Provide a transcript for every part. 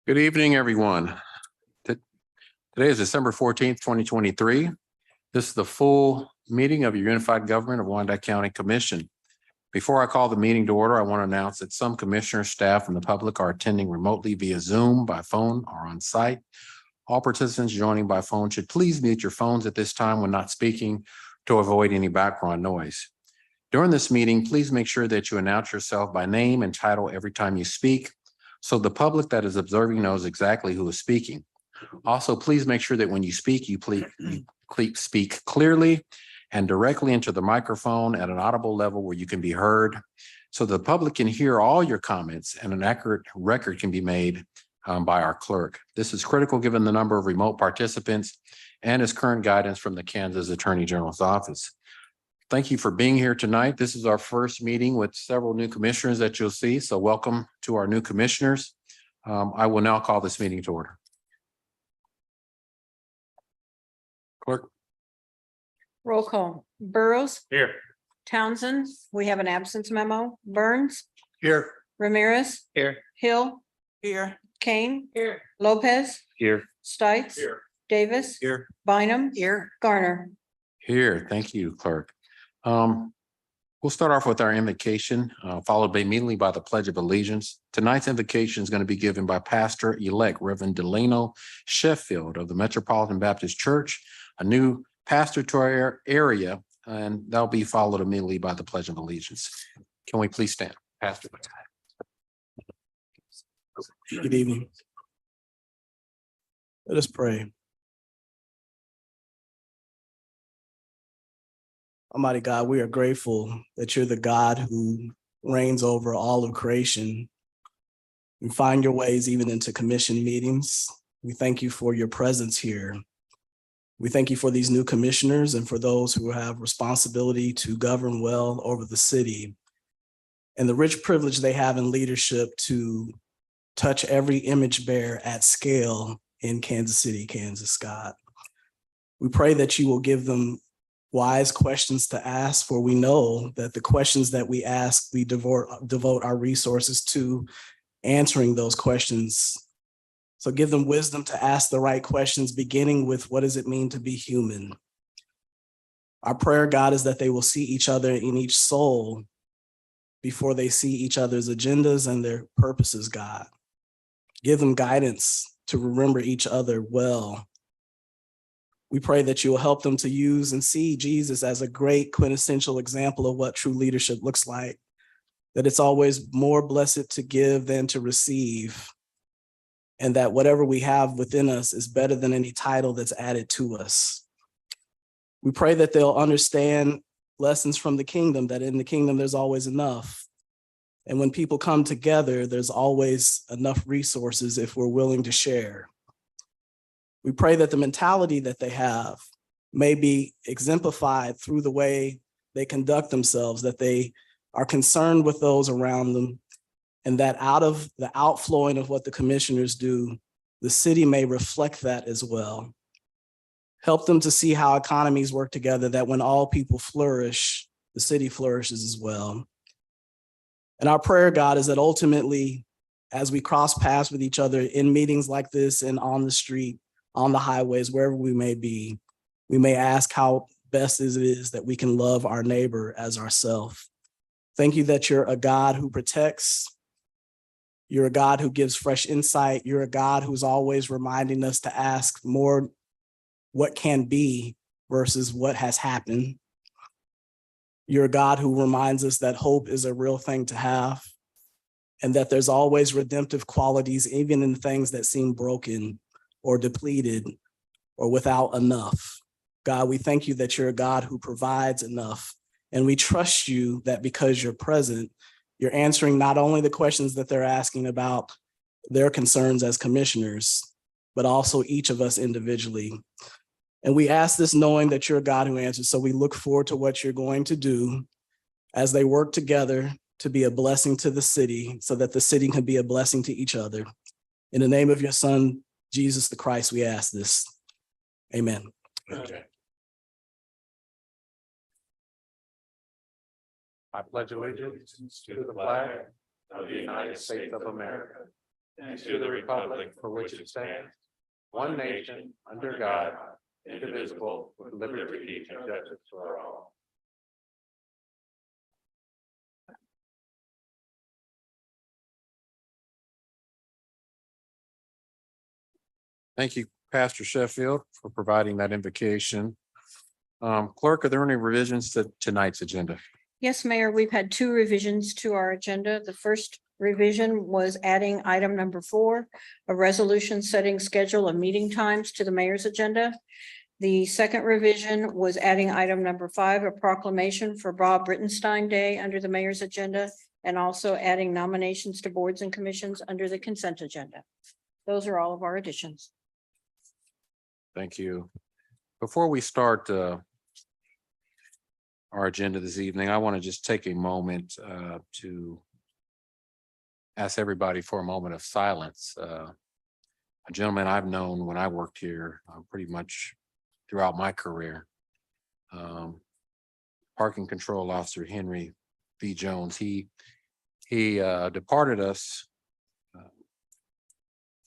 Good evening, everyone. Today is December 14th, 2023. This is the full meeting of your Unified Government of Wyandotte County Commission. Before I call the meeting to order, I want to announce that some commissioners, staff, and the public are attending remotely via Zoom, by phone, or on site. All participants joining by phone should please mute your phones at this time when not speaking to avoid any background noise. During this meeting, please make sure that you announce yourself by name and title every time you speak, so the public that is observing knows exactly who is speaking. Also, please make sure that when you speak, you speak clearly and directly into the microphone at an audible level where you can be heard, so the public can hear all your comments and an accurate record can be made by our clerk. This is critical given the number of remote participants and is current guidance from the Kansas Attorney General's office. Thank you for being here tonight. This is our first meeting with several new commissioners that you'll see. So welcome to our new commissioners. I will now call this meeting to order. Clerk. Roll call. Burrows. Here. Townsend. We have an absence memo. Burns. Here. Ramirez. Here. Hill. Here. Kane. Here. Lopez. Here. Stites. Here. Davis. Here. Bynum. Here. Garner. Here. Thank you, Clerk. We'll start off with our invocation, followed immediately by the Pledge of Allegiance. Tonight's invocation is going to be given by Pastor-elect Reverend Delano Sheffield of the Metropolitan Baptist Church, a new pastor to our area, and that'll be followed immediately by the Pledge of Allegiance. Can we please stand? Pastor. Good evening. Let us pray. Almighty God, we are grateful that you're the God who reigns over all of creation. You find your ways even into commission meetings. We thank you for your presence here. We thank you for these new commissioners and for those who have responsibility to govern well over the city and the rich privilege they have in leadership to touch every image bearer at scale in Kansas City, Kansas, God. We pray that you will give them wise questions to ask, for we know that the questions that we ask, we devote our resources to answering those questions. So give them wisdom to ask the right questions, beginning with what does it mean to be human? Our prayer, God, is that they will see each other in each soul before they see each other's agendas and their purposes, God. Give them guidance to remember each other well. We pray that you will help them to use and see Jesus as a great quintessential example of what true leadership looks like, that it's always more blessed to give than to receive, and that whatever we have within us is better than any title that's added to us. We pray that they'll understand lessons from the kingdom, that in the kingdom there's always enough. And when people come together, there's always enough resources if we're willing to share. We pray that the mentality that they have may be exemplified through the way they conduct themselves, that they are concerned with those around them, and that out of the outflowing of what the commissioners do, the city may reflect that as well. Help them to see how economies work together, that when all people flourish, the city flourishes as well. And our prayer, God, is that ultimately, as we cross paths with each other in meetings like this and on the street, on the highways, wherever we may be, we may ask how best it is that we can love our neighbor as ourselves. Thank you that you're a God who protects. You're a God who gives fresh insight. You're a God who's always reminding us to ask more what can be versus what has happened. You're a God who reminds us that hope is a real thing to have, and that there's always redemptive qualities, even in things that seem broken or depleted or without enough. God, we thank you that you're a God who provides enough. And we trust you that because you're present, you're answering not only the questions that they're asking about their concerns as commissioners, but also each of us individually. And we ask this knowing that you're a God who answers. So we look forward to what you're going to do as they work together to be a blessing to the city, so that the city can be a blessing to each other. In the name of your son, Jesus the Christ, we ask this. Amen. Okay. I pledge allegiance to the flag of the United States of America and to the republic for which it stands, one nation, under God, indivisible, with liberty and justice for all. Thank you, Pastor Sheffield, for providing that invocation. Clerk, are there any revisions to tonight's agenda? Yes, Mayor, we've had two revisions to our agenda. The first revision was adding item number 4, a resolution setting schedule of meeting times to the mayor's agenda. The second revision was adding item number 5, a proclamation for Bob Rittenstein Day under the mayor's agenda, and also adding nominations to boards and commissions under the consent agenda. Those are all of our additions. Thank you. Before we start our agenda this evening, I want to just take a moment to ask everybody for a moment of silence. A gentleman I've known when I worked here pretty much throughout my career, Parking Control Officer Henry V. Jones. He departed us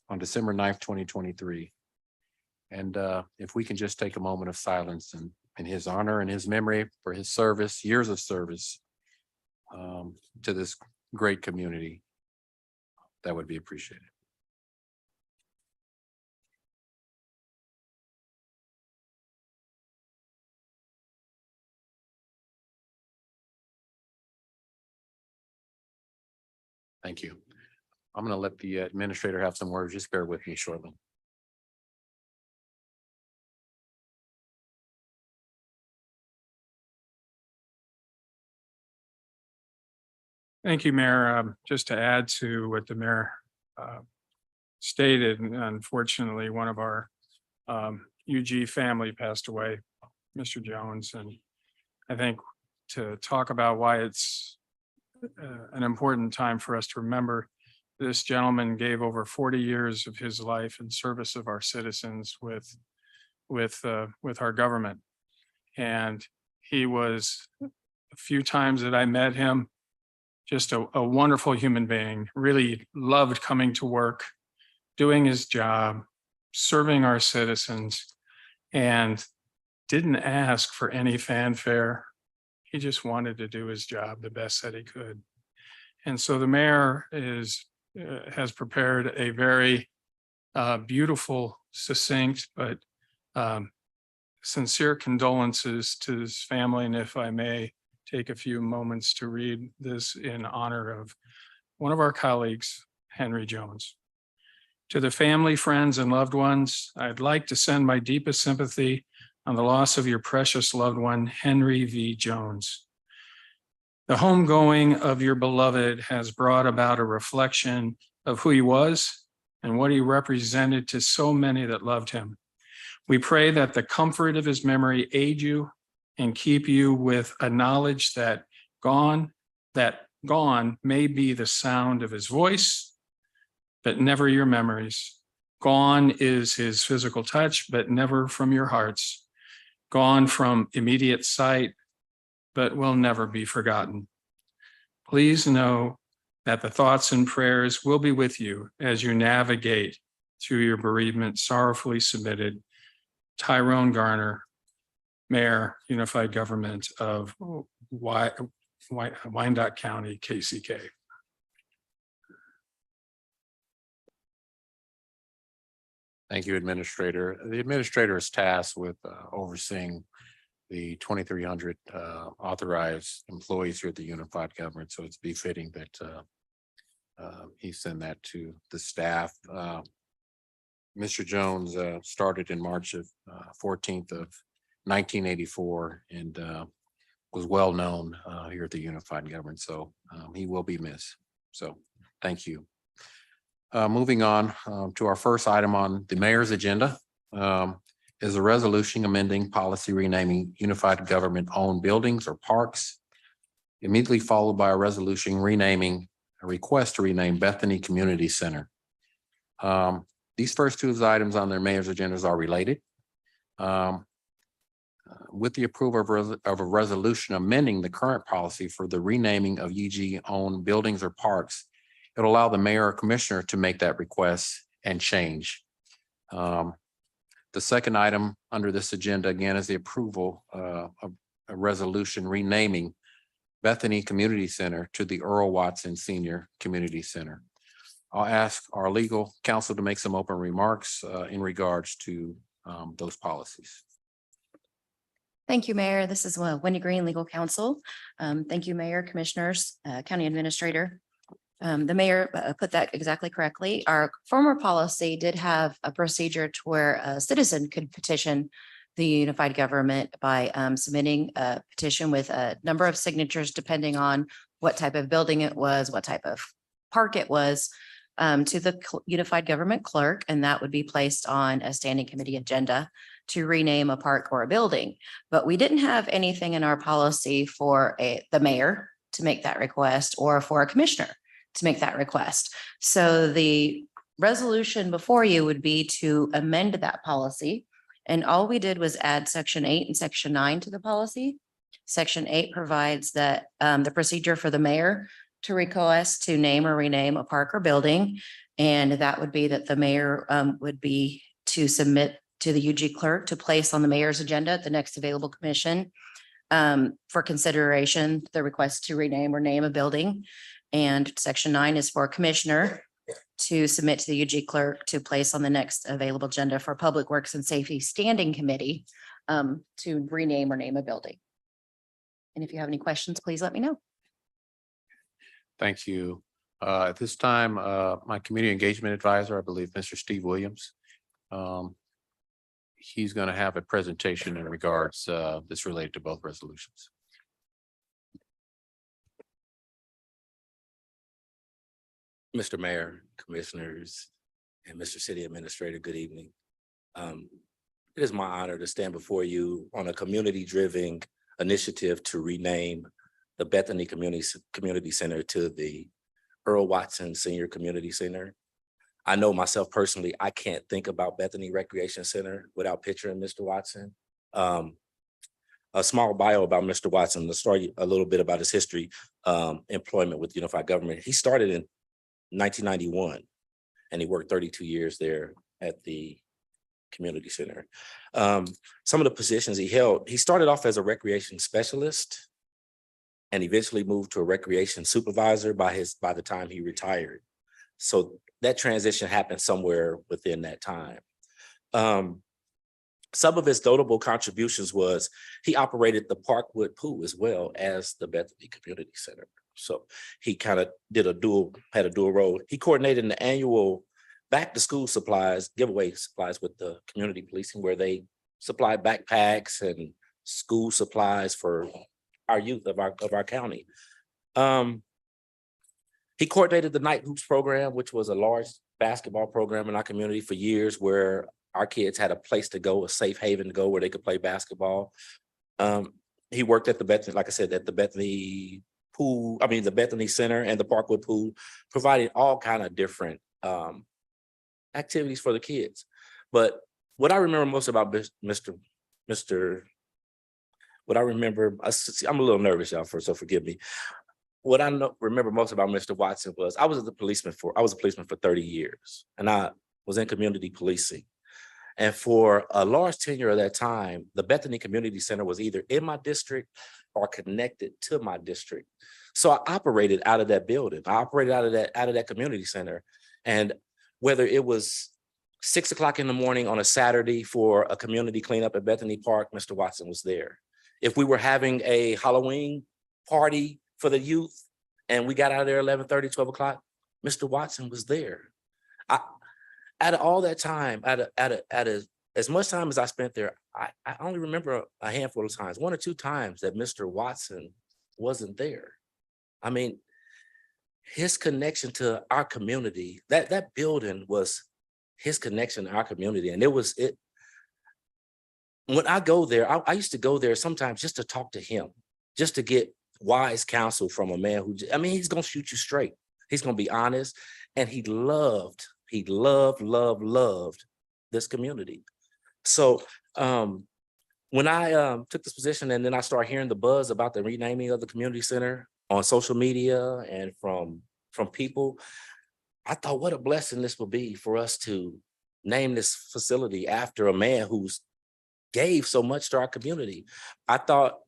on December 9th, 2023. And if we can just take a moment of silence in his honor and his memory for his service, years of service to this great community, that would be appreciated. Thank you. I'm going to let the administrator have some words. Just bear with me shortly. Thank you, Mayor. Just to add to what the mayor stated, unfortunately, one of our UG family passed away, Mr. Jones, and I think to talk about why it's an important time for us to remember, this gentleman gave over 40 years of his life in service of our citizens with our government. And he was, a few times that I met him, just a wonderful human being, really loved coming to work, doing his job, serving our citizens, and didn't ask for any fanfare. He just wanted to do his job the best that he could. And so the mayor has prepared a very beautiful, succinct, but sincere condolences to his family. And if I may take a few moments to read this in honor of one of our colleagues, Henry Jones. To the family, friends, and loved ones, I'd like to send my deepest sympathy on the loss of your precious loved one, Henry V. Jones. The homegoing of your beloved has brought about a reflection of who he was and what he represented to so many that loved him. We pray that the comfort of his memory aid you and keep you with a knowledge that gone may be the sound of his voice, but never your memories. Gone is his physical touch, but never from your hearts. Gone from immediate sight, but will never be forgotten. Please know that the thoughts and prayers will be with you as you navigate through your bereavement. Sorrowfully submitted, Tyrone Garner, Mayor, Unified Government of Wyandotte County, KCK. Thank you, Administrator. The Administrator is tasked with overseeing the 2,300 authorized employees here at the Unified Government. So it's befitting that he send that to the staff. Mr. Jones started in March of 14th of 1984 and was well known here at the Unified Government. So he will be missed. So thank you. Moving on to our first item on the mayor's agenda is a resolution amending policy renaming Unified Government owned buildings or parks, immediately followed by a resolution renaming a request to rename Bethany Community Center. These first two items on their mayor's agendas are related. With the approval of a resolution amending the current policy for the renaming of UG owned buildings or parks, It'll allow the mayor or commissioner to make that request and change. The second item under this agenda, again, is the approval of a resolution renaming Bethany Community Center to the Earl Watson Senior Community Center. I'll ask our legal counsel to make some open remarks in regards to those policies. Thank you, Mayor. This is Wendy Green, Legal Counsel. Thank you, Mayor, Commissioners, County Administrator. The mayor put that exactly correctly. Our former policy did have a procedure to where a citizen could petition the unified government by submitting a petition with a number of signatures, depending on what type of building it was, what type of park it was, to the unified government clerk, and that would be placed on a standing committee agenda to rename a park or a building. But we didn't have anything in our policy for the mayor to make that request or for a commissioner to make that request. So the resolution before you would be to amend that policy. And all we did was add section 8 and section 9 to the policy. Section 8 provides that the procedure for the mayor to request to name or rename a park or building. And that would be that the mayor would be to submit to the UG clerk to place on the mayor's agenda at the next available commission for consideration, the request to rename or name a building. And section 9 is for a commissioner to submit to the UG clerk to place on the next available agenda for Public Works and Safety Standing Committee to rename or name a building. And if you have any questions, please let me know. Thank you. At this time, my community engagement advisor, I believe, Mr. Steve Williams. He's going to have a presentation in regards that's related to both resolutions. Mr. Mayor, Commissioners, and Mr. City Administrator, good evening. It is my honor to stand before you on a community-driven initiative to rename the Bethany Community Center to the Earl Watson Senior Community Center. I know myself personally, I can't think about Bethany Recreation Center without picturing Mr. Watson. A small bio about Mr. Watson, to start a little bit about his history, employment with unified government. He started in 1991, and he worked 32 years there at the community center. Some of the positions he held, he started off as a recreation specialist and eventually moved to a recreation supervisor by the time he retired. So that transition happened somewhere within that time. Some of his notable contributions was he operated the Parkwood Pool as well as the Bethany Community Center. So he kind of had a dual role. He coordinated the annual back to school supplies, giveaway supplies with the community policing, where they supply backpacks and school supplies for our youth of our county. He coordinated the Night Hoops program, which was a large basketball program in our community for years, where our kids had a place to go, a safe haven to go where they could play basketball. He worked at the Bethany, like I said, at the Bethany Pool, the Bethany Center and the Parkwood Pool, providing all kind of different activities for the kids. But what I remember most about what I remember, I'm a little nervous, y'all, so forgive me. What I remember most about Mr. Watson was I was a policeman for 30 years, and I was in community policing. And for a large tenure of that time, the Bethany Community Center was either in my district or connected to my district. So I operated out of that building. I operated out of that community center. And whether it was 6 o'clock in the morning on a Saturday for a community cleanup at Bethany Park, Mr. Watson was there. If we were having a Halloween party for the youth and we got out of there 11:30, 12 o'clock, Mr. Watson was there. Out of all that time, as much time as I spent there, I only remember a handful of times, 1 or 2 times that Mr. Watson wasn't there. I mean, his connection to our community, that building was his connection to our community. And when I go there, I used to go there sometimes just to talk to him, just to get wise counsel from a man who, he's going to shoot you straight. He's going to be honest. And he loved this community. So when I took this position and then I started hearing the buzz about the renaming of the community center on social media and from from people. I thought, what a blessing this would be for us to name this facility after a man who's gave so much to our community. I thought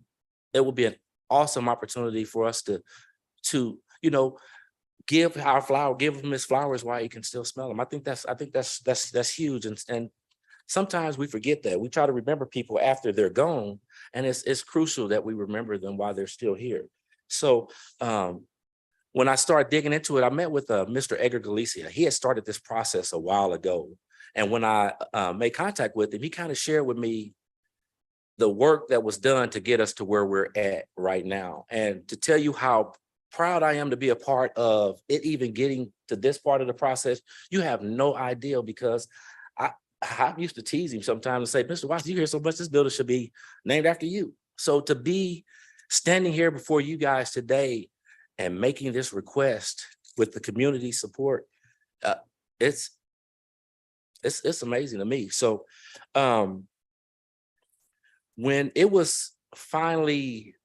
it would be an awesome opportunity for us to give him his flowers while he can still smell them. I think that's huge. And sometimes we forget that. We try to remember people after they're gone, and it's crucial that we remember them while they're still here. So when I started digging into it, I met with Mr. Edgar Galicia. He had started this process a while ago. And when I made contact with him, he kind of shared with me the work that was done to get us to where we're at right now. And to tell you how proud I am to be a part of it, even getting to this part of the process, you have no idea, because I used to tease him sometimes and say, Mr. Watson, you hear so much, this building should be named after you. So to be standing here before you guys today and making this request with the community support, it's amazing to me. So when it was finally,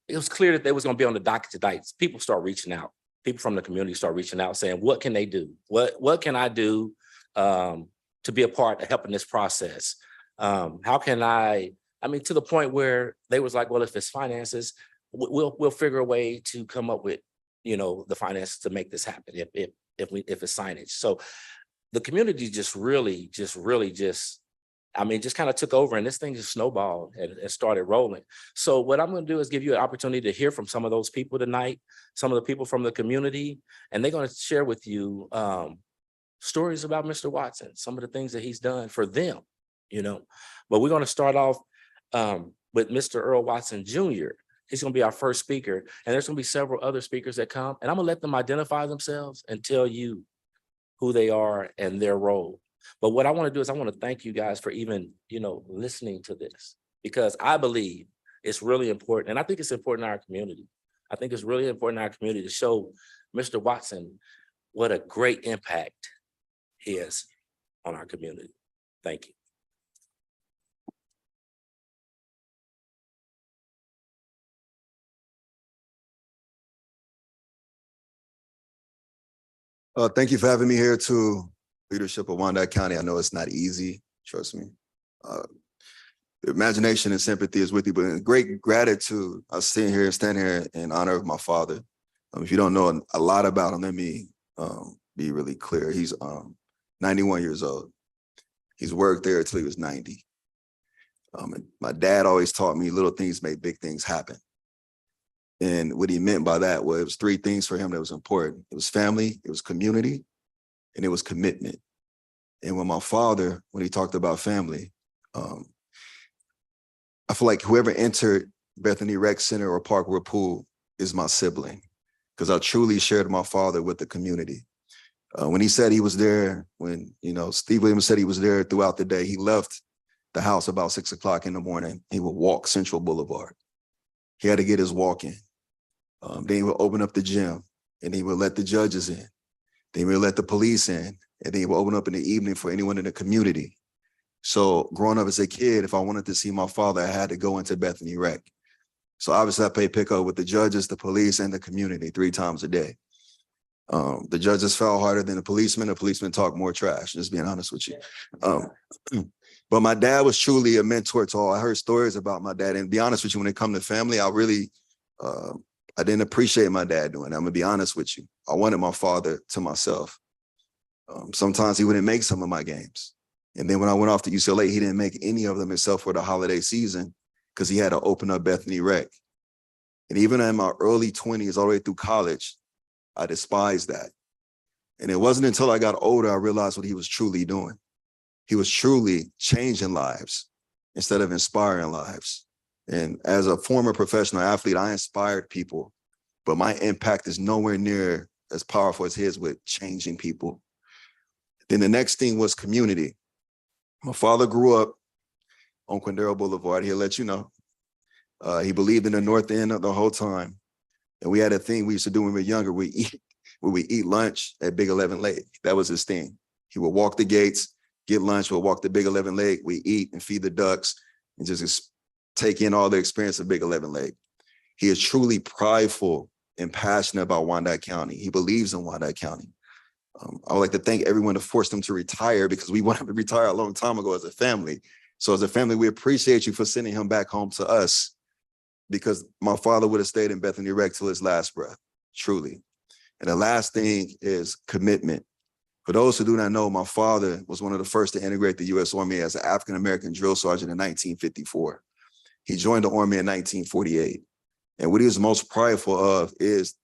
it was clear that they was going to be on the docket tonight, people start reaching out. People from the community start reaching out saying, what can they do? What can I do to be a part of helping this process? How can to the point where they was like, well, if it's finances, we'll figure a way to come up with, the finances to make this happen if it's signage. So the community just kind of took over, and this thing just snowballed and started rolling. So what I'm going to do is give you an opportunity to hear from some of those people tonight, some of the people from the community, and they're going to share with you stories about Mr. Watson, some of the things that he's done for them, But we're going to start off with Mr. Earl Watson Jr. He's going to be our first speaker, and there's going to be several other speakers that come, and I'm going to let them identify themselves and tell you who they are and their role. But what I want to do is I want to thank you guys for even, listening to this, because I believe it's really important. And I think it's important in our community. I think it's really important in our community to show Mr. Watson what a great impact he has on our community. Thank you. Thank you for having me here to leadership of Wyandotte County. I know it's not easy, trust me. The imagination and sympathy is with you, but in great gratitude, I stand here in honor of my father. If you don't know a lot about him, let me be really clear. He's 91 years old. He's worked there until he was 90. And my dad always taught me little things make big things happen. And what he meant by that was it was three things for him that was important. It was family, it was community, and it was commitment. And when my father, when he talked about family, I feel like whoever entered Bethany Rec Center or Parkwood Pool is my sibling, because I truly shared my father with the community. When he said he was there, when Steve Williams said he was there throughout the day, he left the house about 6 o'clock in the morning. He would walk Central Boulevard. He had to get his walk in. Then he would open up the gym, and he would let the judges in. Then he would let the police in, and then he would open up in the evening for anyone in the community. So growing up as a kid, if I wanted to see my father, I had to go into Bethany Rec. So obviously I played pickup with the judges, the police, and the community 3 times a day. The judges fell harder than the policemen talk more trash, just being honest with you. But my dad was truly a mentor to all. I heard stories about my dad, and to be honest with you, when it comes to family, I didn't appreciate my dad doing that. I'm gonna be honest with you. I wanted my father to myself. Sometimes he wouldn't make some of my games. And then when I went off to UCLA, he didn't make any of them except for the holiday season, because he had to open up Bethany Rec. And even in my early 20s, all the way through college, I despised that. And it wasn't until I got older, I realized what he was truly doing. He was truly changing lives instead of inspiring lives. And as a former professional athlete, I inspired people, but my impact is nowhere near as powerful as his with changing people. Then the next thing was community. My father grew up on Quindaro Boulevard. He'll let you know. He believed in the North End the whole time. And we had a thing we used to do when we were younger. We eat lunch at Big 11 Lake. That was his thing. He would walk the gates, get lunch, we'll walk to Big 11 Lake, we eat and feed the ducks and just take in all the experience of Big 11 Lake. He is truly prideful and passionate about Wyandotte County. He believes in Wyandotte County. I would like to thank everyone that forced him to retire because we wanted him to retire a long time ago as a family. So as a family, we appreciate you for sending him back home to us because my father would have stayed in Bethany Rec till his last breath, truly. And the last thing is commitment. For those who do not know, my father was one of the first to integrate the U.S. Army as an African-American drill sergeant in 1954. He joined the Army in 1948. And what he was most prideful of is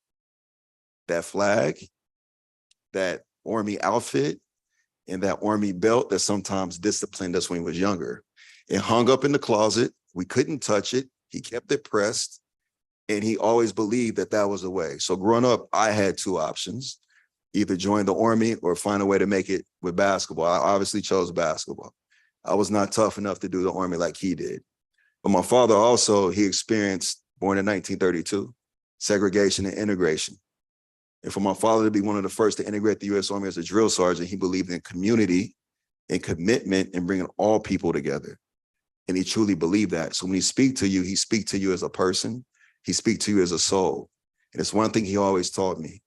that flag, that Army outfit, and that Army belt that sometimes disciplined us when he was younger. It hung up in the closet. We couldn't touch it. He kept it pressed. And he always believed that that was the way. So growing up, I had two options, either join the Army or find a way to make it with basketball. I obviously chose basketball. I was not tough enough to do the Army like he did. But my father also, he experienced, born in 1932, segregation and integration. And for my father to be one of the first to integrate the U.S. Army as a drill sergeant, he believed in community and commitment and bringing all people together. And he truly believed that. So when he speaks to you as a person, he speaks to you as a soul. And it's one thing he always taught me.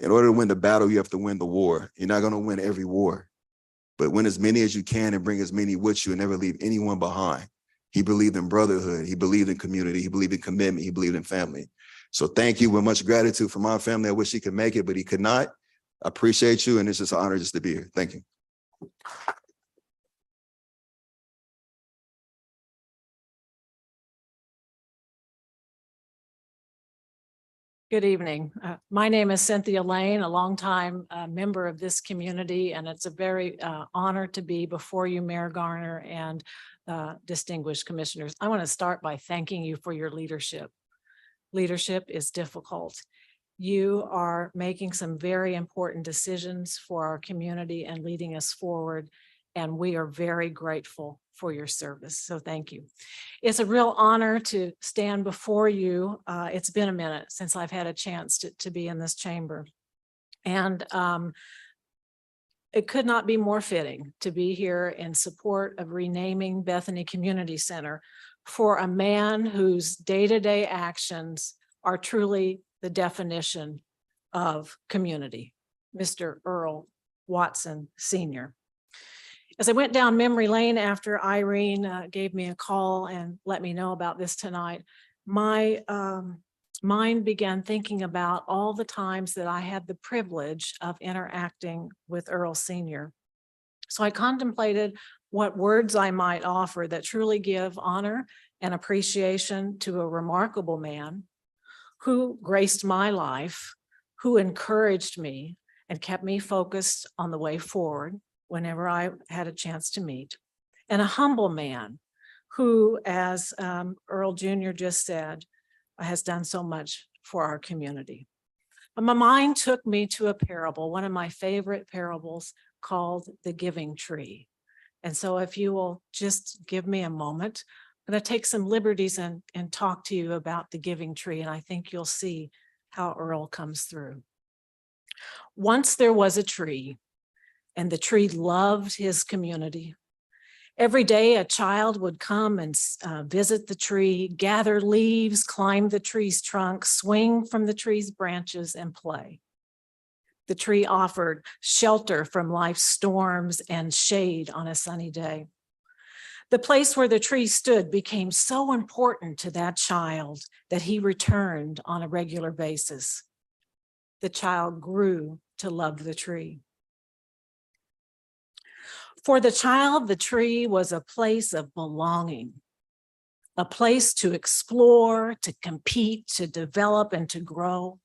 In order to win the battle, you have to win the war. You're not going to win every war, but win as many as you can and bring as many with you and never leave anyone behind. He believed in brotherhood. He believed in community. He believed in commitment. He believed in family. So thank you with much gratitude for my family. I wish he could make it, but he could not. I appreciate you. And it's just an honor just to be here. Thank you. Good evening. My name is Cynthia Lane, a longtime member of this community, and it's a very honor to be before you, Mayor Garner, and distinguished commissioners. I want to start by thanking you for your leadership. Leadership is difficult. You are making some very important decisions for our community and leading us forward, and we are very grateful for your service. So thank you. It's a real honor to stand before you. It's been a minute since I've had a chance to be in this chamber. And it could not be more fitting to be here in support of renaming Bethany Community Center for a man whose day-to-day actions are truly the definition of community, Mr. Earl Watson Sr. As I went down memory lane after Irene gave me a call and let me know about this tonight, my mind began thinking about all the times that I had the privilege of interacting with Earl Sr. So I contemplated what words I might offer that truly give honor and appreciation to a remarkable man who graced my life, who encouraged me and kept me focused on the way forward whenever I had a chance to meet, and a humble man who, as Earl Jr. just said, has done so much for our community. But my mind took me to a parable, one of my favorite parables, called The Giving Tree. And so if you will just give me a moment, I'm going to take some liberties and talk to you about the giving tree, and I think you'll see how Earl comes through. Once there was a tree, and the tree loved his community. Every day a child would come and visit the tree, gather leaves, climb the tree's trunk, swing from the tree's branches, and play. The tree offered shelter from life's storms and shade on a sunny day. The place where the tree stood became so important to that child that he returned on a regular basis. The child grew to love the tree. For the child, the tree was a place of belonging, a place to explore, to compete, to develop, and to grow.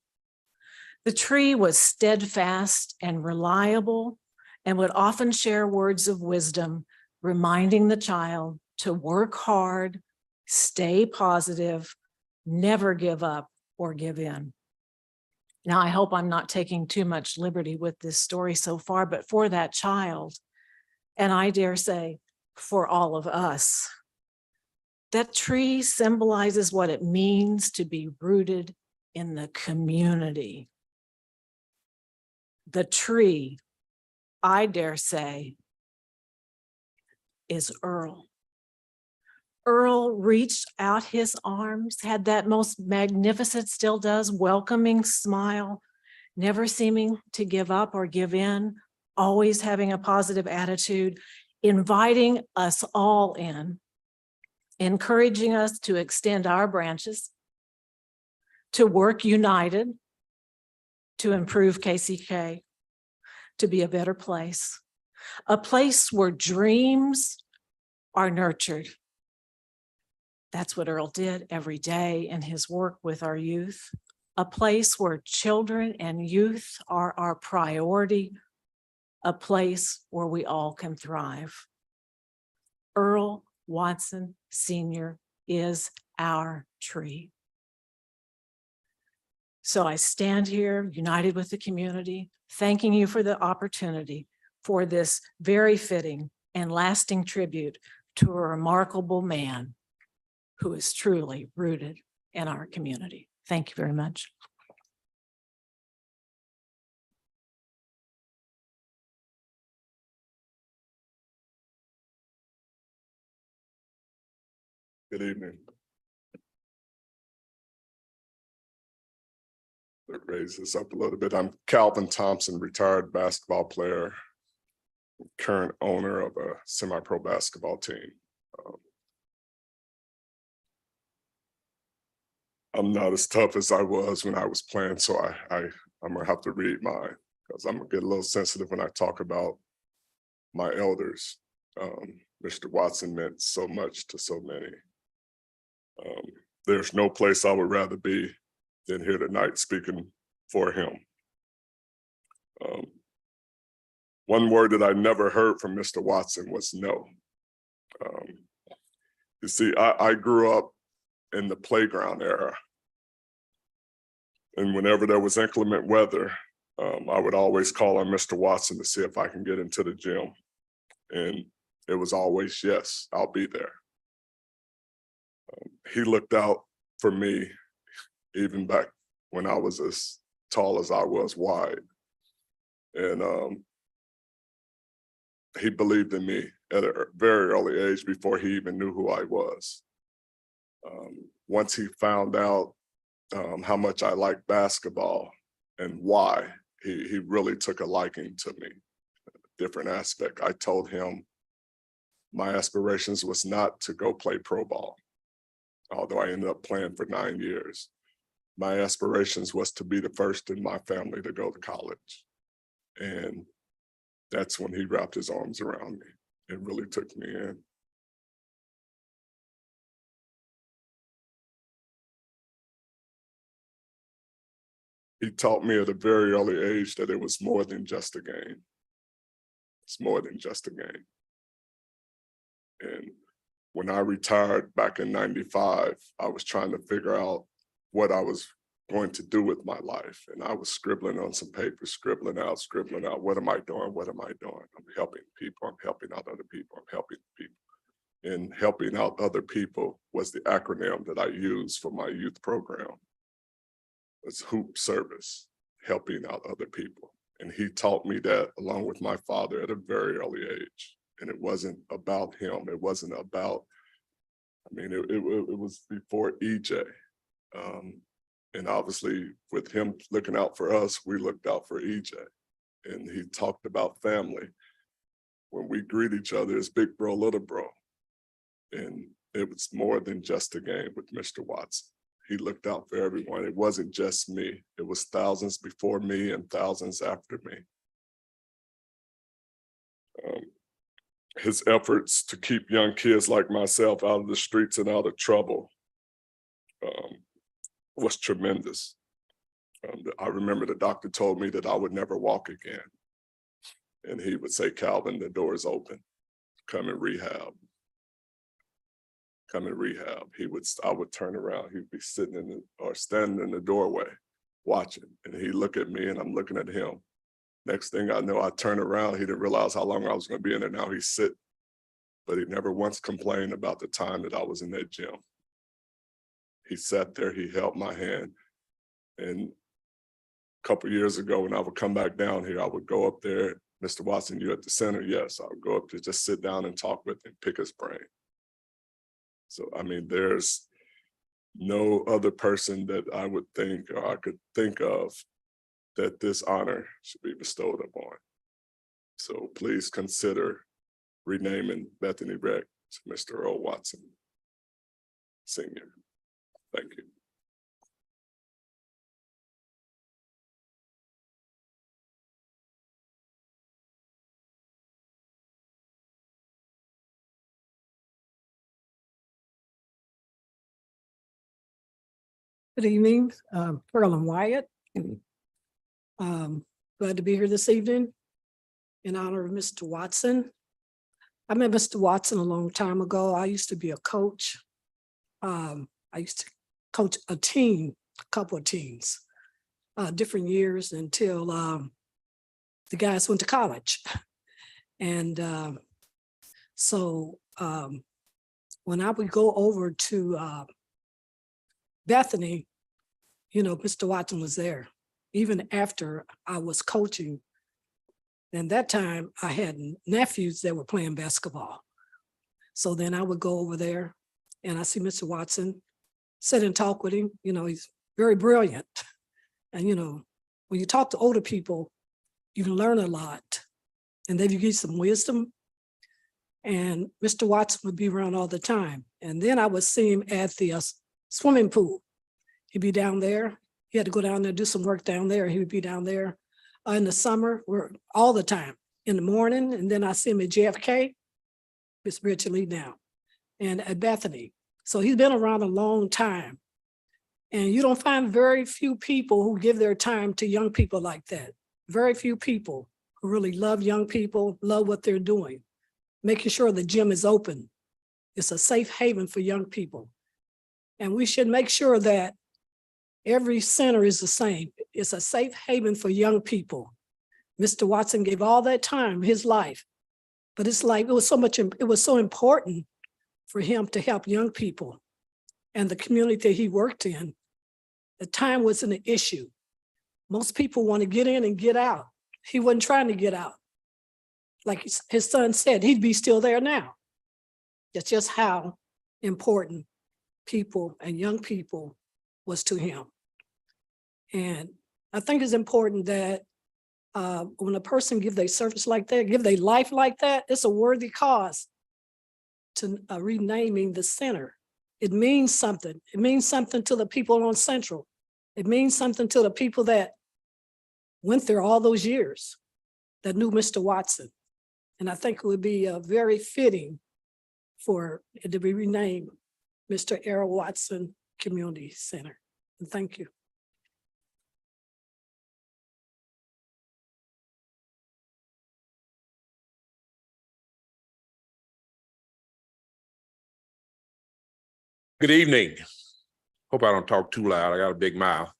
The tree was steadfast and reliable and would often share words of wisdom, reminding the child to work hard, stay positive, never give up or give in. Now, I hope I'm not taking too much liberty with this story so far, but for that child, and I dare say for all of us, that tree symbolizes what it means to be rooted in the community. The tree, I dare say, is Earl. Earl reached out his arms, had that most magnificent, still does, welcoming smile, never seeming to give up or give in, always having a positive attitude, inviting us all in, encouraging us to extend our branches, to work united, to improve KCK, to be a better place, a place where dreams are nurtured. That's what Earl did every day in his work with our youth, a place where children and youth are our priority, a place where we all can thrive. Earl Watson Sr. is our tree. So I stand here united with the community, thanking you for the opportunity for this very fitting and lasting tribute to a remarkable man who is truly rooted in our community. Thank you very much. Good evening. Raise this up a little bit. I'm Calvin Thompson, retired basketball player, current owner of a semi-pro basketball team. I'm not as tough as I was when I was playing, so I'm gonna have to read mine because I'm gonna get a little sensitive when I talk about my elders. Mr. Watson meant so much to so many. There's no place I would rather be than here tonight speaking for him. One word that I never heard from Mr. Watson was no. You see, I grew up in the playground era. And whenever there was inclement weather, I would always call on Mr. Watson to see if I can get into the gym. And it was always, yes, I'll be there. He looked out for me even back when I was as tall as I was wide. And he believed in me at a very early age before he even knew who I was. Once he found out how much I liked basketball and why, he really took a liking to me, a different aspect. I told him my aspirations was not to go play pro ball, although I ended up playing for 9 years. My aspirations was to be the first in my family to go to college. And that's when he wrapped his arms around me and really took me in. He taught me at a very early age that it was more than just a game. It's more than just a game. And when I retired back in '95, I was trying to figure out what I was going to do with my life. And I was scribbling on some paper, scribbling out, what am I doing? What am I doing? I'm helping people, I'm helping out other people, I'm helping people. And helping out other people was the acronym that I used for my youth program. It's HOOP service, helping out other people. And he taught me that along with my father at a very early age. And it wasn't about him. It wasn't about, I mean, it was before EJ. And obviously with him looking out for us, we looked out for EJ. And he talked about family. When we greet each other as big bro, little bro. And it was more than just a game with Mr. Watson. He looked out for everyone. It wasn't just me. It was thousands before me and thousands after me. His efforts to keep young kids like myself out of the streets and out of trouble was tremendous. I remember the doctor told me that I would never walk again. And he would say, Calvin, the door is open. Come and rehab. Come and rehab. I would turn around. He'd be sitting or standing in the doorway watching. And he'd look at me and I'm looking at him. Next thing I know, I turn around. He didn't realize how long I was going to be in there. Now he's sitting. But he never once complained about the time that I was in that gym. He sat there, he held my hand. And a couple of years ago, when I would come back down here, I would go up there. Mr. Watson, you at the center? Yes, I would go up to just sit down and talk with him, pick his brain. So, I mean, there's no other person that I would think or I could think of that this honor should be bestowed upon. So please consider renaming Bethany Rec to Mr. Earl Watson Senior. Thank you. Good evening, Pearl and Wyatt. Glad to be here this evening in honor of Mr. Watson. I met Mr. Watson a long time ago. I used to be a coach. I used to coach a team, a couple of teams, different years until the guys went to college. And so when I would go over to Bethany, you know, Mr. Watson was there, even after I was coaching. And that time I had nephews that were playing basketball. So then I would go over there and I see Mr. Watson, sit and talk with him. You know, he's very brilliant. And, you know, when you talk to older people, you can learn a lot. And then you get some wisdom. And Mr. Watson would be around all the time. And then I would see him at the swimming pool. He'd be down there. He had to go down there, do some work down there. He would be down there in the summer, we're all the time in the morning. And then I see him at JFK, Miss Richard Lee now, and at Bethany. So he's been around a long time. And you don't find very few people who give their time to young people like that. Very few people who really love young people, love what they're doing, making sure the gym is open. It's a safe haven for young people. And we should make sure that every center is the same. It's a safe haven for young people. Mr. Watson gave all that time, his life, but it's like, it was so important for him to help young people and the community he worked in. The time wasn't an issue. Most people want to get in and get out. He wasn't trying to get out. Like his son said, he'd be still there now. That's just how important people and young people was to him. And I think it's important that when a person give their service like that, give their life like that, it's a worthy cause to renaming the center. It means something. It means something to the people on Central. It means something to the people that went there all those years that knew Mr. Watson. And I think it would be very fitting for it to be renamed Mr. Earl Watson Community Center. And thank you. Good evening. Hope I don't talk too loud. I got a big mouth.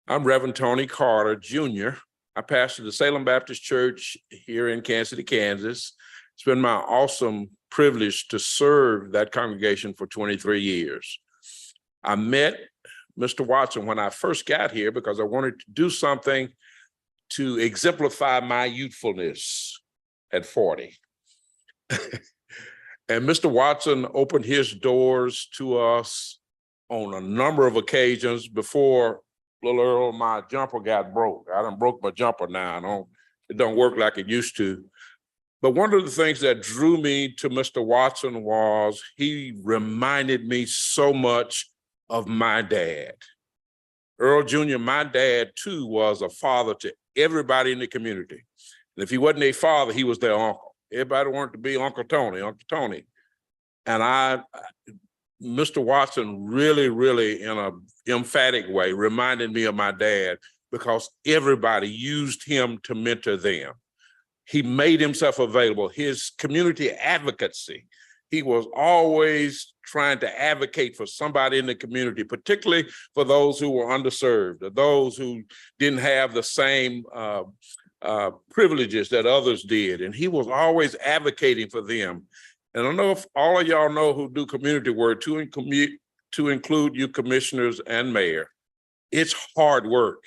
I'm Reverend Tony Carter, Jr. I pastor the Salem Baptist Church here in Kansas City, Kansas. It's been my awesome privilege to serve that congregation for 23 years. I met Mr. Watson when I first got here because I wanted to do something to exemplify my youthfulness at 40. And Mr. Watson opened his doors to us on a number of occasions before little Earl, my jumper got broke. I done broke my jumper now. It don't work like it used to. But one of the things that drew me to Mr. Watson was he reminded me so much of my dad. Earl Jr., my dad too was a father to everybody in the community. And if he wasn't a father, he was their uncle. Everybody wanted to be Uncle Tony. And Mr. Watson really in an emphatic way reminded me of my dad because everybody used him to mentor them. He made himself available. His community advocacy, he was always trying to advocate for somebody in the community, particularly for those who were underserved, or those who didn't have the same privileges that others did. And he was always advocating for them. And I don't know if all of y'all know who do community work, to include you commissioners and mayor, it's hard work.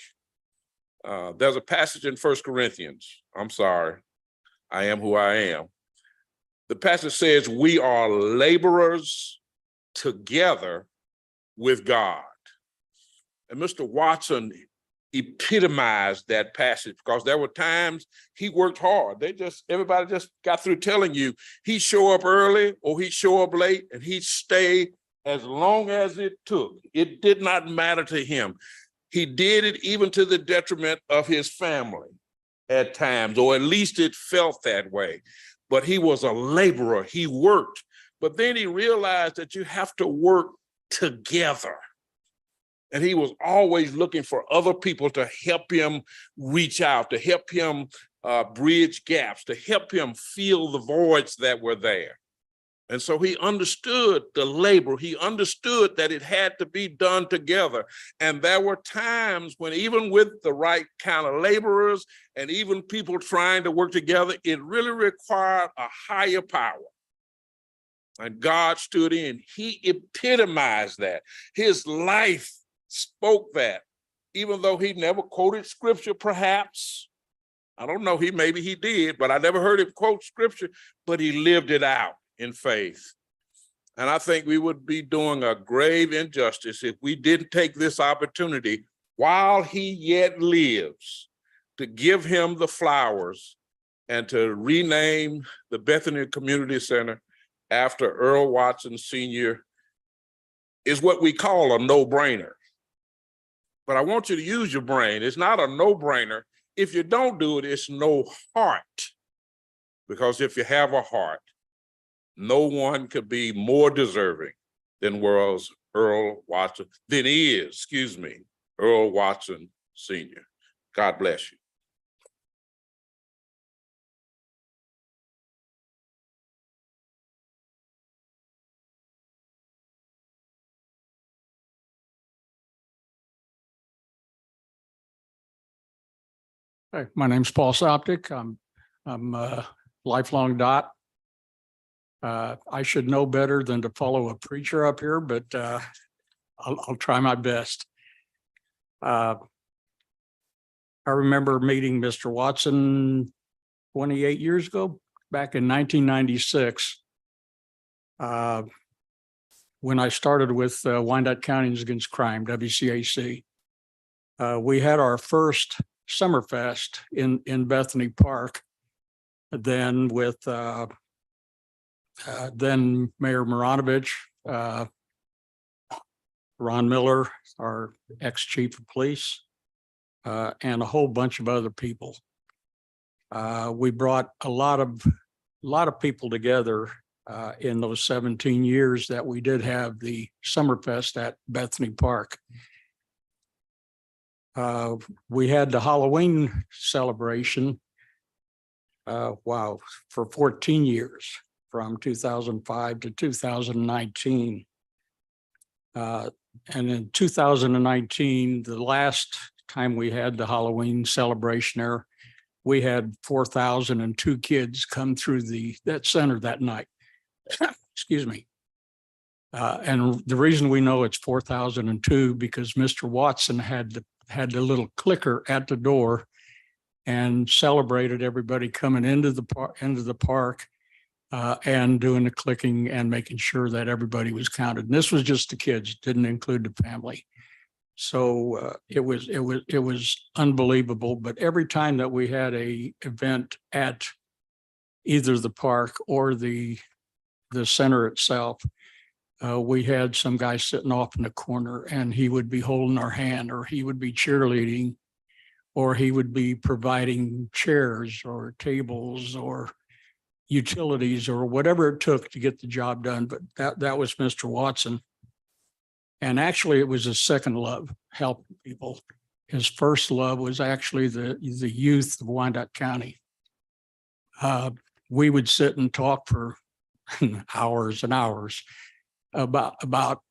There's a passage in 1 Corinthians. I'm sorry, I am who I am. The passage says, we are laborers together with God. And Mr. Watson epitomized that passage because there were times he worked hard. Everybody just got through telling you he'd show up early or he'd show up late and he'd stay as long as it took. It did not matter to him. He did it even to the detriment of his family at times, or at least it felt that way. But he was a laborer. He worked. But then he realized that you have to work together. And he was always looking for other people to help him reach out, to help him bridge gaps, to help him fill the voids that were there. And so he understood the labor. He understood that it had to be done together. And there were times when even with the right kind of laborers and even people trying to work together, it really required a higher power. And God stood in. He epitomized that. His life spoke that, even though he never quoted scripture, perhaps. I don't know, maybe he did, but I never heard him quote scripture, but he lived it out in faith. And I think we would be doing a grave injustice if we didn't take this opportunity while he yet lives to give him the flowers and to rename the Bethany Community Center after Earl Watson Sr. is what we call a no-brainer. But I want you to use your brain. It's not a no-brainer. If you don't do it, it's no heart. Because if you have a heart, no one could be more deserving than Earl Watson, Earl Watson Sr. God bless you. Hi, my name's Paul Soptic. I'm a lifelong Dot. I should know better than to follow a preacher up here, but I'll try my best. I remember meeting Mr. Watson 28 years ago, back in 1996. When I started with Wyandotte Counties Against Crime, WCAC. We had our first Summerfest in Bethany Park, then with then Mayor Maranovich, Ron Miller, our ex-chief of police, and a whole bunch of other people. We brought a lot of people together in those 17 years that we did have the Summerfest at Bethany Park. We had the Halloween celebration, for 14 years, from 2005 to 2019. And in 2019, the last time we had the Halloween celebration there, we had 4,002 kids come through that center that night. Excuse me. And the reason we know it's 4,002 because Mr. Watson had the little clicker at the door and celebrated everybody coming into the park and doing the clicking and making sure that everybody was counted. And this was just the kids, didn't include the family. So it was unbelievable. But every time that we had a event at either the park or the center itself, we had some guy sitting off in the corner and he would be holding our hand, or he would be cheerleading, or he would be providing chairs or tables or utilities or whatever it took to get the job done. But that was Mr. Watson. And actually it was his second love, helping people. His first love was actually the youth of Wyandotte County. We would sit and talk for hours and hours about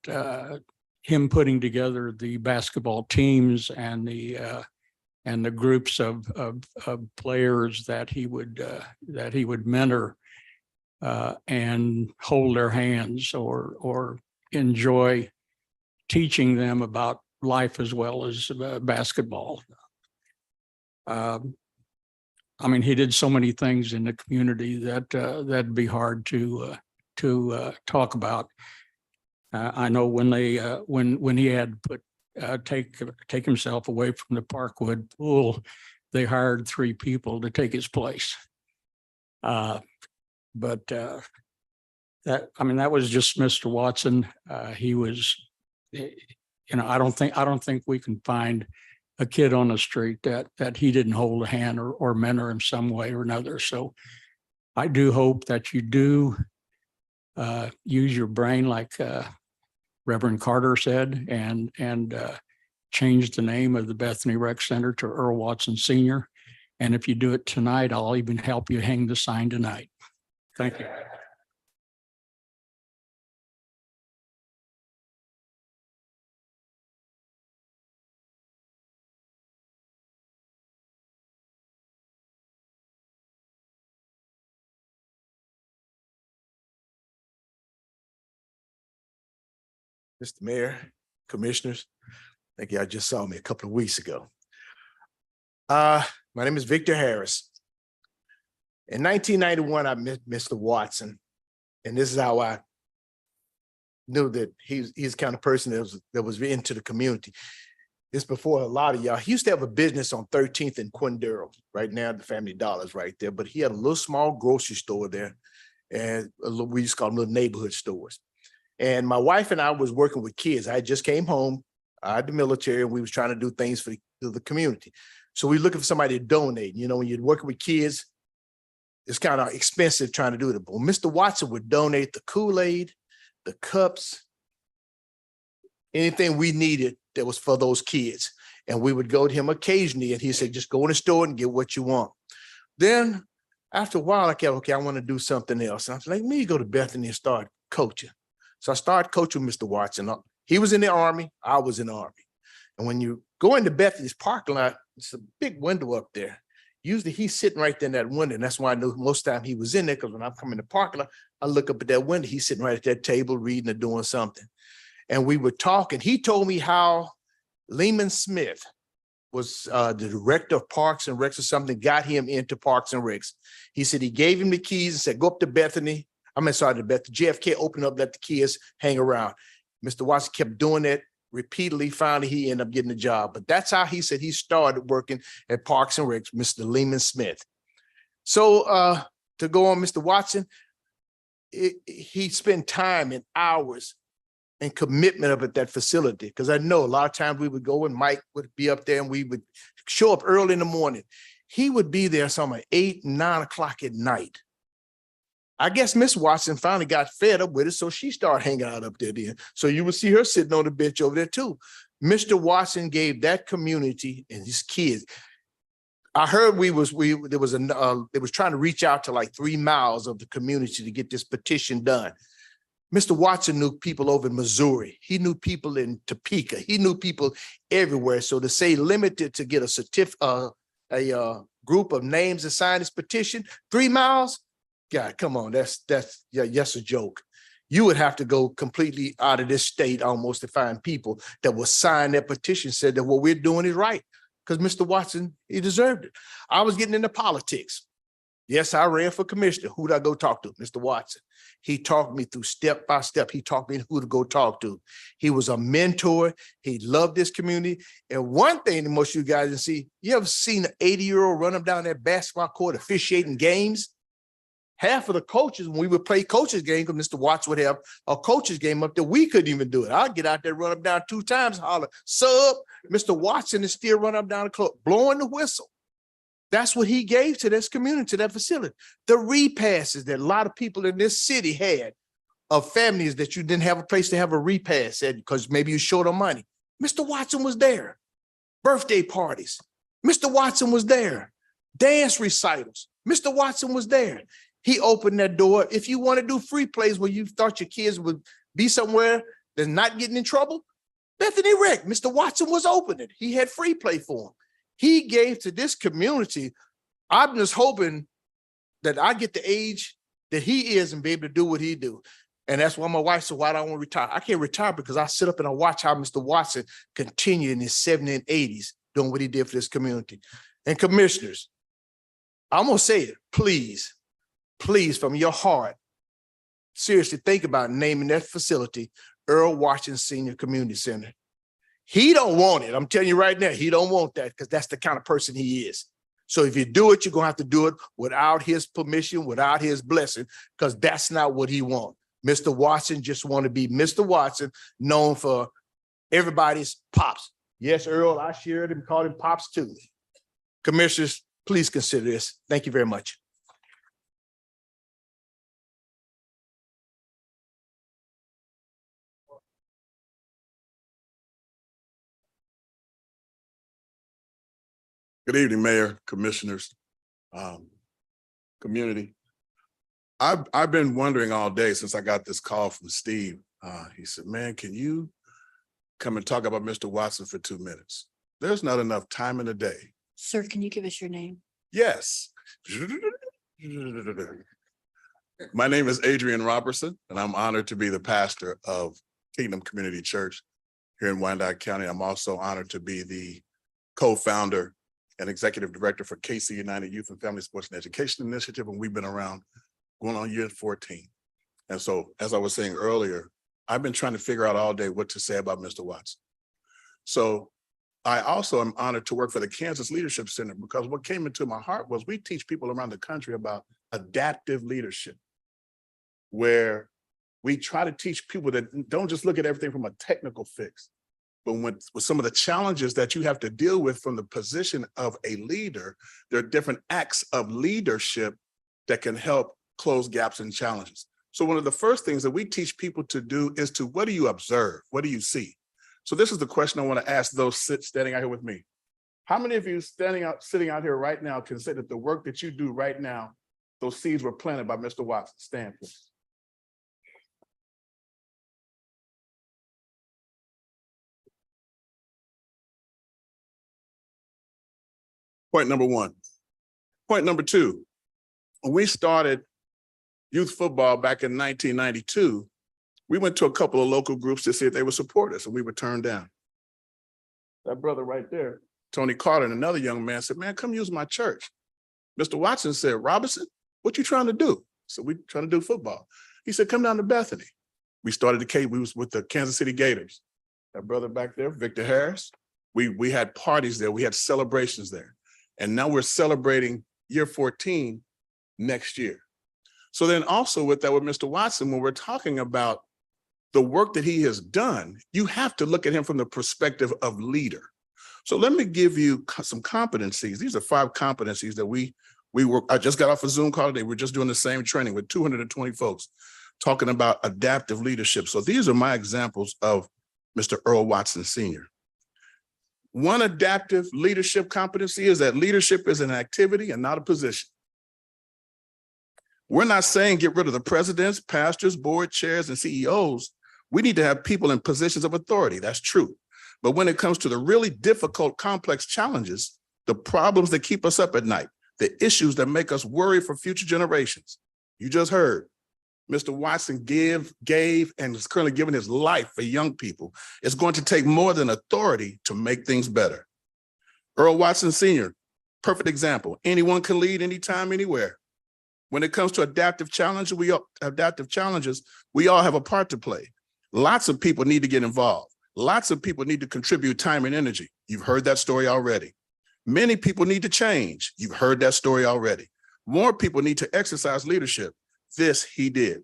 him putting together the basketball teams and the groups of players that he would mentor and hold their hands or enjoy teaching them about life as well as basketball. I mean, he did so many things in the community that that'd be hard to talk about. I know when they, when he had put, take himself away from the Parkwood pool, they hired 3 people to take his place. But that, I mean, that was just Mr. Watson. He was, you know, I don't think we can find a kid on the street that he didn't hold a hand or mentor in some way or another. So I do hope that you do use your brain like Reverend Carter said, and change the name of the Bethany Rec Center to Earl Watson Senior. And if you do it tonight, I'll even help you hang the sign tonight. Thank you. Mr. Mayor, Commissioners, I think y'all just saw me a couple of weeks ago. My name is Victor Harris. In 1991, I met Mr. Watson, and this is how I knew that he's the kind of person that was into the community. It's before a lot of y'all. He used to have a business on 13th and Quindaro. Right now, the Family Dollar's right there, but he had a little small grocery store there, and we used to call them little neighborhood stores. And my wife and I was working with kids. I just came home, I had the military, and we was trying to do things for the community. So we looking for somebody to donate. You know, when you're working with kids, it's kind of expensive trying to do it. But Mr. Watson would donate the Kool-Aid, the cups, anything we needed that was for those kids. And we would go to him occasionally, and he said, just go in the store and get what you want. Then after a while, I kept, okay, I want to do something else. And I was like, let me go to Bethany and start coaching. So I started coaching Mr. Watson. He was in the Army, I was in the Army. And when you go into Bethany's parking lot, it's a big window up there. Usually he's sitting right there in that window. And that's why I knew most of the time he was in there, because when I'm coming to the parking lot, I look up at that window, he's sitting right at that table reading or doing something. And we would talk, and he told me how Lehman Smith was the director of Parks and Recs or something, got him into Parks and Recs. He said he gave him the keys and said, go up to Bethany. JFK opened up, let the kids hang around. Mr. Watson kept doing that repeatedly. Finally, he ended up getting a job. But that's how he said he started working at Parks and Recs, Mr. Lehman Smith. So to go on, Mr. Watson, he spent time and hours and commitment up at that facility. Because I know a lot of times we would go and Mike would be up there and we would show up early in the morning. He would be there somewhere 8, 9 o'clock at night. I guess Miss Watson finally got fed up with it, so she started hanging out up there then. So you would see her sitting on the bench over there too. Mr. Watson gave that community and his kids. I heard they was trying to reach out to like 3 miles of the community to get this petition done. Mr. Watson knew people over in Missouri. He knew people in Topeka. He knew people everywhere. So to say limited to get a group of names to sign this petition, 3 miles. God, come on, that's a joke. You would have to go completely out of this state almost to find people that will sign that petition, said that what we're doing is right. Because Mr. Watson, he deserved it. I was getting into politics. Yes, I ran for commissioner. Who'd I go talk to? Mr. Watson. He talked me through step by step. He taught me who to go talk to. He was a mentor. He loved this community. And one thing that most of you guys can see, you ever seen an 80-year-old run up down that basketball court officiating games? Half of the coaches, when we would play coaches game, because Mr. Watts would have a coaches game up there, we couldn't even do it. I'd get out there, run up down 2 times, holler, sub. Mr. Watson is still run up down the court, blowing the whistle. That's what he gave to this community, to that facility. The repasses that a lot of people in this city had of families that you didn't have a place to have a repass at because maybe you're short on money. Mr. Watson was there. Birthday parties. Mr. Watson was there. Dance recitals. Mr. Watson was there. He opened that door. If you want to do free plays where you thought your kids would be somewhere that's not getting in trouble, Bethany Rec, Mr. Watson was opening. He had free play for them. He gave to this community. I'm just hoping that I get the age that he is and be able to do what he do. And that's why my wife said, why do I want to retire? I can't retire because I sit up and I watch how Mr. Watson continued in his 70s and 80s doing what he did for this community. And commissioners, I'm going to say it, please, from your heart, seriously think about naming that facility Earl Washington Senior Community Center. He don't want it. I'm telling you right now, he don't want that because that's the kind of person he is. So if you do it, you're gonna have to do it without his permission, without his blessing, because that's not what he wants. Mr. Watson just want to be Mr. Watson, known for everybody's pops. Yes, Earl, I shared him, called him pops too. Commissioners, please consider this. Thank you very much. Good evening, Mayor, Commissioners, community. I've been wondering all day since I got this call from Steve. He said, man, can you come and talk about Mr. Watson for 2 minutes? There's not enough time in the day. Sir, can you give us your name? Yes. My name is Adrian Robertson, and I'm honored to be the pastor of Kingdom Community Church here in Wyandotte County. I'm also honored to be the co-founder and executive director for KC United Youth and Family Sports and Education Initiative, and we've been around going on year 14. And so, as I was saying earlier, I've been trying to figure out all day what to say about Mr. Watson. So I also am honored to work for the Kansas Leadership Center, because what came into my heart was we teach people around the country about adaptive leadership, where we try to teach people that don't just look at everything from a technical fix, but with some of the challenges that you have to deal with from the position of a leader, there are different acts of leadership that can help close gaps and challenges. So one of the first things that we teach people to do is to, what do you observe? What do you see? So this is the question I want to ask those standing out here with me. How many of you sitting out here right now can say that the work that you do right now, those seeds were planted by Mr. Watson? Stand, please. Point number one. Point number two, when we started youth football back in 1992, we went to a couple of local groups to see if they would support us, and we were turned down. That brother right there, Tony Carter, and another young man said, man, come use my church. Mr. Watson said, Robinson, what you trying to do? So we trying to do football. He said, come down to Bethany. We started we was with the Kansas City Gators. That brother back there, Victor Harris, we had parties there. We had celebrations there. And now we're celebrating year 14 next year. So then also with that, with Mr. Watson, when we're talking about the work that he has done, you have to look at him from the perspective of leader. So let me give you some competencies. These are 5 competencies that I just got off a Zoom call today. We're just doing the same training with 220 folks talking about adaptive leadership. So these are my examples of Mr. Earl Watson Sr. One adaptive leadership competency is that leadership is an activity and not a position. We're not saying get rid of the presidents, pastors, board chairs, and CEOs. We need to have people in positions of authority. That's true. But when it comes to the really difficult, complex challenges, the problems that keep us up at night, the issues that make us worry for future generations, you just heard Mr. Watson gave and is currently giving his life for young people. It's going to take more than authority to make things better. Earl Watson Sr., perfect example. Anyone can lead anytime, anywhere. When it comes to adaptive challenges, we all have a part to play. Lots of people need to get involved. Lots of people need to contribute time and energy. You've heard that story already. Many people need to change. You've heard that story already. More people need to exercise leadership. This he did.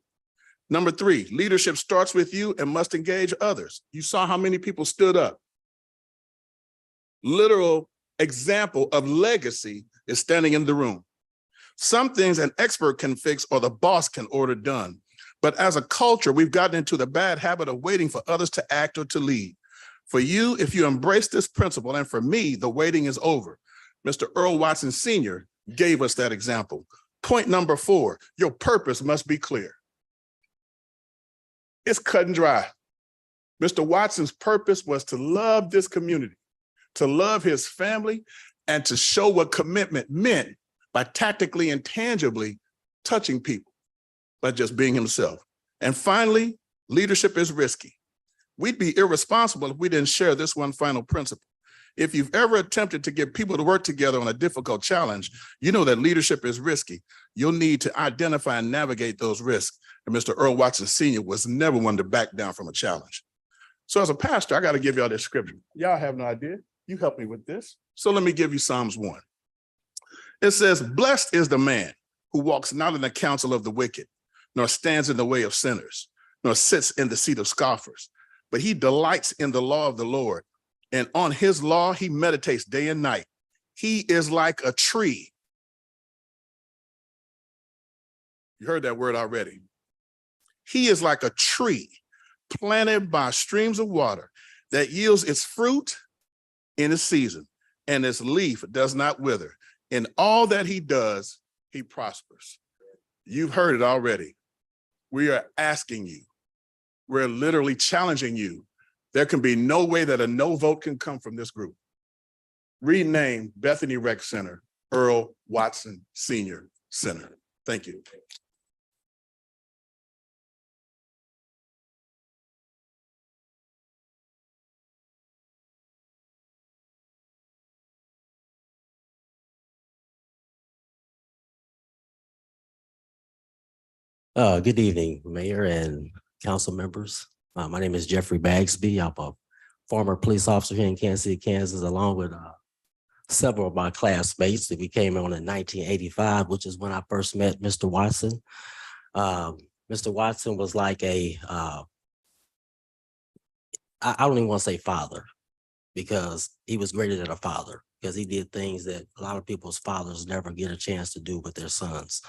Number 3, leadership starts with you and must engage others. You saw how many people stood up. Literal example of legacy is standing in the room. Some things an expert can fix or the boss can order done. But as a culture, we've gotten into the bad habit of waiting for others to act or to lead. For you, if you embrace this principle, and for me, the waiting is over. Mr. Earl Watson Sr. gave us that example. Point number 4, your purpose must be clear. It's cut and dry. Mr. Watson's purpose was to love this community, to love his family, and to show what commitment meant by tactically and tangibly touching people, by just being himself. And finally, leadership is risky. We'd be irresponsible if we didn't share this one final principle. If you've ever attempted to get people to work together on a difficult challenge, you know that leadership is risky. You'll need to identify and navigate those risks. And Mr. Earl Watson Sr. was never one to back down from a challenge. So as a pastor, I got to give y'all this scripture. Y'all have no idea. You help me with this. So let me give you Psalms 1. It says, blessed is the man who walks not in the counsel of the wicked, nor stands in the way of sinners, nor sits in the seat of scoffers, but he delights in the law of the Lord. And on his law, he meditates day and night. He is like a tree. You heard that word already. He is like a tree planted by streams of water that yields its fruit in its season, and its leaf does not wither. In all that he does, he prospers. You've heard it already. We are asking you. We're literally challenging you. There can be no way that a no vote can come from this group. Rename Bethany Rec Center Earl Watson Senior Center. Thank you. Good evening, Mayor and council members. My name is Jeffrey Bagsby. I'm a former police officer here in Kansas City, Kansas, along with several of my classmates that we came on in 1985, which is when I first met Mr. Watson. Mr. Watson was like I don't even want to say father, because he was greater than a father, because he did things that a lot of people's fathers never get a chance to do with their sons.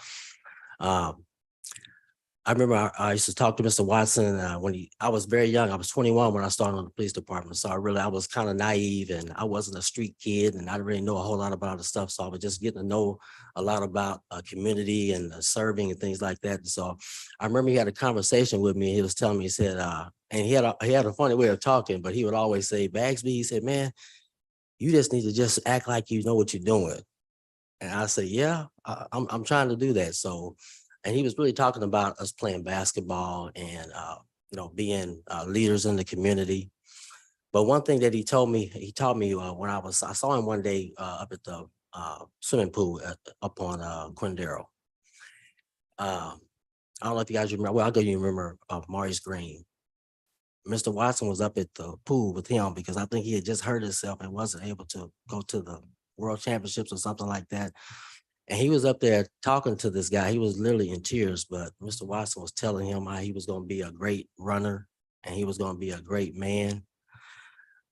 I remember I used to talk to Mr. Watson when I was very young. I was 21 when I started on the police department. So I was kind of naive, and I wasn't a street kid, and I didn't really know a whole lot about the stuff. So I was just getting to know a lot about community and serving and things like that. And so I remember he had a conversation with me. He was telling me, he said, and he had a funny way of talking, but he would always say, Bagsby, he said, man, you just need to just act like you know what you're doing. And I said, yeah, I'm trying to do that. So, and he was really talking about us playing basketball and, being leaders in the community. But one thing that he taught me when I saw him one day up at the swimming pool up on Quindaro. I don't know if you guys remember. Well, I'll go. You remember Maurice Green. Mr. Watson was up at the pool with him because I think he had just hurt himself and wasn't able to go to the World Championships or something like that. And he was up there talking to this guy. He was literally in tears, but Mr. Watson was telling him how he was going to be a great runner and he was going to be a great man.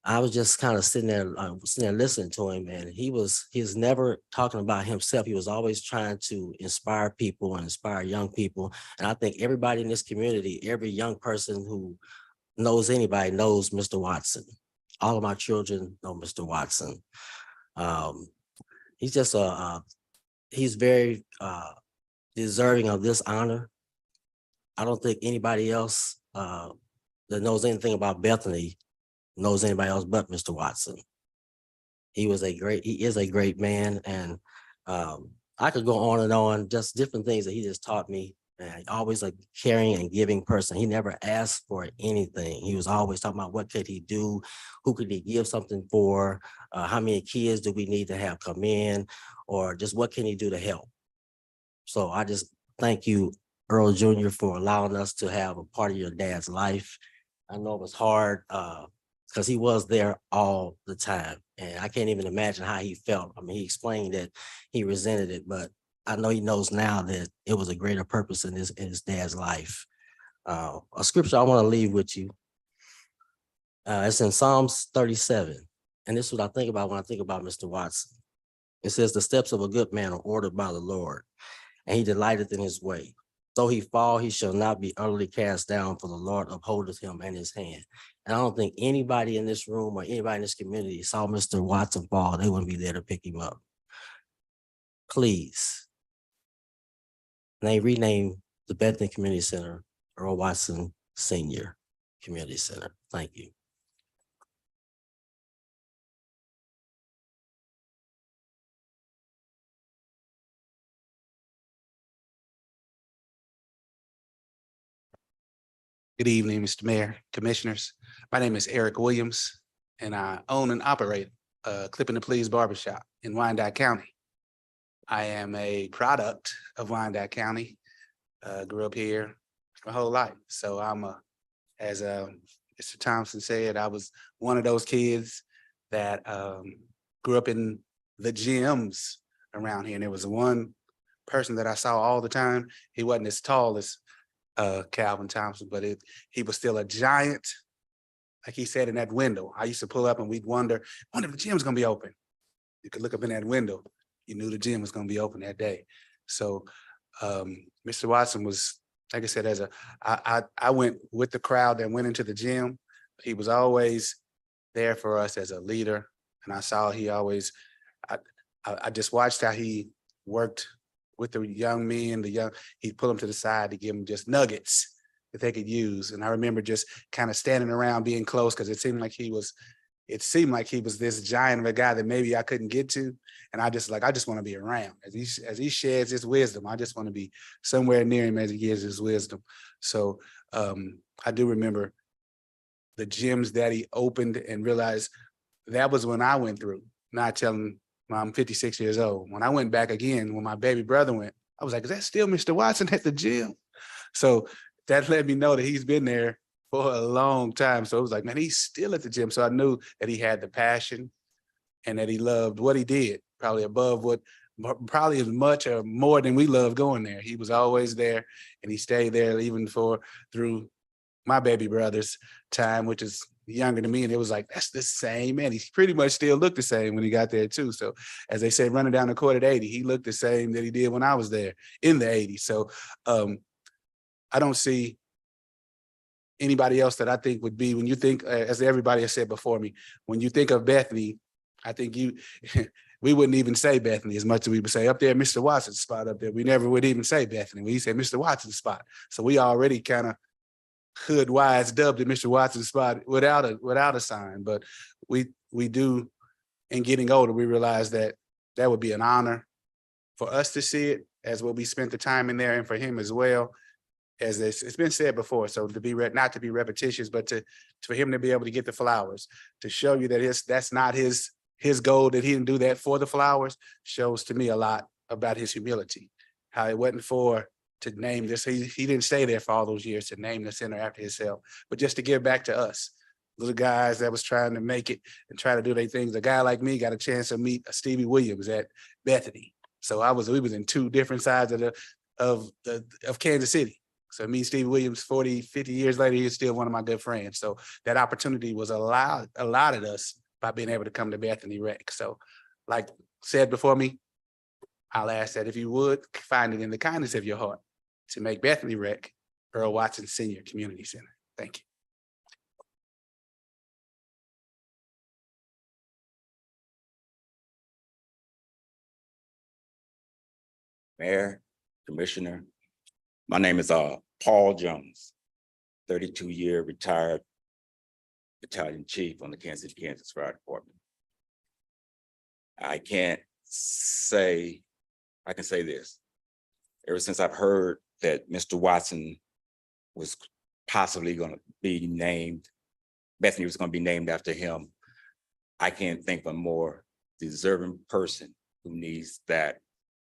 I was just kind of sitting there listening to him, and he's never talking about himself. He was always trying to inspire people and inspire young people. And I think everybody in this community, every young person who knows anybody knows Mr. Watson. All of my children know Mr. Watson. He's just he's very deserving of this honor. I don't think anybody else that knows anything about Bethany knows anybody else but Mr. Watson. He is a great man, and I could go on and on, just different things that he just taught me. And always a caring and giving person. He never asked for anything. He was always talking about what could he do, who could he give something for, how many kids do we need to have come in, or just what can he do to help. So I just thank you, Earl Jr., for allowing us to have a part of your dad's life. I know it was hard because he was there all the time, and I can't even imagine how he felt. I mean, he explained that he resented it, but I know he knows now that it was a greater purpose in his dad's life. A scripture I want to leave with you. It's in Psalms 37. And this is what I think about when I think about Mr. Watson. It says, the steps of a good man are ordered by the Lord, and he delighteth in his way. Though he fall, he shall not be utterly cast down, for the Lord upholdeth him in his hand. And I don't think anybody in this room or anybody in this community saw Mr. Watson fall, they wouldn't be there to pick him up. Please. They renamed the Bethany Community Center Earl Watson Senior Community Center. Thank you. Good evening, Mr. Mayor, Commissioners. My name is Eric Williams, and I own and operate Clipping the Please Barbershop in Wyandotte County. I am a product of Wyandotte County. Grew up here my whole life. So as Mr. Thompson said, I was one of those kids that grew up in the gyms around here. And there was one person that I saw all the time. He wasn't as tall as Calvin Thompson, but he was still a giant. Like he said, in that window, I used to pull up and we'd wonder if the gym's gonna be open. You could look up in that window, you knew the gym was gonna be open that day. So Mr. Watson was, like I said, I went with the crowd that went into the gym. He was always there for us as a leader. And I saw I just watched how he worked with the young men, he'd pull them to the side to give them just nuggets that they could use. And I remember just kind of standing around being close because it seemed like he was this giant of a guy that maybe I couldn't get to. And I just want to be around as he shares his wisdom. I just want to be somewhere near him as he gives his wisdom. So I do remember the gyms that he opened and realized that was when I went through, not telling I'm 56 years old. When I went back again, when my baby brother went, I was like, is that still Mr. Watson at the gym? So that let me know that he's been there for a long time. So it was like, man, he's still at the gym. So I knew that he had the passion and that he loved what he did, probably as much or more than we love going there. He was always there and he stayed there even through my baby brother's time, which is younger than me. And it was like, that's the same man. He pretty much still looked the same when he got there too. So as they say, running down the court at 80, he looked the same that he did when I was there in the 80s. So I don't see anybody else that I think would be, when you think, as everybody has said before me, when you think of Bethany, I think we wouldn't even say Bethany as much as we would say up there, Mr. Watson's spot up there. We never would even say Bethany. We say Mr. Watson's spot. So we already kind of hood wise dubbed it Mr. Watson's spot without a sign. But we do, in getting older, we realize that would be an honor for us to see it as what we spent the time in there, and for him as well. As it's been said before, so not to be repetitious, but for him to be able to get the flowers, to show you that that's not his goal, that he didn't do that for the flowers, shows to me a lot about his humility. How it wasn't to name this, he didn't stay there for all those years to name the center after himself, but just to give back to us, little guys that was trying to make it and try to do their things. A guy like me got a chance to meet Stevie Williams at Bethany. So we was in two different sides of Kansas City. So me, Stevie Williams, 40, 50 years later, he's still one of my good friends. So that opportunity was allotted us by being able to come to Bethany Rec. So like said before me, I'll ask that if you would find it in the kindness of your heart to make Bethany Rec Earl Watson Senior Community Center. Thank you. Mayor, Commissioner, my name is Paul Jones, 32-year retired battalion chief on the Kansas City, Kansas Fire Department. I can say this. Ever since I've heard that Mr. Watson was possibly going to be named, Bethany was going to be named after him, I can't think of a more deserving person who needs that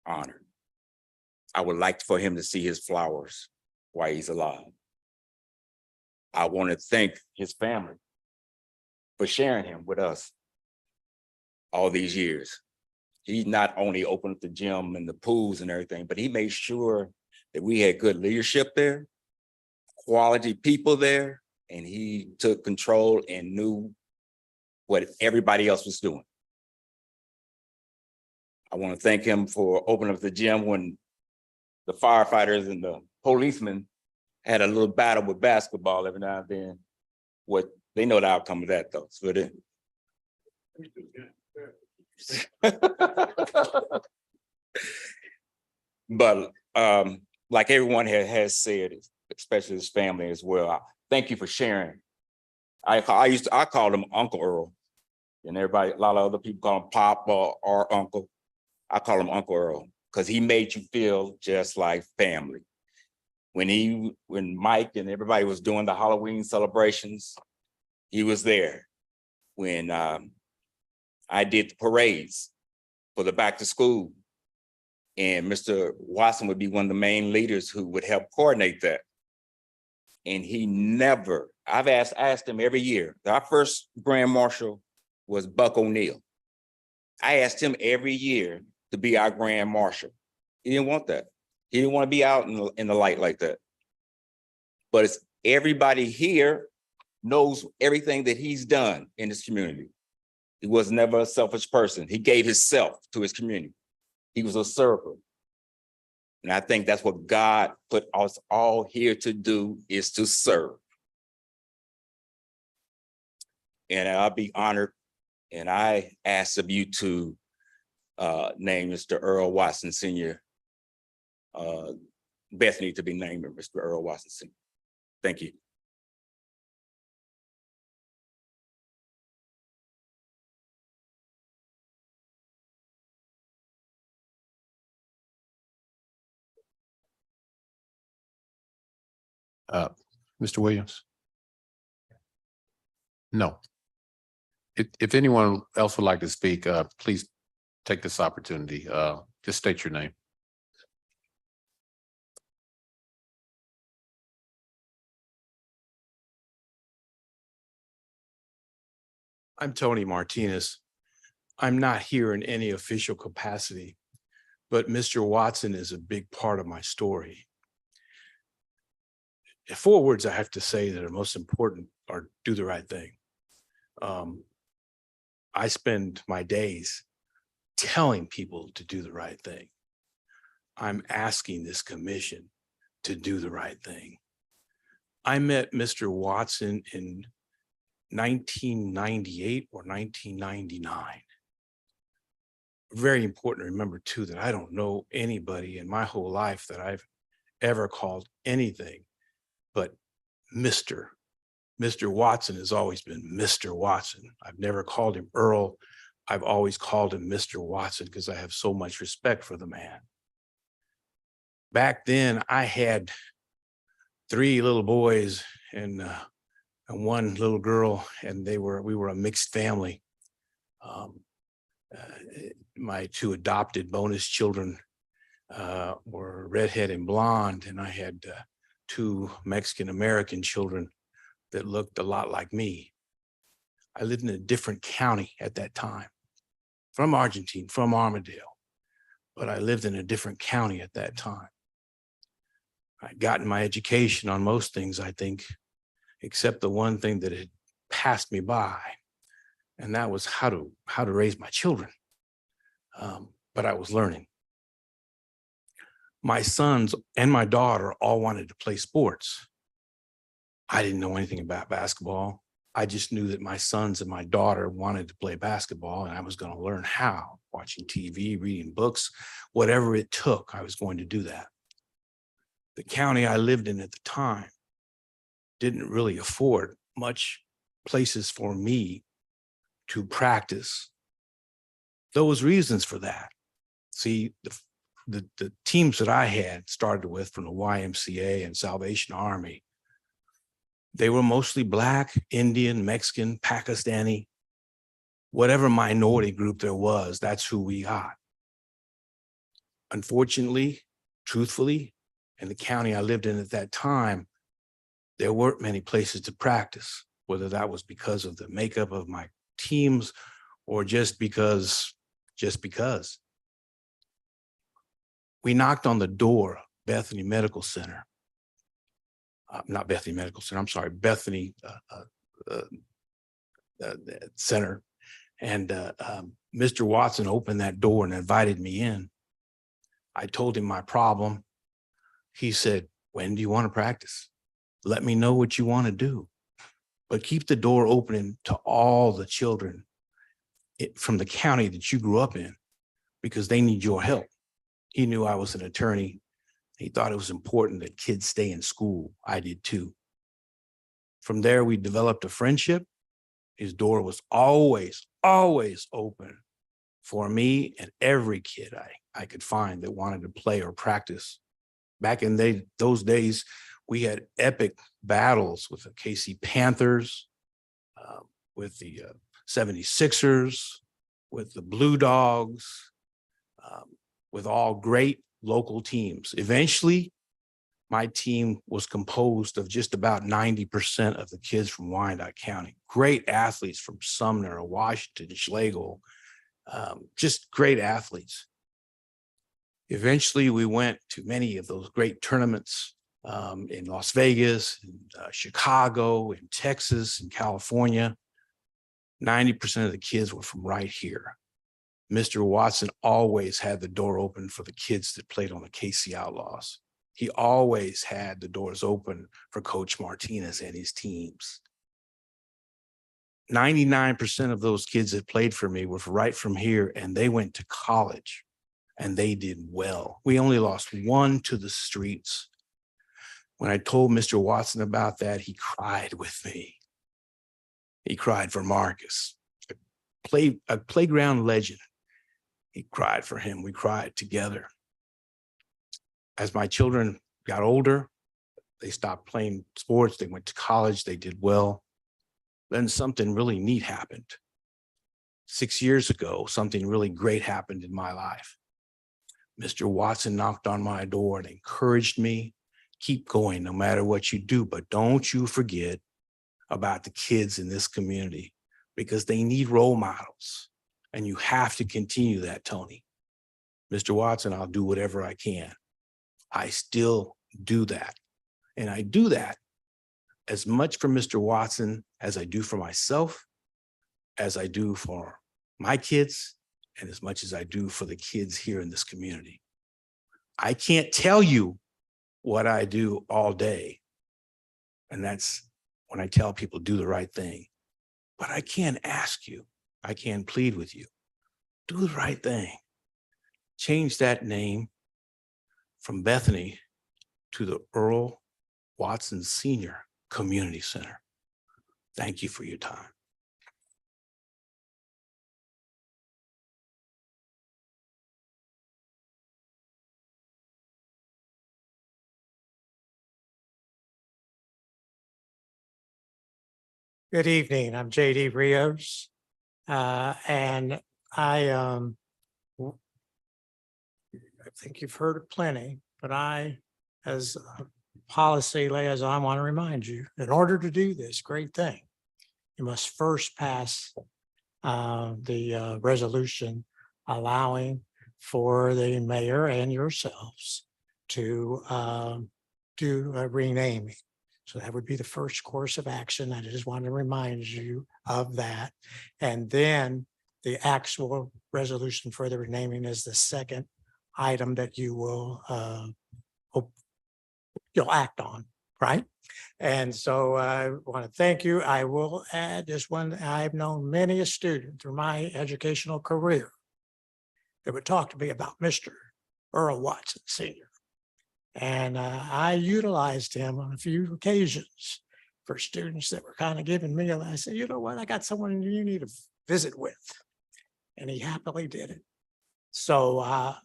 honor. I would like for him to see his flowers while he's alive. I want to thank his family for sharing him with us all these years. He not only opened up the gym and the pools and everything, but he made sure that we had good leadership there, quality people there, and he took control and knew what everybody else was doing. I want to thank him for opening up the gym when the firefighters and the policemen had a little battle with basketball every now and then. What they know the outcome of that though. So but like everyone has said, especially his family as well, thank you for sharing. I called him Uncle Earl, and everybody, a lot of other people call him Pop or Uncle. I call him Uncle Earl because he made you feel just like family. When Mike and everybody was doing the Halloween celebrations, he was there. When I I did the parades for the back to school. And Mr. Watson would be one of the main leaders who would help coordinate that. And he never, I've asked him every year. Our first Grand Marshal was Buck O'Neill. I asked him every year to be our Grand Marshal. He didn't want that. He didn't want to be out in the light like that. But it's everybody here knows everything that he's done in this community. He was never a selfish person. He gave himself to his community. He was a server. And I think that's what God put us all here to do, is to serve. And I'll be honored. And I ask of you to name Mr. Earl Watson Sr., Bethany to be named Mr. Earl Watson Sr. Thank you. Mr. Williams? No. If anyone else would like to speak, please take this opportunity. Just state your name. I'm Tony Martinez. I'm not here in any official capacity, but Mr. Watson is a big part of my story. 4 words I have to say that are most important are do the right thing. I spend my days telling people to do the right thing. I'm asking this commission to do the right thing. I met Mr. Watson in 1998 or 1999. Very important to remember too, that I don't know anybody in my whole life that I've ever called anything but Mr. Mr. Watson has always been Mr. Watson. I've never called him Earl. I've always called him Mr. Watson because I have so much respect for the man. Back then, I had 3 little boys and 1 little girl, and we were a mixed family. My 2 adopted bonus children were redhead and blonde, and I had 2 Mexican-American children that looked a lot like me. I lived in a different county at that time, from Argentine, from Armadale, but I lived in a different county at that time. I'd gotten my education on most things, I think, except the one thing that had passed me by, and that was how to raise my children. But I was learning. My sons and my daughter all wanted to play sports. I didn't know anything about basketball. I just knew that my sons and my daughter wanted to play basketball, and I was going to learn how, watching TV, reading books, whatever it took, I was going to do that. The county I lived in at the time didn't really afford much places for me to practice. There was reasons for that. See, the teams that I had started with from the YMCA and Salvation Army, they were mostly Black, Indian, Mexican, Pakistani, whatever minority group there was, that's who we got. Unfortunately, truthfully, in the county I lived in at that time, there weren't many places to practice, whether that was because of the makeup of my teams or just because. We knocked on the door, Bethany Medical Center. Not Bethany Medical Center, I'm sorry, Bethany Center. And Mr. Watson opened that door and invited me in. I told him my problem. He said, "When do you want to practice? Let me know what you want to do, but keep the door open to all the children from the county that you grew up in, because they need your help." He knew I was an attorney. He thought it was important that kids stay in school. I did too. From there, we developed a friendship. His door was always open for me and every kid I could find that wanted to play or practice. Back in those days, we had epic battles with the KC Panthers, with the 76ers, with the Blue Dogs, with all great local teams. Eventually, my team was composed of just about 90% of the kids from Wyandotte County. Great athletes from Sumner, Washington, Schlegel, just great athletes. Eventually, we went to many of those great tournaments in Las Vegas, in, Chicago, in Texas, in California. 90% of the kids were from right here. Mr. Watson always had the door open for the kids that played on the KC Outlaws. He always had the doors open for Coach Martinez and his teams. 99% of those kids that played for me were right from here, and they went to college and they did well. We only lost one to the streets. When I told Mr. Watson about that, he cried with me. He cried for Marcus, a playground legend. He cried for him. We cried together. As my children got older, they stopped playing sports. They went to college. They did well. Then something really neat happened. 6 years ago, something really great happened in my life. Mr. Watson knocked on my door and encouraged me, keep going no matter what you do, but don't you forget about the kids in this community because they need role models. And you have to continue that, Tony. Mr. Watson, I'll do whatever I can. I still do that. And I do that as much for Mr. Watson as I do for myself, as I do for my kids, and as much as I do for the kids here in this community. I can't tell you what I do all day. And that's when I tell people do the right thing. But I can ask you, I can plead with you, do the right thing. Change that name from Bethany to the Earl Watson Senior Community Center. Thank you for your time. Good evening. I'm J.D. Rios. And I think you've heard of plenty, but I, as a policy liaison, want to remind you, in order to do this great thing, you must first pass the resolution allowing for the mayor and yourselves to do a renaming. So that would be the first course of action. I just want to remind you of that. And then the actual resolution for the renaming is the second item that you will you'll act on, right? And so I want to thank you. I will add this one. I've known many a student through my educational career that would talk to me about Mr. Earl Watson Sr. And I utilized him on a few occasions for students that were kind of giving me, I said, you know what, I got someone you need to visit with. And he happily did it. So I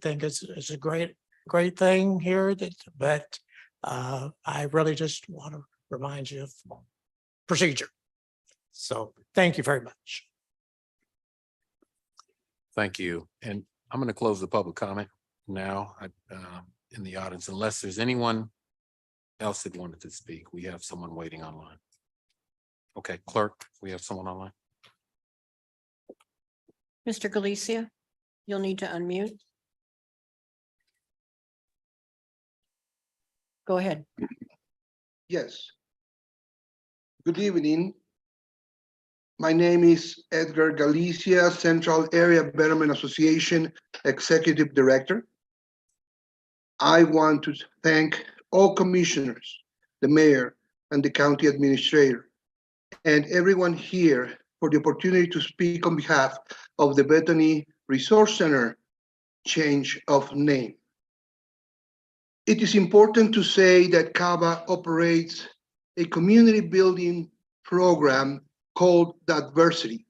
think it's a great thing here, but I really just want to remind you of procedure. So thank you very much. Thank you. And I'm going to close the public comment now in the audience, unless there's anyone else that wanted to speak. We have someone waiting online. Okay, clerk, we have someone online. Mr. Galicia, you'll need to unmute. Go ahead. Yes. Good evening. My name is Edgar Galicia, Central Area Betterment Association Executive Director. I want to thank all commissioners, the mayor and the county administrator, and everyone here for the opportunity to speak on behalf of the Bethany Resource Center change of name. It is important to say that CABA operates a community building program called Diversity.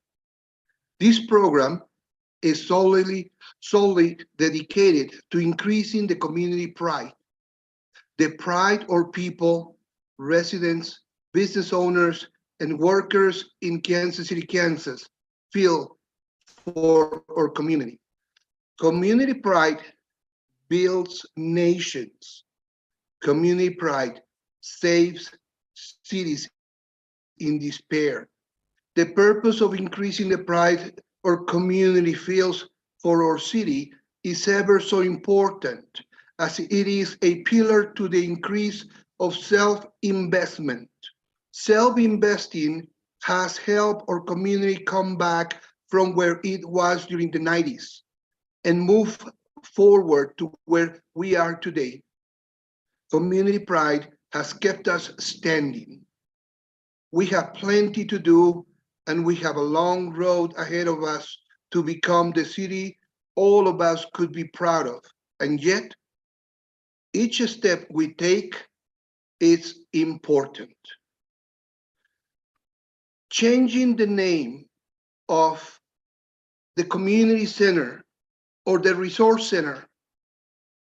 This program is solely dedicated to increasing the community pride. The pride of people, residents, business owners, and workers in Kansas City, Kansas feel for our community. Community pride builds nations. Community pride saves cities in despair. The purpose of increasing the pride our community feels for our city is ever so important, as it is a pillar to the increase of self-investment. Self-investing has helped our community come back from where it was during the 90s and move forward to where we are today. Community pride has kept us standing. We have plenty to do, and we have a long road ahead of us to become the city all of us could be proud of. And yet, each step we take is important. Changing the name of the community center or the resource center,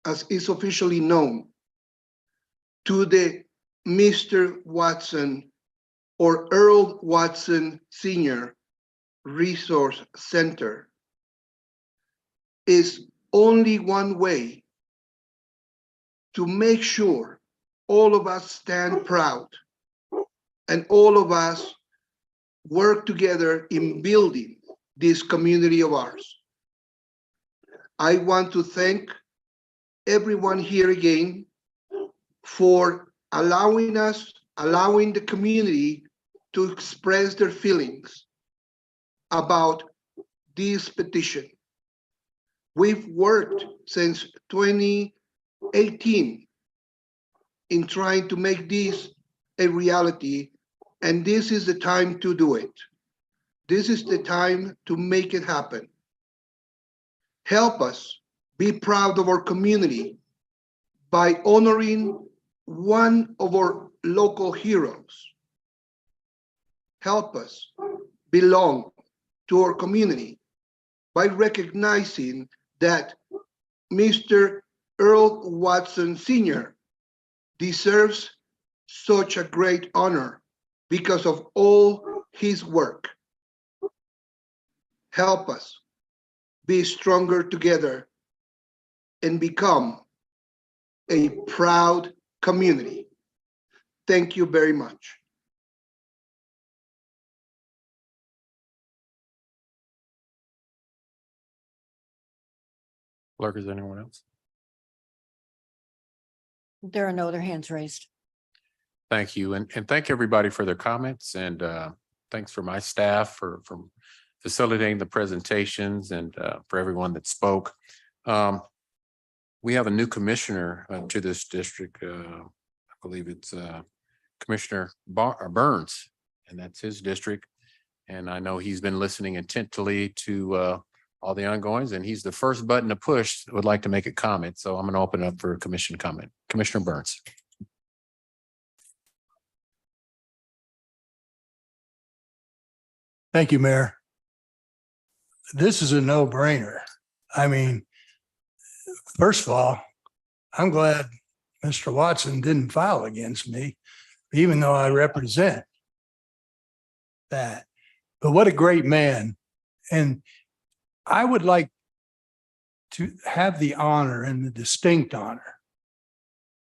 as is officially known, to the Mr. Watson or Earl Watson Senior Resource Center is only one way to make sure all of us stand proud and all of us work together in building this community of ours. I want to thank everyone here again for allowing the community to express their feelings about this petition. We've worked since 2018 in trying to make this a reality, and this is the time to do it. This is the time to make it happen. Help us be proud of our community by honoring one of our local heroes. Help us belong to our community by recognizing that Mr. Earl Watson Sr. deserves such a great honor because of all his work. Help us be stronger together and become a proud community. Thank you very much. Clerk, is there anyone else? There are no other hands raised. Thank you. And thank everybody for their comments, and thanks for my staff for facilitating the presentations, and for everyone that spoke. We have a new commissioner to this district. I believe it's Commissioner Burns, and that's his district. And I know he's been listening intently to all the ongoings, and he's the first button to push that would like to make a comment. So I'm going to open up for a commission comment. Commissioner Burns. Thank you, Mayor. This is a no-brainer. I mean, first of all, I'm glad Mr. Watson didn't file against me, even though I represent that. But what a great man. And I would like to have the honor and the distinct honor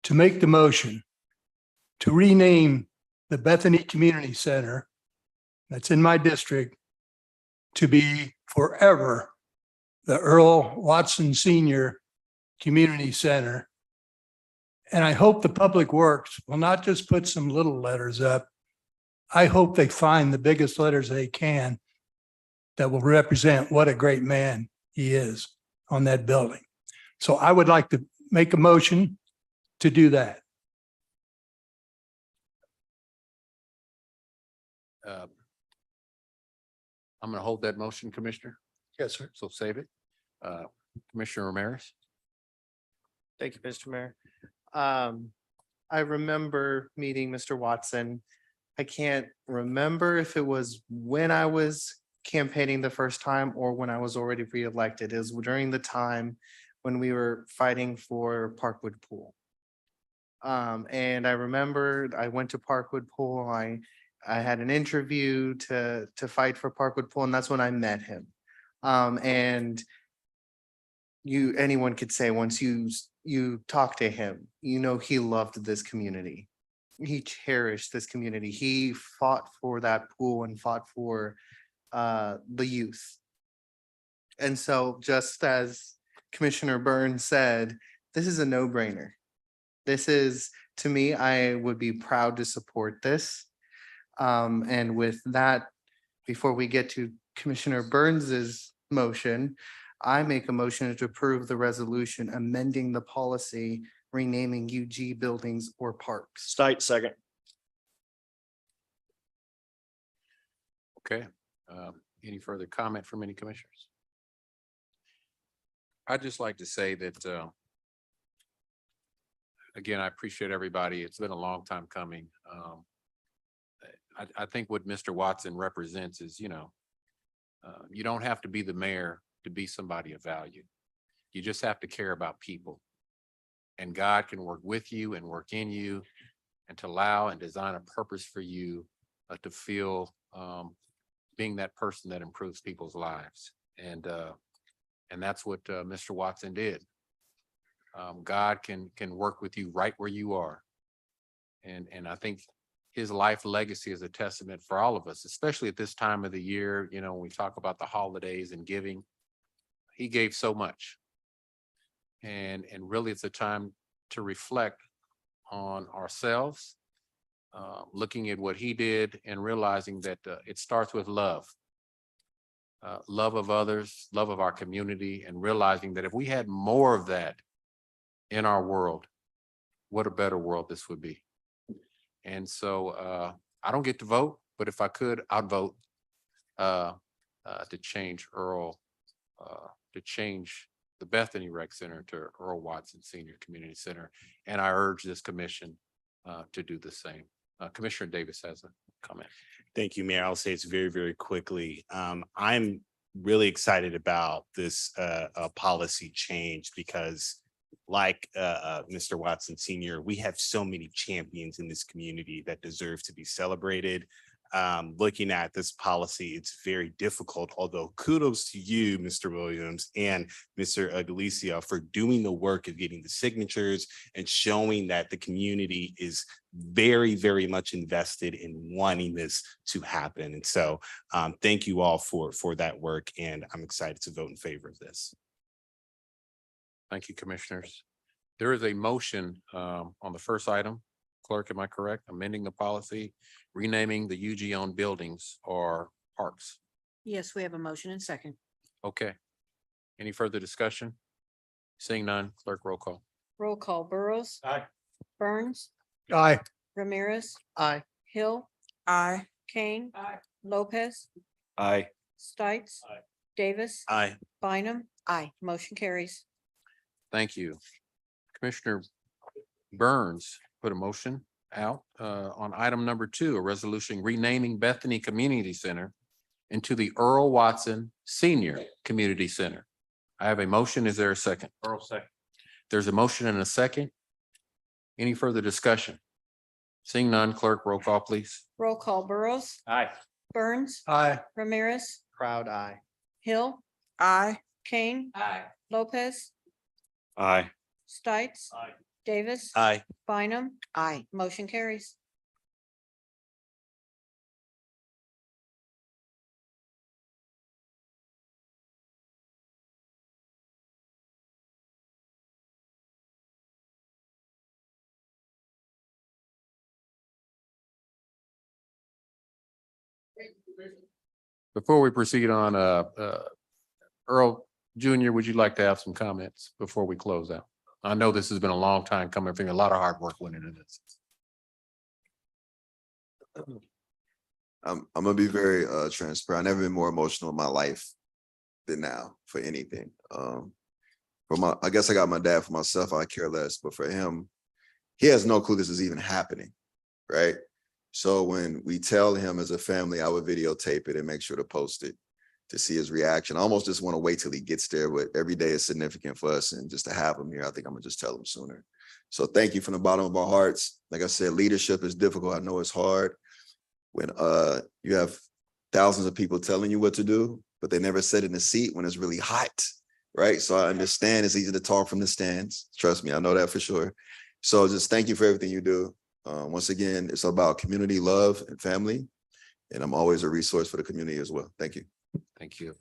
to make the motion to rename the Bethany Community Center that's in my district to be forever the Earl Watson Senior Community Center. And I hope the Public Works will not just put some little letters up. I hope they find the biggest letters they can that will represent what a great man he is on that building. So I would like to make a motion to do that. I'm going to hold that motion, Commissioner. Yes, sir. So save it. Commissioner Ramirez. Thank you, Mr. Mayor. I remember meeting Mr. Watson. I can't remember if it was when I was campaigning the first time or when I was already reelected. It was during the time when we were fighting for Parkwood Pool. And I remember I went to Parkwood Pool. I had an interview to fight for Parkwood Pool, and that's when I met him. And anyone could say, once you talk to him, you know, he loved this community. He cherished this community. He fought for that pool and fought for the youth. And so just as Commissioner Burns said, this is a no-brainer. This is, to me, I would be proud to support this. And with that, before we get to Commissioner Burns's motion, I make a motion to approve the resolution amending the policy renaming UG buildings or parks. Stites, second. Okay. Any further comment from any commissioners? I'd just like to say that, again, I appreciate everybody. It's been a long time coming. I think what Mr. Watson represents is, you don't have to be the mayor to be somebody of value. You just have to care about people. And God can work with you and work in you and to allow and design a purpose for you to feel being that person that improves people's lives. And that's what Mr. Watson did. God can work with you right where you are. And I think his life legacy is a testament for all of us, especially at this time of the year, when we talk about the holidays and giving. He gave so much. And really it's a time to reflect on ourselves, looking at what he did and realizing that it starts with love. Love of others, love of our community, and realizing that if we had more of that in our world, what a better world this would be. And so I don't get to vote, but if I could, I'd vote to change Earl, to change the Bethany Rec Center to Earl Watson Senior Community Center. And I urge this commission to do the same. Commissioner Davis has a comment. Thank you, Mayor. I'll say it's very, very quickly. I'm really excited about this policy change because like Mr. Watson Senior, we have so many champions in this community that deserve to be celebrated. Looking at this policy, it's very difficult, although kudos to you, Mr. Williams and Mr. Galicia, for doing the work of getting the signatures and showing that the community is very, very much invested in wanting this to happen. And so thank you all for that work, and I'm excited to vote in favor of this. Thank you, commissioners. There is a motion on the first item. Clerk, am I correct? Amending the policy, renaming the UG-owned buildings or parks. Yes, we have a motion and second. Okay. Any further discussion? Seeing none, clerk roll call. Roll call, Burrows. Aye. Burns. Aye. Ramirez. Aye. Hill. Aye. Kane. Aye. Lopez. Aye. Stites. Aye. Davis. Aye. Bynum. Aye. Motion carries. Thank you. Commissioner Burns put a motion out on item number 2, a resolution renaming Bethany Community Center into the Earl Watson Senior Community Center. I have a motion. Is there a second? Earl, second. There's a motion and a second. Any further discussion? Seeing none, clerk, roll call, please. Roll call, Burrows. Aye. Burns. Aye. Ramirez. Proud aye. Hill. Aye. Kane. Aye. Lopez. Aye. Stites. Aye. Davis. Aye. Bynum. Aye. Motion carries. Before we proceed on, Earl Jr., would you like to have some comments before we close out? I know this has been a long time coming. A lot of hard work went into this. I'm gonna be very transparent. I've never been more emotional in my life than now for anything. I guess I got my dad. For myself, I care less, but for him, he has no clue this is even happening, right? So when we tell him as a family, I would videotape it and make sure to post it to see his reaction. I almost just want to wait till he gets there, but every day is significant for us, and just to have him here, I think I'm gonna just tell him sooner. So thank you from the bottom of our hearts. Like I said, leadership is difficult. I know it's hard when you have thousands of people telling you what to do, but they never sit in the seat when it's really hot, right? So I understand it's easy to talk from the stands. Trust me, I know that for sure. So just thank you for everything you do. Once again, it's about community love and family, and I'm always a resource for the community as well. Thank you. Thank you.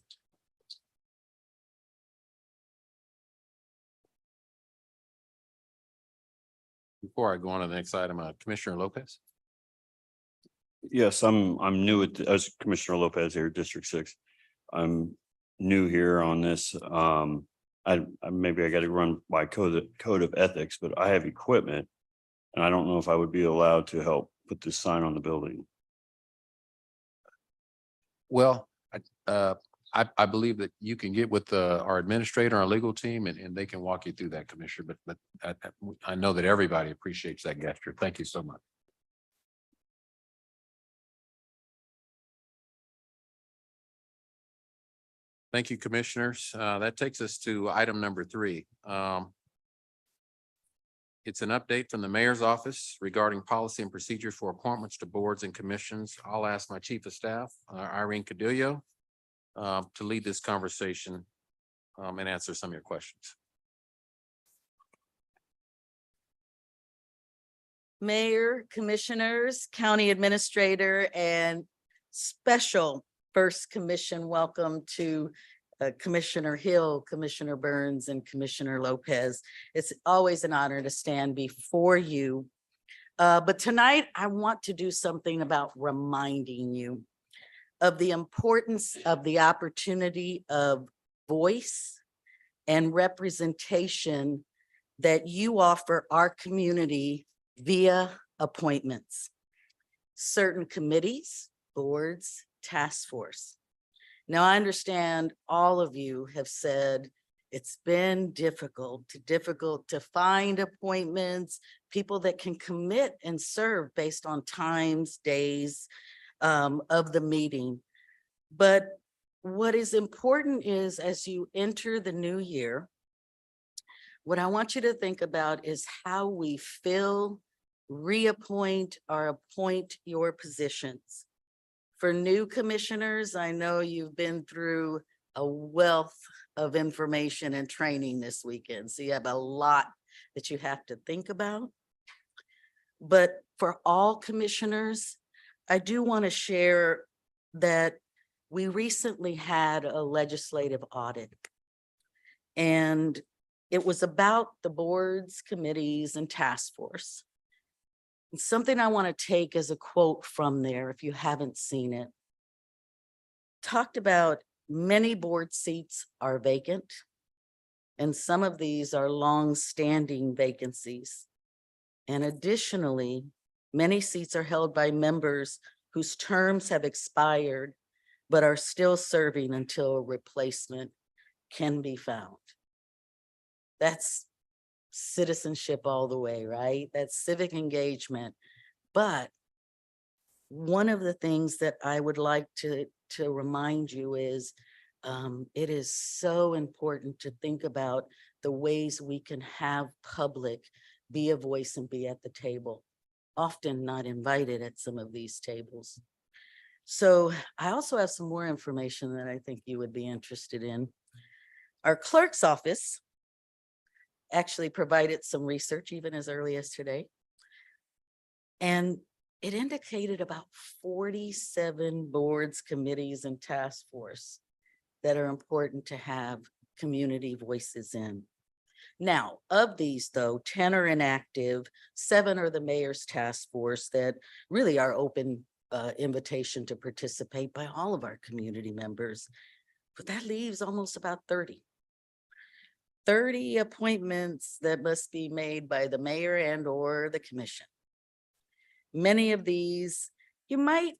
Before I go on to the next item, Commissioner Lopez. Yes, I'm new as Commissioner Lopez here, District 6. I'm new here on this. Maybe I got to run by code of ethics, but I have equipment and I don't know if I would be allowed to help put this sign on the building. Well, I believe that you can get with our administrator, our legal team, and they can walk you through that, Commissioner, but I know that everybody appreciates that gesture. Thank you so much. Thank you, Commissioners. That takes us to item number 3. It's an update from the mayor's office regarding policy and procedure for appointments to boards and commissions. I'll ask my chief of staff, Irene Cadillo, to lead this conversation and answer some of your questions. Mayor, commissioners, county administrator, and special first commission welcome to Commissioner Hill, Commissioner Burns, and Commissioner Lopez. It's always an honor to stand before you. But tonight I want to do something about reminding you of the importance of the opportunity of voice and representation that you offer our community via appointments, certain committees, boards, task force. Now, I understand all of you have said it's been difficult to find appointments, people that can commit and serve based on times, days of the meeting. But what is important is as you enter the new year, what I want you to think about is how we fill, reappoint, or appoint your positions. For new commissioners, I know you've been through a wealth of information and training this weekend, so you have a lot that you have to think about. But for all commissioners, I do want to share that we recently had a legislative audit, and it was about the boards, committees, and task force. And something I want to take as a quote from there, if you haven't seen it, talked about many board seats are vacant, and some of these are long-standing vacancies. And additionally, many seats are held by members whose terms have expired, but are still serving until a replacement can be found. That's citizenship all the way, right? That's civic engagement. But one of the things that I would like to remind you is it is so important to think about the ways we can have public be a voice and be at the table, often not invited at some of these tables. So I also have some more information that I think you would be interested in. Our clerk's office actually provided some research even as early as today. And it indicated about 47 boards, committees, and task force that are important to have community voices in. Now, of these though, 10 are inactive, 7 are the mayor's task force that really are open invitation to participate by all of our community members. But that leaves almost about 30 appointments that must be made by the mayor and or the commission. Many of these you might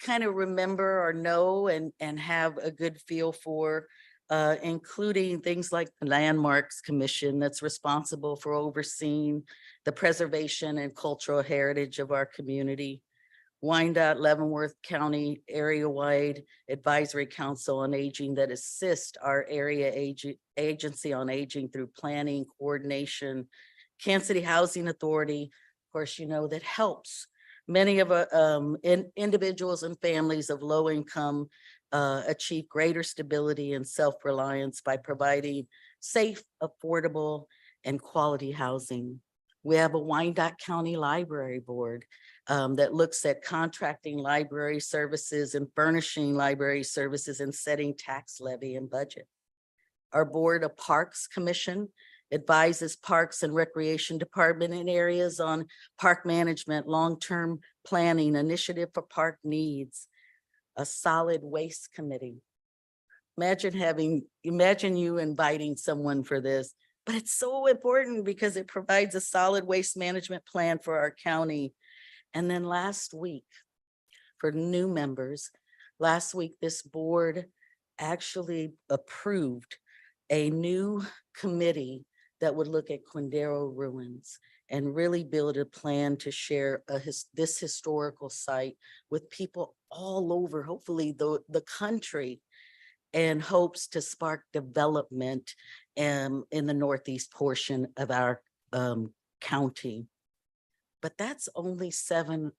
kind of remember or know and have a good feel for, including things like the Landmarks Commission that's responsible for overseeing the preservation and cultural heritage of our community. Wyandotte, Leavenworth County Area-Wide Advisory Council on Aging that assists our area agency on aging through planning, coordination. Kansas City Housing Authority, of course, you know, that helps many of individuals and families of low income achieve greater stability and self-reliance by providing safe, affordable, and quality housing. We have a Wyandotte County Library Board that looks at contracting library services and furnishing library services and setting tax levy and budget. Our Board of Parks Commission advises Parks and Recreation Department in areas on park management, long-term planning, initiative for park needs, a solid waste committee. Imagine you inviting someone for this, but it's so important because it provides a solid waste management plan for our county. And then last week, for new members, last week, this board actually approved a new committee that would look at Quindaro ruins and really build a plan to share this historical site with people all over, hopefully the country, and hopes to spark development in the northeast portion of our county. But that's only 6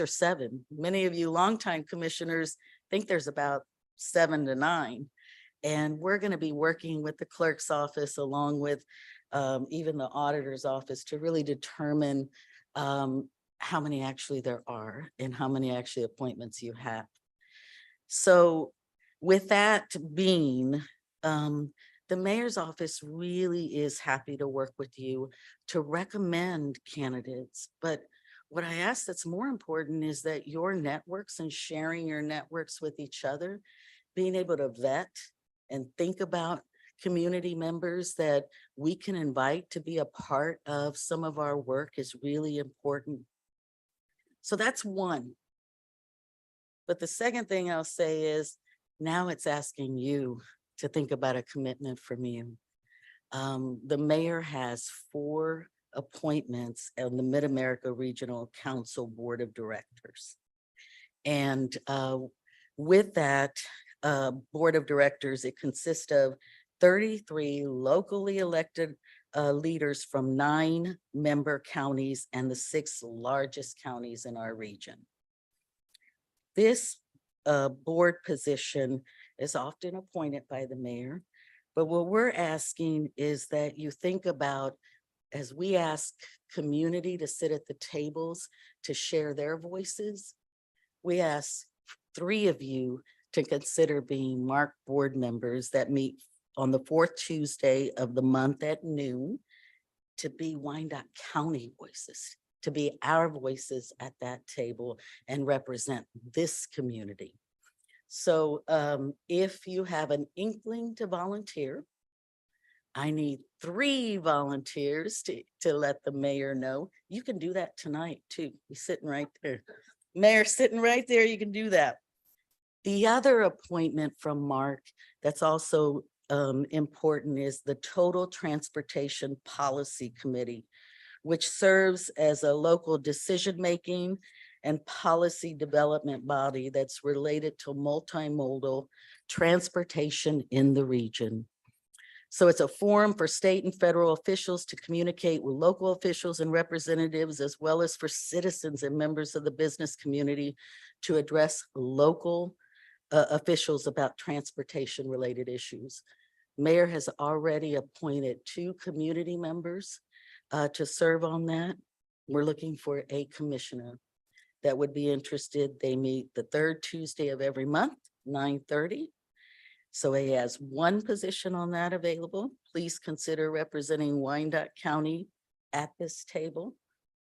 or 7. Many of you longtime commissioners think there's about 7 to 9. And we're going to be working with the clerk's office along with even the auditor's office to really determine how many actually there are and how many actually appointments you have. So with that being, the mayor's office really is happy to work with you to recommend candidates. But what I ask that's more important is that your networks and sharing your networks with each other, being able to vet and think about community members that we can invite to be a part of some of our work is really important. So that's one. But the second thing I'll say is now it's asking you to think about a commitment from you. The mayor has 4 appointments on the Mid-America Regional Council Board of Directors. And with that board of directors, it consists of 33 locally elected leaders from 9 member counties and the 6 largest counties in our region. This board position is often appointed by the mayor, but what we're asking is that you think about, as we ask community to sit at the tables to share their voices, we ask 3 of you to consider being marked board members that meet on the 4th Tuesday of the month at noon to be Wyandotte County voices, to be our voices at that table and represent this community. So if you have an inkling to volunteer, I need 3 volunteers to let the mayor know. You can do that tonight too. He's sitting right there. Mayor sitting right there, you can do that. The other appointment from Mark that's also important is the Total Transportation Policy Committee, which serves as a local decision-making and policy development body that's related to multimodal transportation in the region. So it's a forum for state and federal officials to communicate with local officials and representatives, as well as for citizens and members of the business community to address local officials about transportation related issues. Mayor has already appointed 2 community members to serve on that. We're looking for a commissioner that would be interested. They meet the 3rd Tuesday of every month, 9:30. So he has 1 position on that available. Please consider representing Wyandotte County at this table.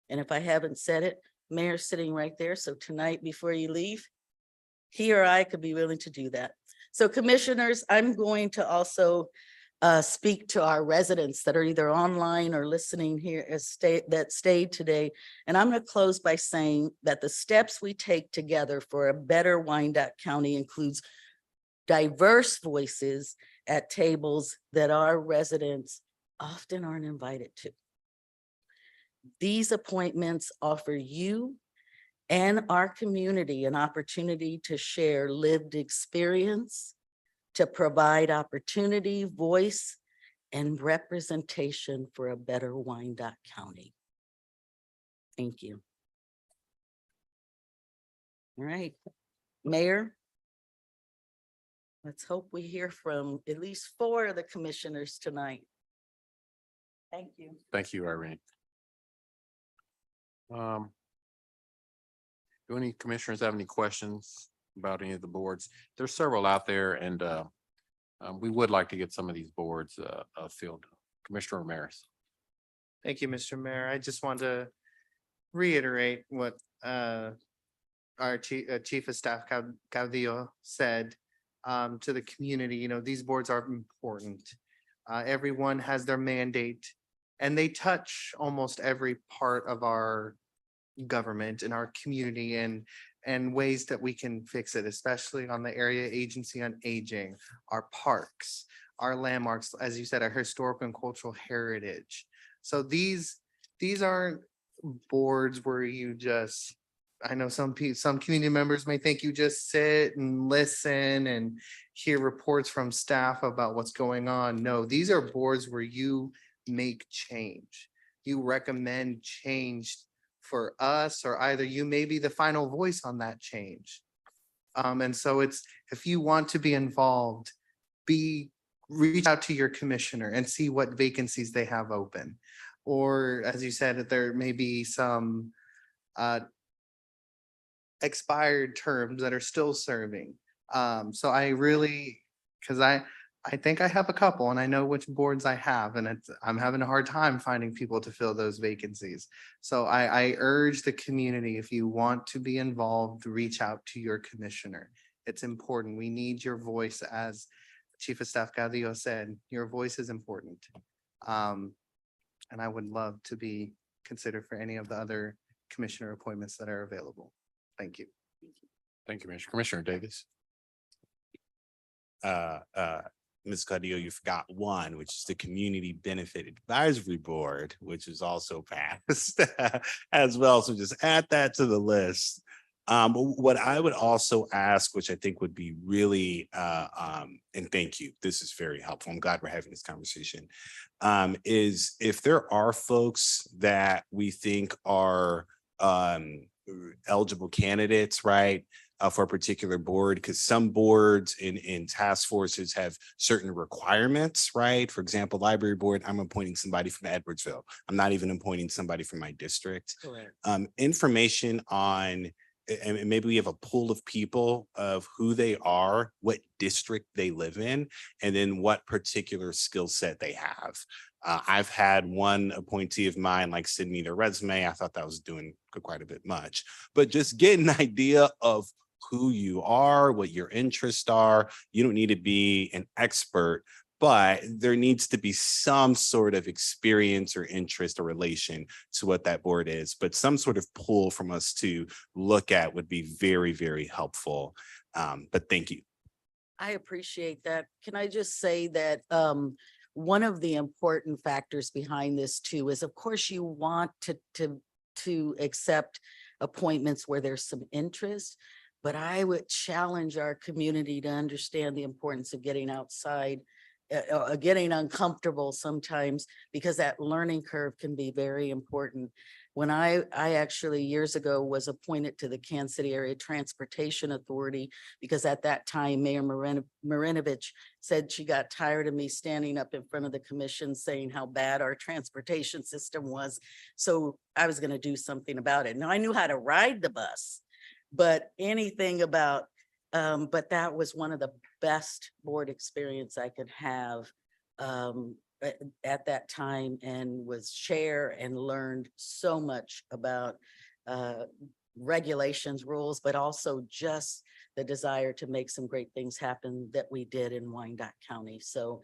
And if I haven't said it, Mayor's sitting right there. So tonight before you leave, he or I could be willing to do that. So commissioners, I'm going to also speak to our residents that are either online or listening here that stayed today. And I'm going to close by saying that the steps we take together for a better Wyandotte County includes diverse voices at tables that our residents often aren't invited to. These appointments offer you and our community an opportunity to share lived experience, to provide opportunity, voice, and representation for a better Wyandotte County. Thank you. All right, Mayor. let's hope we hear from at least 4 of the commissioners tonight. Thank you. Thank you, Irene. Do any commissioners have any questions about any of the boards? There's several out there, and we would like to get some of these boards filled. Commissioner Ramirez. Thank you, Mr. Mayor. I just want to reiterate what our Chief of Staff Caudillo said to the community. You know, these boards are important. Everyone has their mandate, and they touch almost every part of our government and our community and ways that we can fix it, especially on the area agency on aging, our parks, our landmarks, as you said, our historical and cultural heritage. So these aren't boards where you just, I know some community members may think you just sit and listen and hear reports from staff about what's going on. No, these are boards where you make change. You recommend change for us, or either you may be the final voice on that change. And so it's, if you want to be involved, reach out to your commissioner and see what vacancies they have open. Or as you said, there may be some expired terms that are still serving. So I really, because I think I have a couple and I know which boards I have, and I'm having a hard time finding people to fill those vacancies. So I urge the community, if you want to be involved, reach out to your commissioner. It's important. We need your voice, as Chief of Staff Caudillo said, your voice is important. And I would love to be considered for any of the other commissioner appointments that are available. Thank you. Thank you, Commissioner Davis. Ms. Cardio, you forgot one, which is the Community Benefit Advisory Board, which is also passed as well. So just add that to the list. What I would also ask, which I think would be really, and thank you, this is very helpful. I'm glad we're having this conversation, is if there are folks that we think are eligible candidates, right? For a particular board, because some boards in task forces have certain requirements, right? For example, library board, I'm appointing somebody from Edwardsville. I'm not even appointing somebody from my district. Correct. Information on, and maybe we have a pool of people of who they are, what district they live in, and then what particular skill set they have. I've had one appointee of mine like send me their resume. I thought that was doing quite a bit much, but just get an idea of who you are, what your interests are. You don't need to be an expert, but there needs to be some sort of experience or interest or relation to what that board is. But some sort of pull from us to look at would be very, very helpful. But thank you. I appreciate that. Can I just say that one of the important factors behind this too is, of course, you want to accept appointments where there's some interest, but I would challenge our community to understand the importance of getting outside, getting uncomfortable sometimes, because that learning curve can be very important. When I actually years ago was appointed to the Kansas City Area Transportation Authority, because at that time Mayor Marinovich said she got tired of me standing up in front of the commission saying how bad our transportation system was. So I was going to do something about it. Now I knew how to ride the bus, but anything about, but that was one of the best board experience I could have at that time, and was chair and learned so much about regulations, rules, but also just the desire to make some great things happen that we did in Wyandotte County. So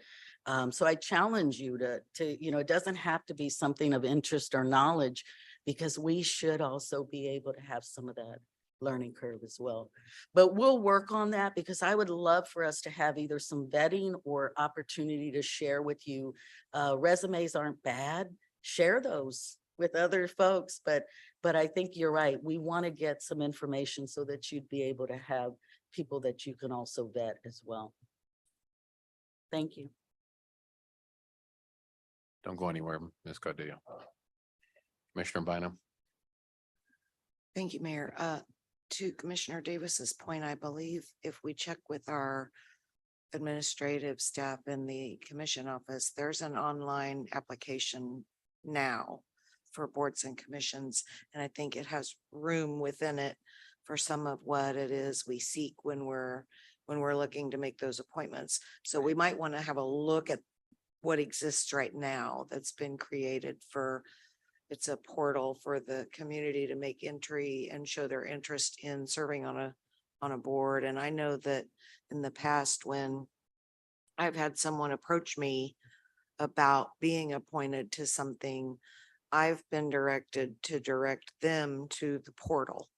so I challenge you to, you know, it doesn't have to be something of interest or knowledge, because we should also be able to have some of that learning curve as well. But we'll work on that, because I would love for us to have either some vetting or opportunity to share with you. Resumes aren't bad. Share those with other folks, but I think you're right. We want to get some information so that you'd be able to have people that you can also vet as well. Thank you. Don't go anywhere, Ms. Cordillo. Commissioner Bynum. Thank you, Mayor. To Commissioner Davis's point, I believe if we check with our administrative staff in the commission office, there's an online application now for boards and commissions. And I think it has room within it for some of what it is we seek when we're looking to make those appointments. So we might want to have a look at what exists right now that's been created for, it's a portal for the community to make entry and show their interest in serving on a board. And I know that in the past, when I've had someone approach me about being appointed to something, I've been directed to direct them to the portal.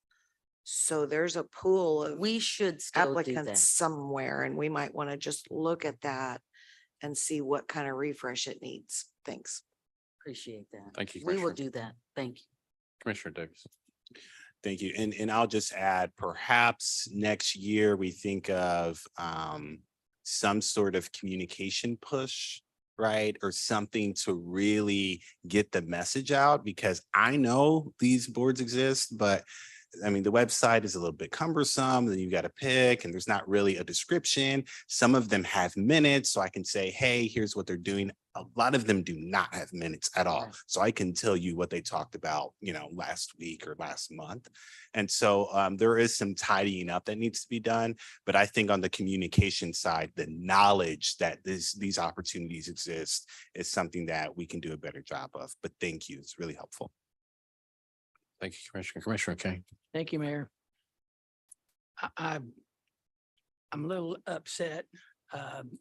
So there's a pool of We should still do applicants that. somewhere, and we might want to just look at that and see what kind of refresh it needs. Thanks. Appreciate that. Thank you, We will Commissioner. do that. Thank you. Commissioner Davis. Thank you. And I'll just add, perhaps next year we think of some sort of communication push, right? Or something to really get the message out, because I know these boards exist, but I mean, the website is a little bit cumbersome, then you got to pick, and there's not really a description. Some of them have minutes, so I can say, hey, here's what they're doing. A lot of them do not have minutes at all. Right. So I can tell you what they talked about, last week or last month. And so there is some tidying up that needs to be done. But I think on the communication side, the knowledge that these opportunities exist is something that we can do a better job of. But thank you. It's really helpful. Thank you, Commissioner. Commissioner Kane. Thank you, Mayor. I'm a little upset.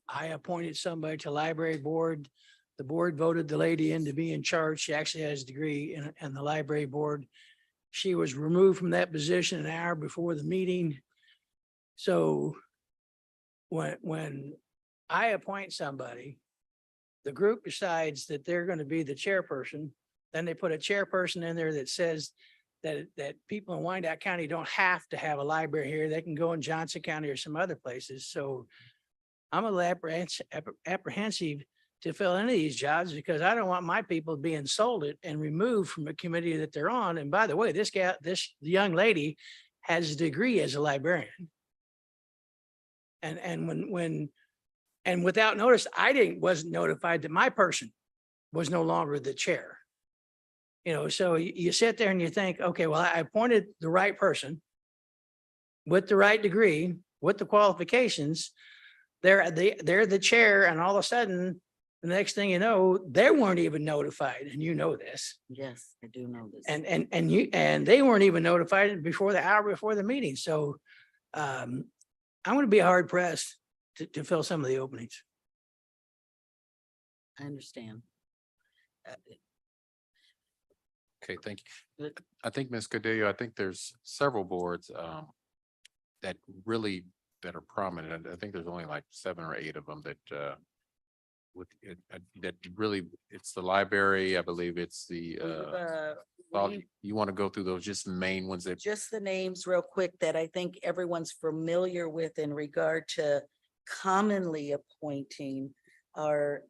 I appointed somebody to library board. The board voted the lady in to be in charge. She actually has a degree in the library board. She was removed from that position an hour before the meeting. So when I appoint somebody, the group decides that they're going to be the chairperson. Then they put a chairperson in there that says that people in Wyandotte County don't have to have a library here. They can go in Johnson County or some other places. So I'm a little apprehensive to fill any of these jobs, because I don't want my people to be insulted and removed from a committee that they're on. And by the way, this young lady has a degree as a librarian. And without notice, wasn't notified that my person was no longer the chair. So you sit there and you think, okay, well, I appointed the right person with the right degree, with the qualifications. They're the chair, and all of a sudden, the next thing you know, they weren't even notified, and you know this. Yes, I do know this. And they weren't even notified before the hour before the meeting. So I'm going to be hard pressed to fill some of the openings. I understand. Okay, thank you. I think, Ms. Cadillo, I think there's several boards that are prominent. I think there's only like 7 or 8 of them that it's the library. I believe it's the you want to go through those just main ones that Just the names real quick that I think everyone's familiar with in regard to commonly appointing are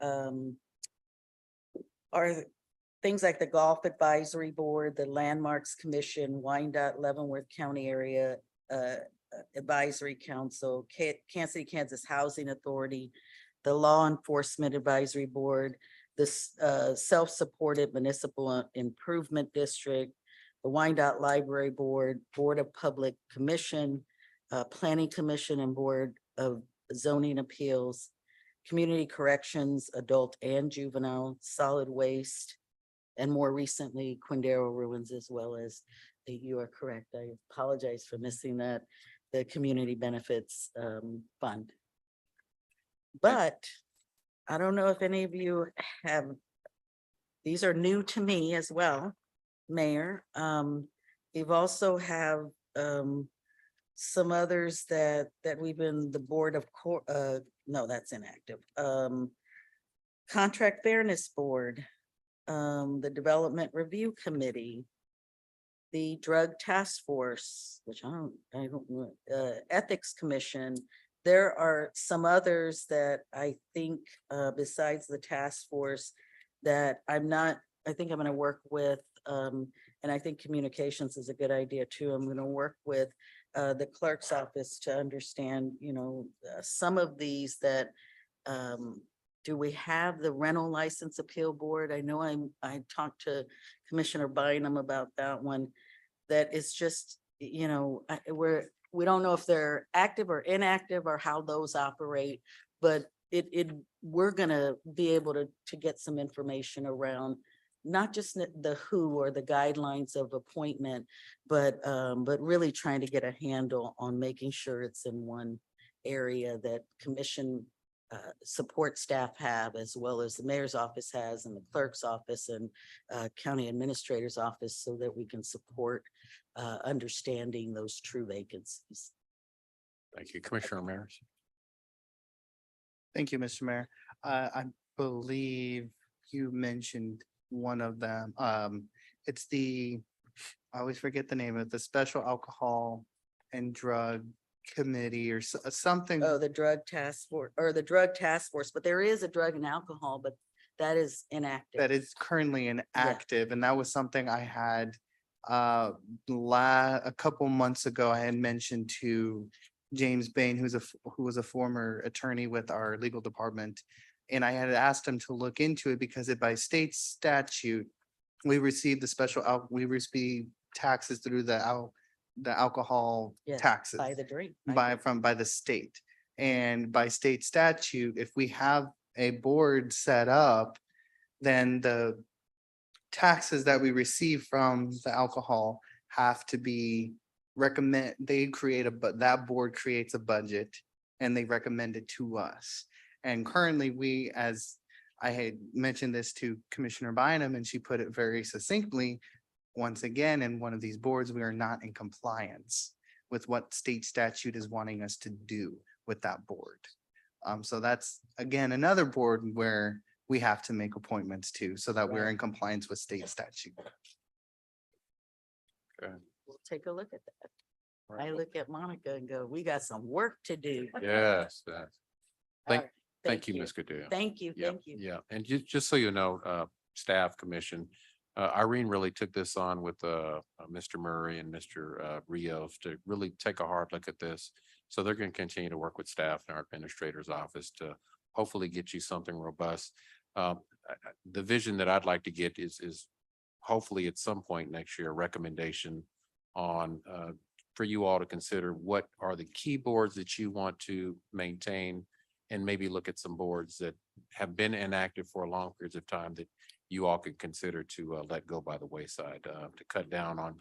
things like the Golf Advisory Board, the Landmarks Commission, Wyandotte, Leavenworth County Area Advisory Council, Kansas City, Kansas Housing Authority, the Law Enforcement Advisory Board, the Self-Supported Municipal Improvement District, the Wyandotte Library Board, Board of Public Commission, Planning Commission, and Board of Zoning Appeals, Community Corrections, Adult and Juvenile, Solid Waste, and more recently, Quindaro Ruins, as well as, you are correct, I apologize for missing that, the Community Benefits Fund. But I don't know if any of you have, these are new to me as well, Mayor. We've also have some others that we've been the Board of, no, that's inactive. Contract Fairness Board, the Development Review Committee, the Drug Task Force, which I don't, Ethics Commission. There are some others that I think, besides the task force, that I think I'm going to work with, and I think communications is a good idea too. I'm going to work with the clerk's office to understand, some of these that, do we have the rental license appeal board? I know I talked to Commissioner Bynum about that one. That is just, we don't know if they're active or inactive or how those operate, but we're gonna be able to get some information around not just the who or the guidelines of appointment, but really trying to get a handle on making sure it's in one area that commission support staff have, as well as the mayor's office has, and the clerk's office and county administrator's office, so that we can support understanding those true vacancies. Thank you, Commissioner Maris. Thank you, Mr. Mayor. I believe you mentioned one of them. It's I always forget the name of it, the Special Alcohol and Drug Committee or something. Oh, the drug task force, or the drug task force, but there is a drug and alcohol, but that is inactive. That is currently inactive, and that was something I had a couple months ago. I had mentioned to James Bain, who was a former attorney with our legal department, and I had asked him to look into it because by state statute, we receive we receive taxes through the alcohol Yes, taxes by the drink. by the state. And by state statute, if we have a board set up, then the taxes that we receive from the alcohol have to be that board creates a budget and they recommend it to us. And currently as I had mentioned this to Commissioner Bynum, and she put it very succinctly, once again, in one of these boards, we are not in compliance with what state statute is wanting us to do with that board. So that's, again, another board where we have to make appointments to, so that we're in compliance with state statute. Okay. We'll take a look at that. I look at Monica and go, we got some work to do. Yes. All Thank, right, thank you, Ms. Gadea. Thank you, Yeah, thank you. yeah. And just so you know, staff commission, Irene really took this on with Mr. Murray and Mr. Rios to really take a hard look at this. So they're going to continue to work with staff in our administrator's office to hopefully get you something robust. The vision that I'd like to get is hopefully at some point next year, a recommendation on for you all to consider what are the key boards that you want to maintain, and maybe look at some boards that have been inactive for long periods of time that you all could consider to let go by the wayside, to cut down on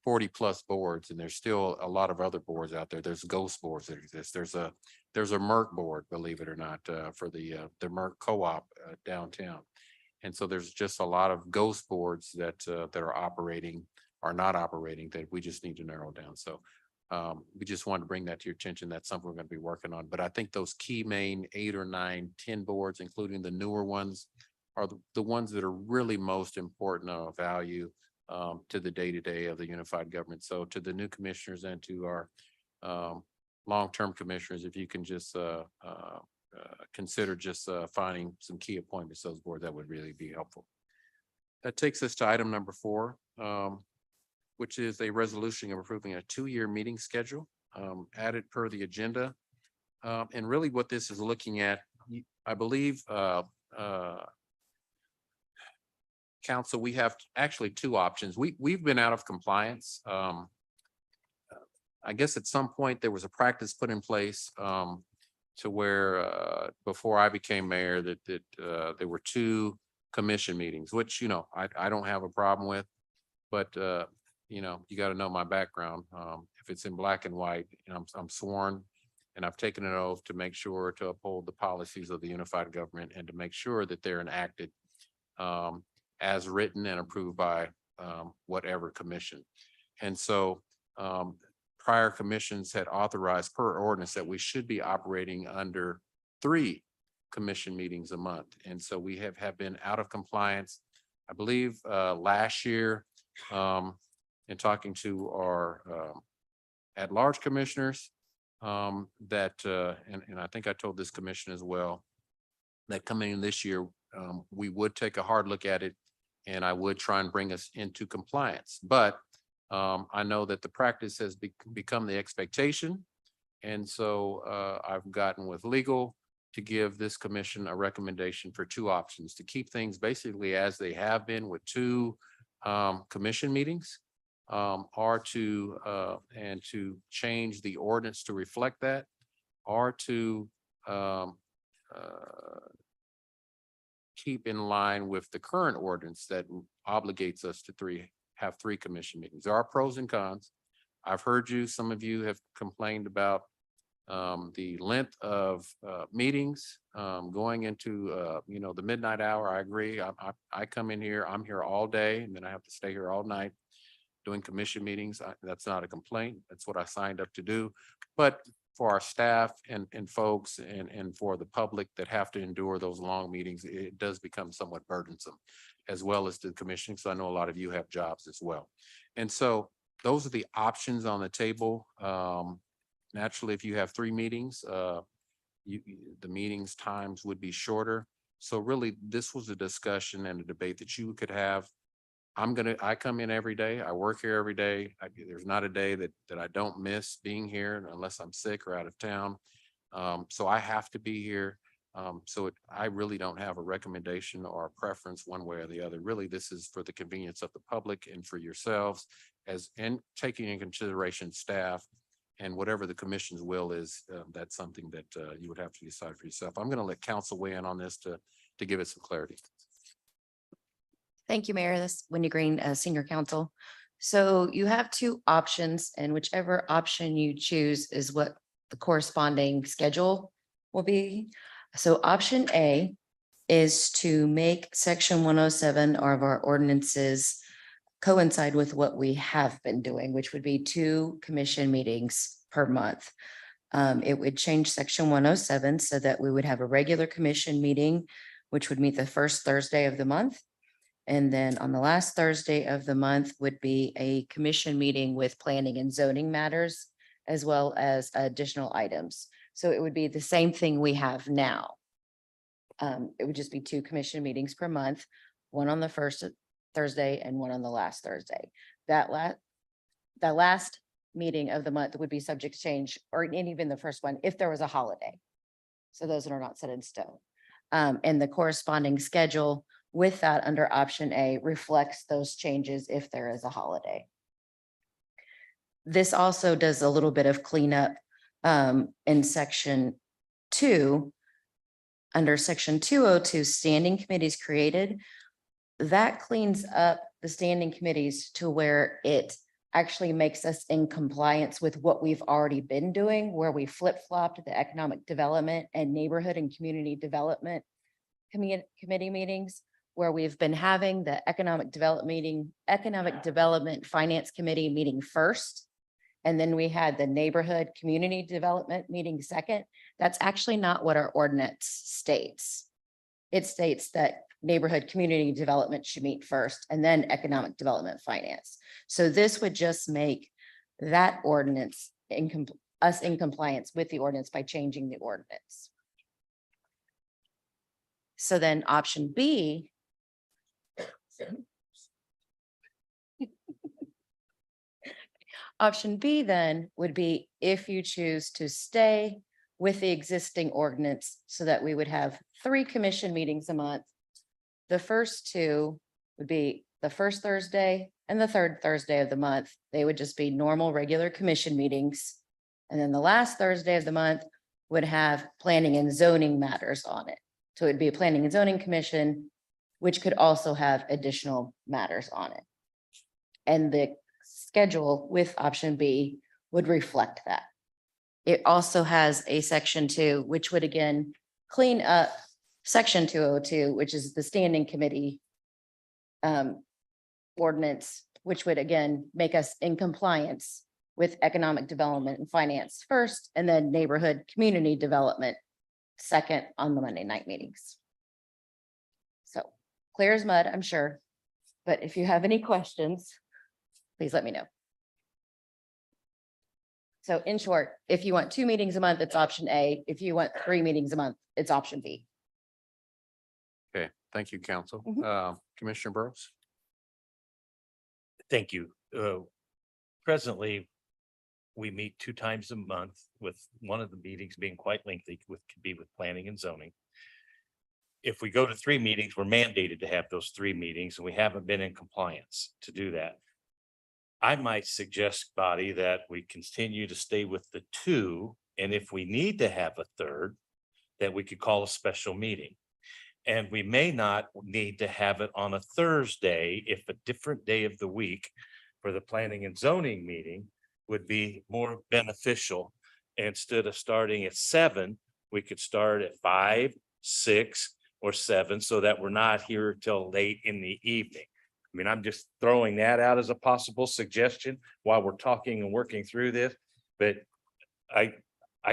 40+ boards. And there's still a lot of other boards out there. There's ghost boards that exist. There's a Merck board, believe it or not, for the Merck co-op downtown. And so there's just a lot of ghost boards that are not operating that we just need to narrow down. So we just wanted to bring that to your attention. That's something we're going to be working on. But I think those key main 8 or 9, 10 boards, including the newer ones, are the ones that are really most important of value to the day-to-day of the unified government. So to the new commissioners and to our long-term commissioners, if you can just consider just finding some key appointments to those boards, that would really be helpful. That takes us to item number 4, which is a resolution of approving a 2-year meeting schedule added per the agenda. And really what this is looking at, I believe, council, we have actually 2 options. We've been out of compliance. I guess at some point there was a practice put in place to where before I became mayor that there were 2 commission meetings, which, I don't have a problem with, but you got to know my background. If it's in black and white, I'm sworn and I've taken an oath to make sure to uphold the policies of the unified government and to make sure that they're enacted as written and approved by whatever commission. And so prior commissions had authorized per ordinance that we should be operating under 3 commission meetings a month. And so we have been out of compliance. I believe last year, in talking to our at-large commissioners, that and I think I told this commission as well, that coming in this year, we would take a hard look at it and I would try and bring us into compliance. But I know that the practice has become the expectation. And so I've gotten with legal to give this commission a recommendation for two options, to keep things basically as they have been with two commission meetings, or to and to change the ordinance to reflect that, or to keep in line with the current ordinance that obligates us to have three commission meetings. There are pros and cons. I've heard you, some of you have complained about the length of meetings going into the midnight hour. I agree. I come in here, I'm here all day, and then I have to stay here all night doing commission meetings. That's not a complaint. That's what I signed up to do. But for our staff and folks and for the public that have to endure those long meetings, it does become somewhat burdensome, as well as the commission. So I know a lot of you have jobs as well. And so those are the options on the table. Naturally, if you have three meetings, the meetings times would be shorter. So really, this was a discussion and a debate that you could have. I come in every day. I work here every day. There's not a day that I don't miss being here unless I'm sick or out of town. So I have to be here. I really don't have a recommendation or a preference one way or the other. Really, this is for the convenience of the public and for yourselves, and taking in consideration staff and whatever the commission's will is. That's something that you would have to decide for yourself. I'm going to let council weigh in on this to give it some clarity. Thank you, Mayor. This is Wendy Green, Senior Counsel. So you have two options, and whichever option you choose is what the corresponding schedule will be. So option A is to make section 107 of our ordinances coincide with what we have been doing, which would be 2 commission meetings per month. It would change section 107 so that we would have a regular commission meeting, which would meet the first Thursday of the month. And then on the last Thursday of the month would be a commission meeting with planning and zoning matters, as well as additional items. So it would be the same thing we have now. It would just be 2 commission meetings per month, one on the first Thursday and one on the last Thursday. That last meeting of the month would be subject to change, or even the first one, if there was a holiday. So those are not set in stone. And the corresponding schedule with that under option A reflects those changes if there is a holiday. This also does a little bit of cleanup in section 2. Under section 202, standing committees created. That cleans up the standing committees to where it actually makes us in compliance with what we've already been doing, where we flip-flopped the economic development and neighborhood and community development committee meetings, where we've been having the economic development finance committee meeting first. And then we had the neighborhood community development meeting second. That's actually not what our ordinance states. It states that neighborhood community development should meet first and then economic development finance. So this would just make that ordinance us in compliance with the ordinance by changing the ordinance. So then option B. Option B then would be if you choose to stay with the existing ordinance so that we would have 3 commission meetings a month. The first 2 would be the first Thursday and the third Thursday of the month. They would just be normal, regular commission meetings. And then the last Thursday of the month would have planning and zoning matters on it. So it'd be a planning and zoning commission, which could also have additional matters on it. And the schedule with option B would reflect that. It also has a section 2, which would again clean up section 202, which is the standing committee ordinance, which would again make us in compliance with economic development and finance first, and then neighborhood community development second on the Monday night meetings. So clear as mud, I'm sure. But if you have any questions, please let me know. So in short, if you want 2 meetings a month, it's option A. If you want 3 meetings a month, it's option B. Okay, thank you, counsel. Commissioner Burrows. Thank you. presently, we meet 2 times a month, with one of the meetings being quite lengthy, could be with planning and zoning. If we go to 3 meetings, we're mandated to have those 3 meetings, and we haven't been in compliance to do that. I might suggest, body, that we continue to stay with the 2, and if we need to have a third, that we could call a special meeting. And we may not need to have it on a Thursday if a different day of the week for the planning and zoning meeting would be more beneficial. Instead of starting at 7, we could start at 5, 6, or 7, so that we're not here till late in the evening. I mean, I'm just throwing that out as a possible suggestion while we're talking and working through this. But I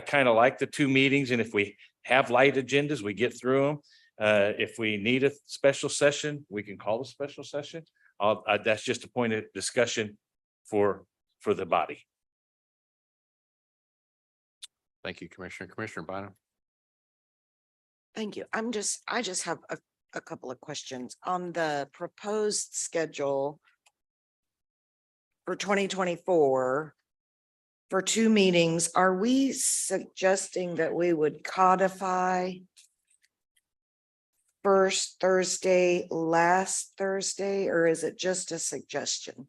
kind of like the 2 meetings, and if we have light agendas, we get through them. If we need a special session, we can call a special session. That's just a point of discussion for the body. Thank you, Commissioner. Commissioner Bynum. Thank you. I just have a couple of questions on the proposed schedule for 2024 for 2 meetings. Are we suggesting that we would codify first Thursday, last Thursday, or is it just a suggestion?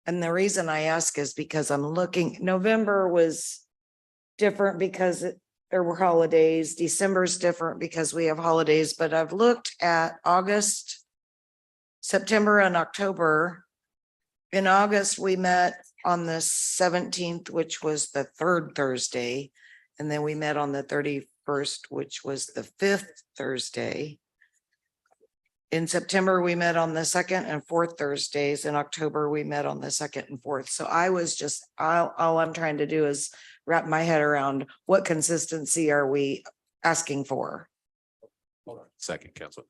And the reason I ask is because I'm looking, November was different because there were holidays. December's different because we have holidays, but I've looked at August, September, and October. In August, we met on the 17th, which was the 3rd Thursday. And then we met on the 31st, which was the 5th Thursday. In September, we met on the 2nd and 4th Thursdays. In October, we met on the 2nd and 4th. So I was just, all I'm trying to do is wrap my head around what consistency are we asking for? Hold on a second, Council.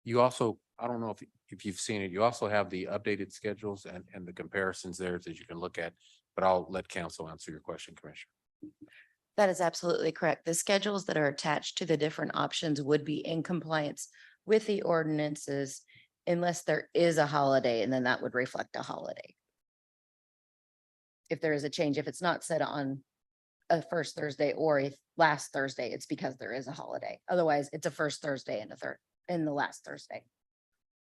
You also, I don't know if you've seen it, you also have the updated schedules and the comparisons there that you can look at, but I'll let Council answer your question, Commissioner. That is absolutely correct. The schedules that are attached to the different options would be in compliance with the ordinances unless there is a holiday, and then that would reflect a holiday. If there is a change, if it's not set on a first Thursday or a last Thursday, it's because there is a holiday. Otherwise, it's a first Thursday and the last Thursday.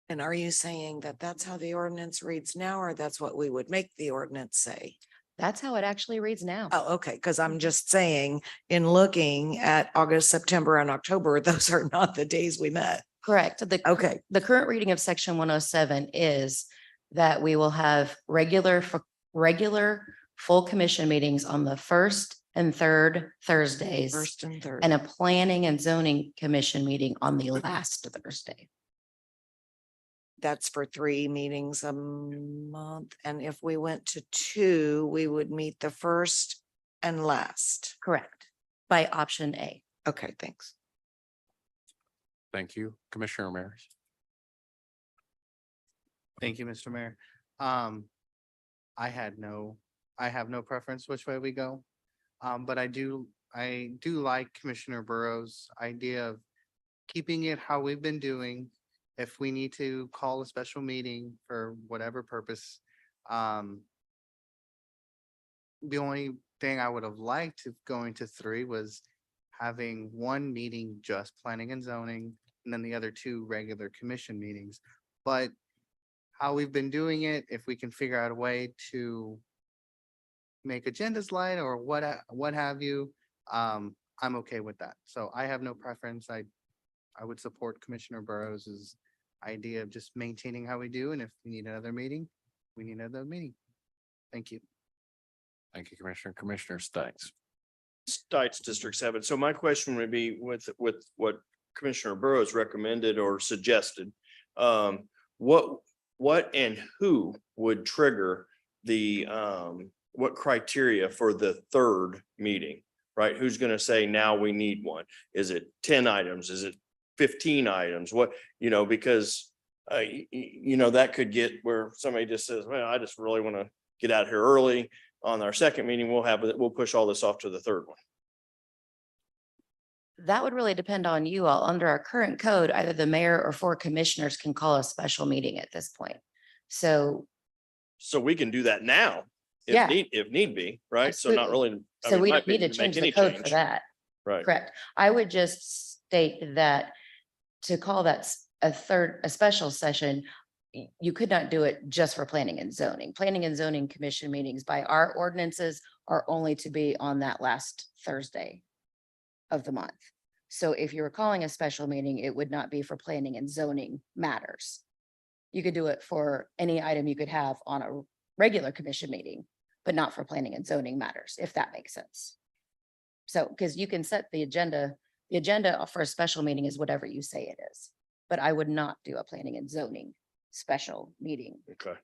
And are you saying that that's how the ordinance reads now, or that's what we would make the ordinance say? That's how it actually reads now. Oh, okay, because I'm just saying, in looking at August, September, and October, those are not the days we met. Correct. Okay. The current reading of section 107 is that we will have regular full commission meetings on the 1st and 3rd Thursdays. First and third. And a planning and zoning commission meeting on the last Thursday. That's for 3 meetings a month. And if we went to 2, we would meet the first and last. Correct. By option A. Okay, thanks. Thank you, Commissioner Ramirez. Thank you, Mr. Mayor. I have no preference which way we go. But I do like Commissioner Burrow's idea of keeping it how we've been doing. If we need to call a special meeting for whatever purpose. The only thing I would have liked if going to 3 was having 1 meeting just planning and zoning, and then the other 2 regular commission meetings. But how we've been doing it, if we can figure out a way to make agendas light or what have you, I'm okay with that. So I have no preference. I would support Commissioner Burrows's idea of just maintaining how we do. And if we need another meeting, we need another meeting. Thank you. Thank you, Commissioner. Commissioner Stites. Stites, District 7. So my question would be with what Commissioner Burrows recommended or suggested. What and who would trigger the what criteria for the 3rd meeting, right? Who's going to say now we need one? Is it 10 items? Is it 15 items? What, because that could get where somebody just says, well, I just really want to get out here early. On our 2nd meeting, we'll push all this off to the 3rd one. That would really depend on you all. Under our current code, either the mayor or 4 commissioners can call a special meeting at this point. So So we can do that now. Yeah. If need be, right? So not Absolutely. really. I So mean, we my don't need to opinion, make change the any code for change. that. Right. Correct. I would just state that to call that a special session, you could not do it just for planning and zoning. Planning and zoning commission meetings by our ordinances are only to be on that last Thursday of the month. So if you were calling a special meeting, it would not be for planning and zoning matters. You could do it for any item you could have on a regular commission meeting, but not for planning and zoning matters, if that makes sense. So, because you can set the agenda for a special meeting is whatever you say it is, but I would not do a planning and zoning special meeting. Okay.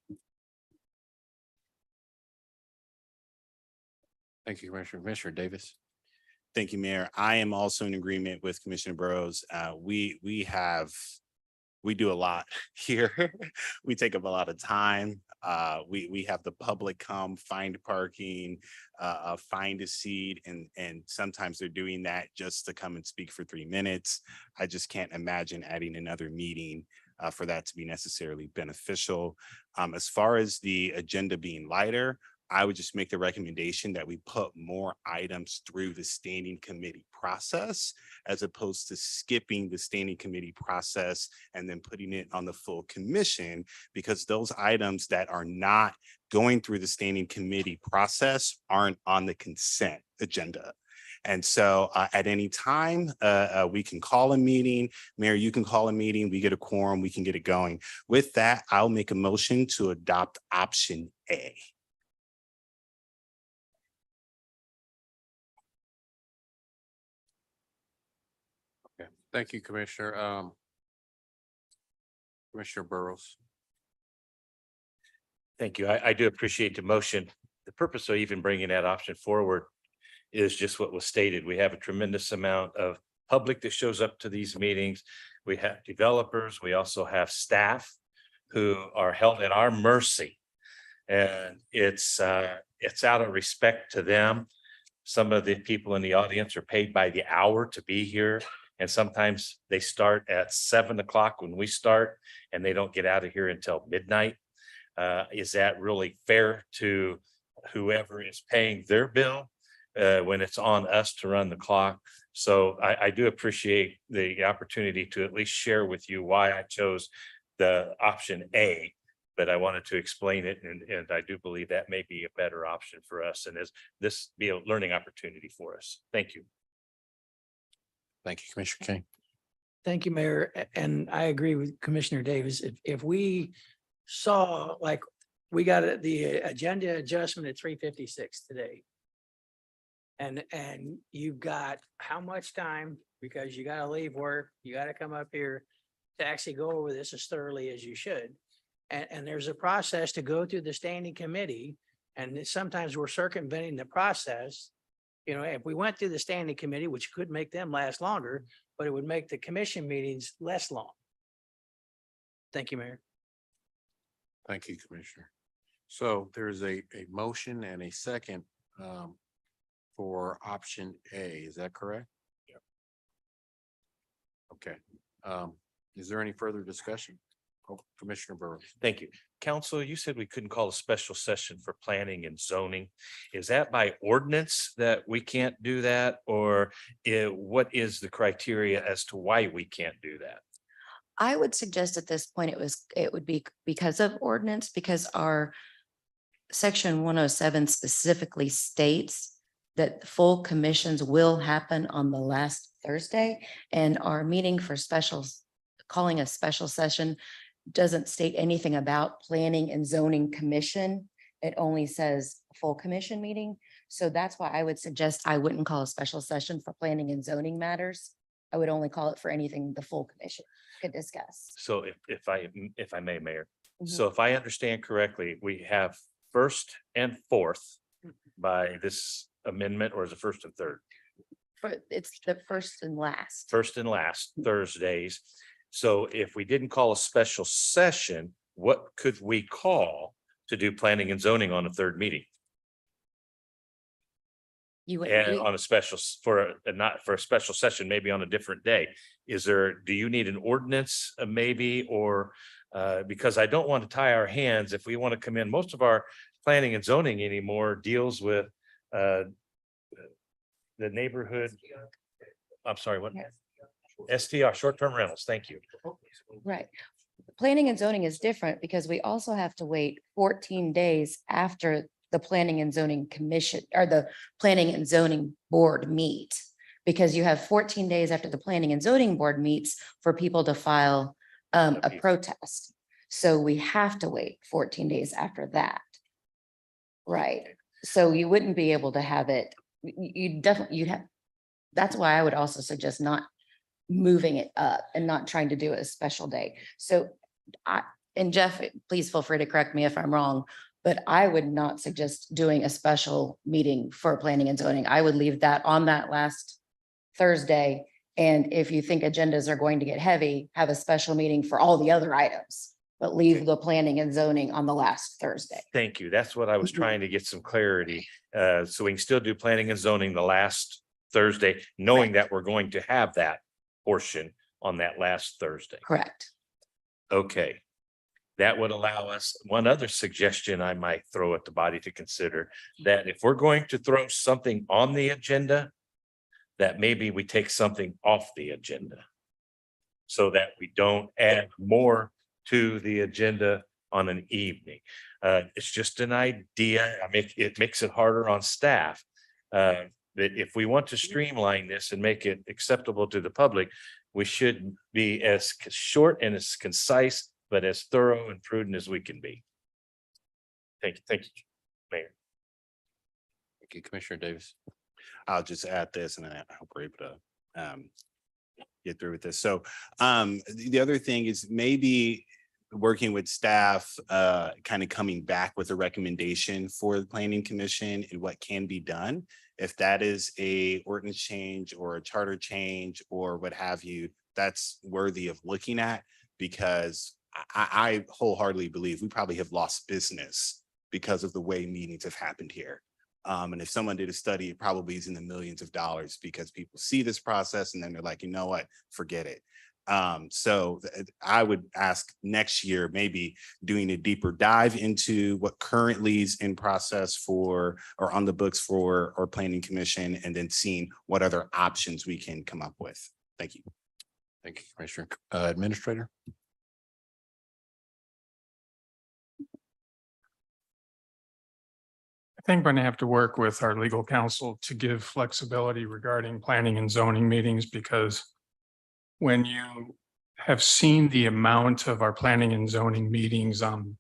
Thank you, Commissioner. Commissioner Davis. Thank you, Mayor. I am also in agreement with Commissioner Burrows. We do a lot here. We take up a lot of time. We have the public come find parking, find a seat, and sometimes they're doing that just to come and speak for 3 minutes. I just can't imagine adding another meeting for that to be necessarily beneficial. As far as the agenda being lighter, I would just make the recommendation that we put more items through the standing committee process as opposed to skipping the standing committee process and then putting it on the full commission, because those items that are not going through the standing committee process aren't on the consent agenda. And so at any time, we can call a meeting. Mayor, you can call a meeting, we get a quorum, we can get it going. With that, I'll make a motion to adopt option A. Okay, thank you, Commissioner. Commissioner Burrows. Thank you. I do appreciate the motion. The purpose of even bringing that option forward is just what was stated. We have a tremendous amount of public that shows up to these meetings. We have developers. We also have staff who are held at our mercy. And it's out of respect to them. Some of the people in the audience are paid by the hour to be here. And sometimes they start at 7 o'clock when we start and they don't get out of here until midnight. Is that really fair to whoever is paying their bill when it's on us to run the clock? So I do appreciate the opportunity to at least share with you why I chose the option A, but I wanted to explain it. And I do believe that may be a better option for us. And this be a learning opportunity for us. Thank you. Thank you, Commissioner King. Thank you, Mayor. And I agree with Commissioner Davis. If we saw, like, we got the agenda adjustment at 3:56 today. And you've got how much time, because you gotta leave work, you gotta come up here to actually go over this as thoroughly as you should. And there's a process to go through the standing committee, and sometimes we're circumventing the process. You know, if we went through the standing committee, which could make them last longer, but it would make the commission meetings less long. Thank you, Mayor. Thank you, Commissioner. So there's a motion and a second for option A. Is that correct? Yeah. Okay. Is there any further discussion? Oh, Commissioner Burrows. Thank you. Council, you said we couldn't call a special session for planning and zoning. Is that by ordinance that we can't do that? Or what is the criteria as to why we can't do that? I would suggest at this point, it would be because of ordinance, because our section 107 specifically states that full commissions will happen on the last Thursday, and our meeting for specials, calling a special session doesn't state anything about planning and zoning commission. It only says full commission meeting. So that's why I would suggest I wouldn't call a special session for planning and zoning matters. I would only call it for anything the full commission could discuss. So if I may, Mayor. Mhm. So if I understand correctly, we have first and fourth by this amendment, or is it first and third? But it's the first and last. First and last Thursdays. So if we didn't call a special session, what could we call to do planning and zoning on a third meeting? You would, and on a special, not for a special session, maybe on a different day. Do you need an ordinance maybe, or because I don't want to tie our hands if we want to come in, most of our planning and zoning anymore deals with the neighborhood. I'm sorry, what? STR, short-term rentals. Thank you. right. Planning and zoning is different because we also have to wait 14 days after the Planning and Zoning Commission or the Planning and Zoning Board meet. Because you have 14 days after the Planning and Zoning Board meets for people to file a protest. So we have to wait 14 days after that. Right, so you wouldn't be able to have it, you'd have, that's why I would also suggest not moving it up and not trying to do a special day. So and Jeff, please feel free to correct me if I'm wrong, but I would not suggest doing a special meeting for planning and zoning. I would leave that on that last Thursday. And if you think agendas are going to get heavy, have a special meeting for all the other items, but leave the planning and zoning on the last Thursday. Thank you. That's what I was trying to get some clarity. So we can still do planning and zoning the last Thursday, knowing that we're going to have that portion on that last Thursday. Correct. Okay. That would allow us, one other suggestion I might throw at the body to consider, that if we're going to throw something on the agenda, that maybe we take something off the agenda so that we don't add more to the agenda on an evening. It's just an idea. I mean, it makes it harder on staff. That if we want to streamline this and make it acceptable to the public, we should be as short and as concise, but as thorough and prudent as we can be. Thank you, Mayor. Thank you, Commissioner Davis. I'll just add this and then I hope we're able to get through with this. So the other thing is maybe working with staff, kind of coming back with a recommendation for the Planning Commission and what can be done. If that is a ordinance change or a charter change or what have you, that's worthy of looking at, because I wholeheartedly believe we probably have lost business because of the way meetings have happened here. And if someone did a study, it probably is in the millions of dollars because people see this process and then they're like, you know what, forget it. So I would ask next year, maybe doing a deeper dive into what currently is in process for or on the books for our planning commission, and then seeing what other options we can come up with. Thank you. Thank you, Commissioner. Administrator. I think we're going to have to work with our legal counsel to give flexibility regarding planning and zoning meetings, because when you have seen the amount of our planning and zoning meetings on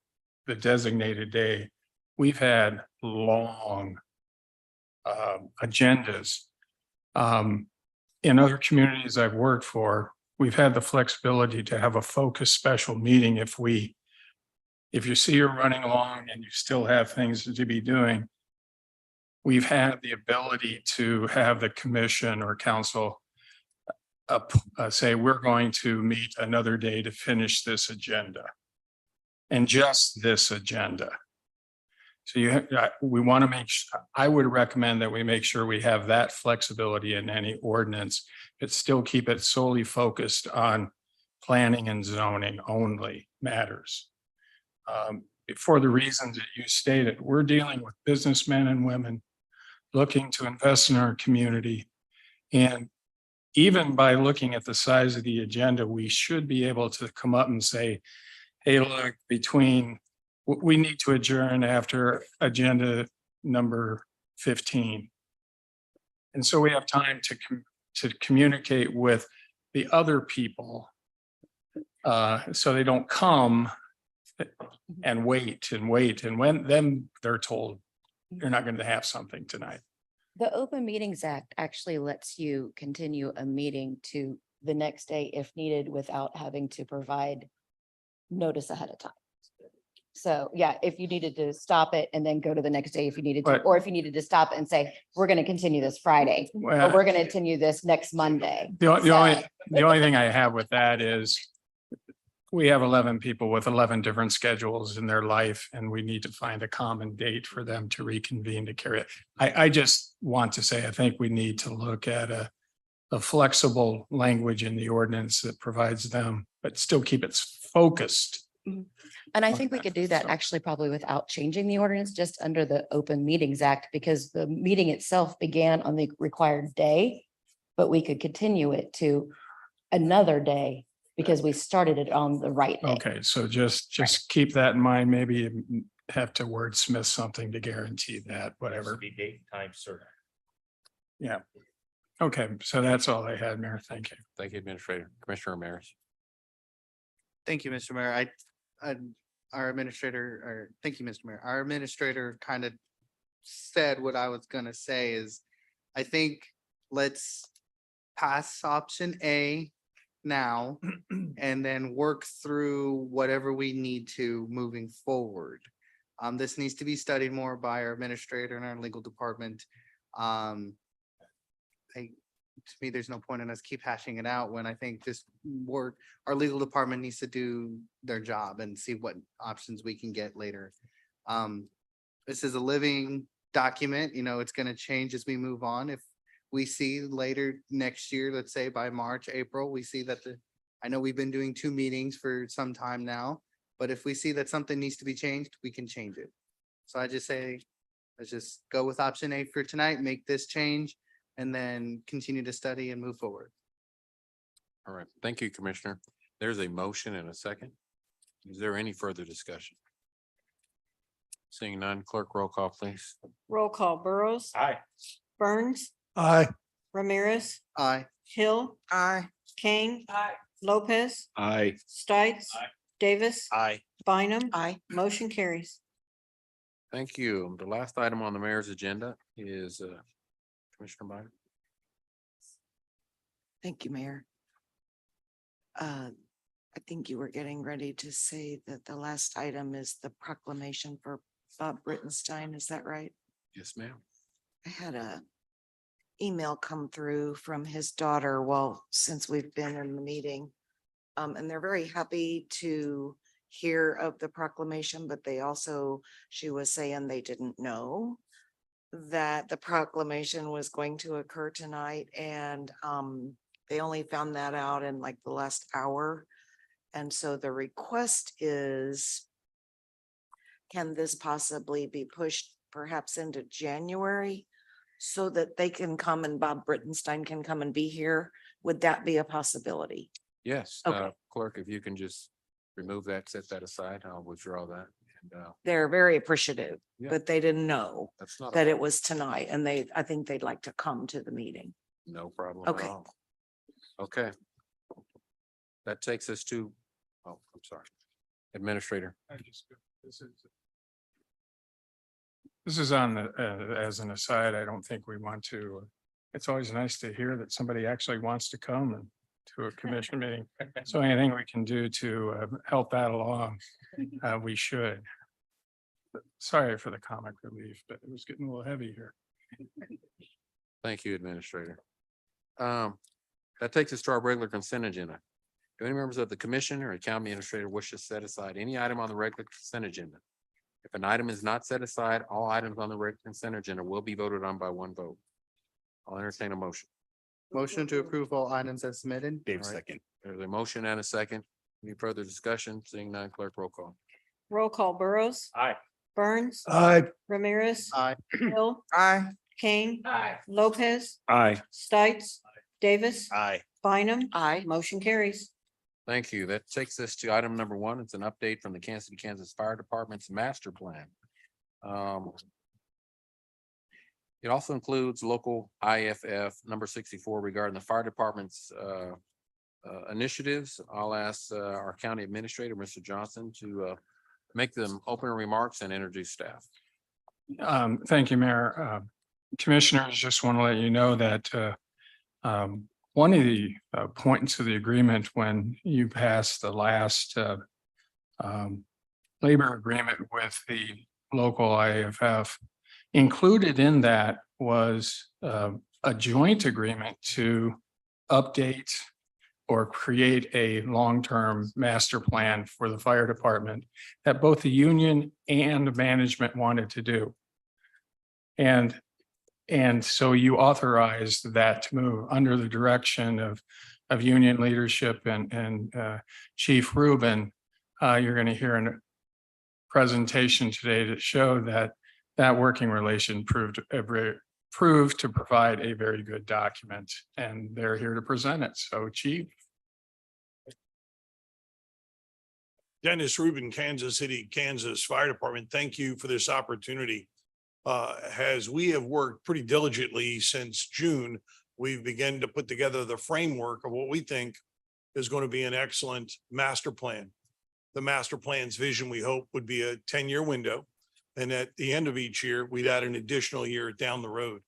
the designated day, we've had long agendas. In other communities I've worked for, we've had the flexibility to have a focused special meeting if you see you're running along and you still have things to be doing. We've had the ability to have the commission or council say, we're going to meet another day to finish this agenda and just this agenda. So we want to make sure, I would recommend that we make sure we have that flexibility in any ordinance, but still keep it solely focused on planning and zoning only matters. For the reasons that you stated, we're dealing with businessmen and women looking to invest in our community. And even by looking at the size of the agenda, we should be able to come up and say, hey, look, we need to adjourn after agenda number 15. And so we have time to communicate with the other people so they don't come and wait. And when then they're told you're not going to have something tonight. The Open Meetings Act actually lets you continue a meeting to the next day if needed without having to provide notice ahead of time. So yeah, if you needed to stop it and then go to the next day if you needed to, or if you needed to stop it and say, we're going to continue this Friday, or we're going to continue this next Monday. The only thing I have with that is we have 11 people with 11 different schedules in their life, and we need to find a common date for them to reconvene to carry it. I just want to say, I think we need to look at a flexible language in the ordinance that provides them, but still keep it focused. And I think we could do that actually probably without changing the ordinance, just under the Open Meetings Act, because the meeting itself began on the required day, but we could continue it to another day because we started it on the right day. Okay, so just keep that in mind. Maybe you have to wordsmith something to guarantee that, whatever. Be date, time certain. Yeah. Okay, so that's all I had, Mayor. Thank you. Thank you, Administrator. Commissioner Ramirez. Thank you, Mr. Mayor. Our administrator, or thank you, Mr. Mayor. Our administrator kind of said what I was gonna say is, I think let's pass option A now and then work through whatever we need to moving forward. This needs to be studied more by our administrator and our legal department. To me, there's no point in us keep hashing it out when I think this work, our legal department needs to do their job and see what options we can get later. This is a living document, it's gonna change as we move on. If we see later next year, let's say by March, April, we see that I know we've been doing 2 meetings for some time now, but if we see that something needs to be changed, we can change it. So I just say, let's just go with option A for tonight, make this change, and then continue to study and move forward. All right. Thank you, Commissioner. There's a motion and a second. Is there any further discussion? Seeing none, clerk roll call, please. Roll call, Burrows. Aye. Burns, Aye. Ramirez, Aye. Hill, Aye. Kane. Lopez, Aye. Stites. Aye. Davis. Aye. Bynum. Aye. Motion carries. Thank you. The last item on the mayor's agenda is Commissioner Bynum. Thank you, Mayor. I think you were getting ready to say that the last item is the proclamation for Bob Brittenstein. Is that right? Yes, ma'am. I had a email come through from his daughter, since we've been in the meeting. And they're very happy to hear of the proclamation, but she was saying they didn't know that the proclamation was going to occur tonight, and they only found that out in like the last hour. And so the request is, can this possibly be pushed perhaps into January so that they can come and Bob Brittenstein can come and be here? Would that be a possibility? Yes, Okay. clerk, if you can just remove that, set that aside, I'll withdraw that. And They're very appreciative, Yeah. but they didn't know that's not that it was tonight, and I think they'd like to come to the meeting. no problem at Okay. all. Okay. That takes us to, I'm sorry, Administrator. This is on the, as an aside, I don't think we want to, it's always nice to hear that somebody actually wants to come and to a commission meeting. So anything we can do to help that along, we should. Sorry for the comic relief, but it was getting a little heavy here. Thank you, Administrator. That takes us to our regular consent agenda. Do any members of the commission or a county administrator wish to set aside any item on the regular consent agenda? If an item is not set aside, all items on the regular consent agenda will be voted on by one vote. I'll entertain a motion. Motion to approve all items as submitted. Dave All right. second. There's a motion and a second. Any further discussion? Seeing none, clerk roll call. Roll call, Burrows. Aye. Burns, Aye. Ramirez, Aye. Hill, Aye. Kane. Aye. Lopez, Aye. Stites. Davis. Aye. Bynum. Aye. Motion carries. Thank you. That takes us to item number 1. It's an update from the Kansas City, Kansas Fire Department's master plan. It also includes local IFF number 64 regarding the fire department's initiatives. I'll ask our county administrator, Mr. Johnson, to make them opening remarks and introduce staff. Thank you, Mayor. Commissioners, just want to let you know that one of the points of the agreement when you passed the last labor agreement with the local IFF, included in that was a joint agreement to update or create a long-term master plan for the fire department that both the union and management wanted to do. And so you authorized that to move under the direction of union leadership and Chief Rubin. You're going to hear a presentation today to show that that working relation proved to provide a very good document, and they're here to present it. So Chief. Dennis Rubin, Kansas City, Kansas Fire Department. Thank you for this opportunity. As we have worked pretty diligently since June, we've begun to put together the framework of what we think is going to be an excellent master plan. The master plan's vision, we hope, would be a 10-year window. And at the end of each year, we'd add an additional year down the road.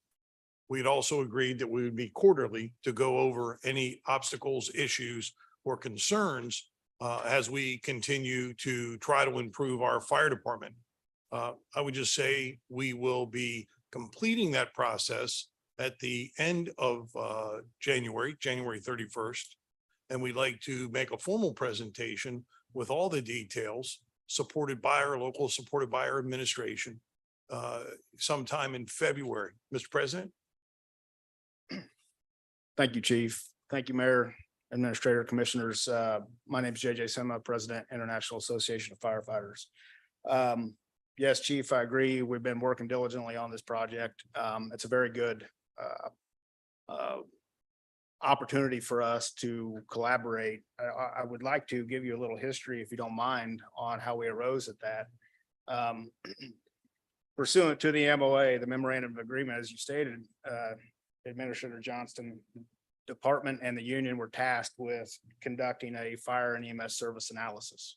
We'd also agreed that we would be quarterly to go over any obstacles, issues, or concerns as we continue to try to improve our fire department. I would just say we will be completing that process at the end of January 31st. And we'd like to make a formal presentation with all the details supported by our local, supported by our administration sometime in February. Mr. President. Thank you, Chief. Thank you, Mayor, Administrator, Commissioners. My name is JJ Sema, President, International Association of Firefighters. Yes, Chief, I agree. We've been working diligently on this project. It's a very good opportunity for us to collaborate. I would like to give you a little history, if you don't mind, on how we arose at that. Pursuant to the MOA, the Memorandum of Agreement, as you stated, Administrator Johnston, Department and the union were tasked with conducting a fire and EMS service analysis.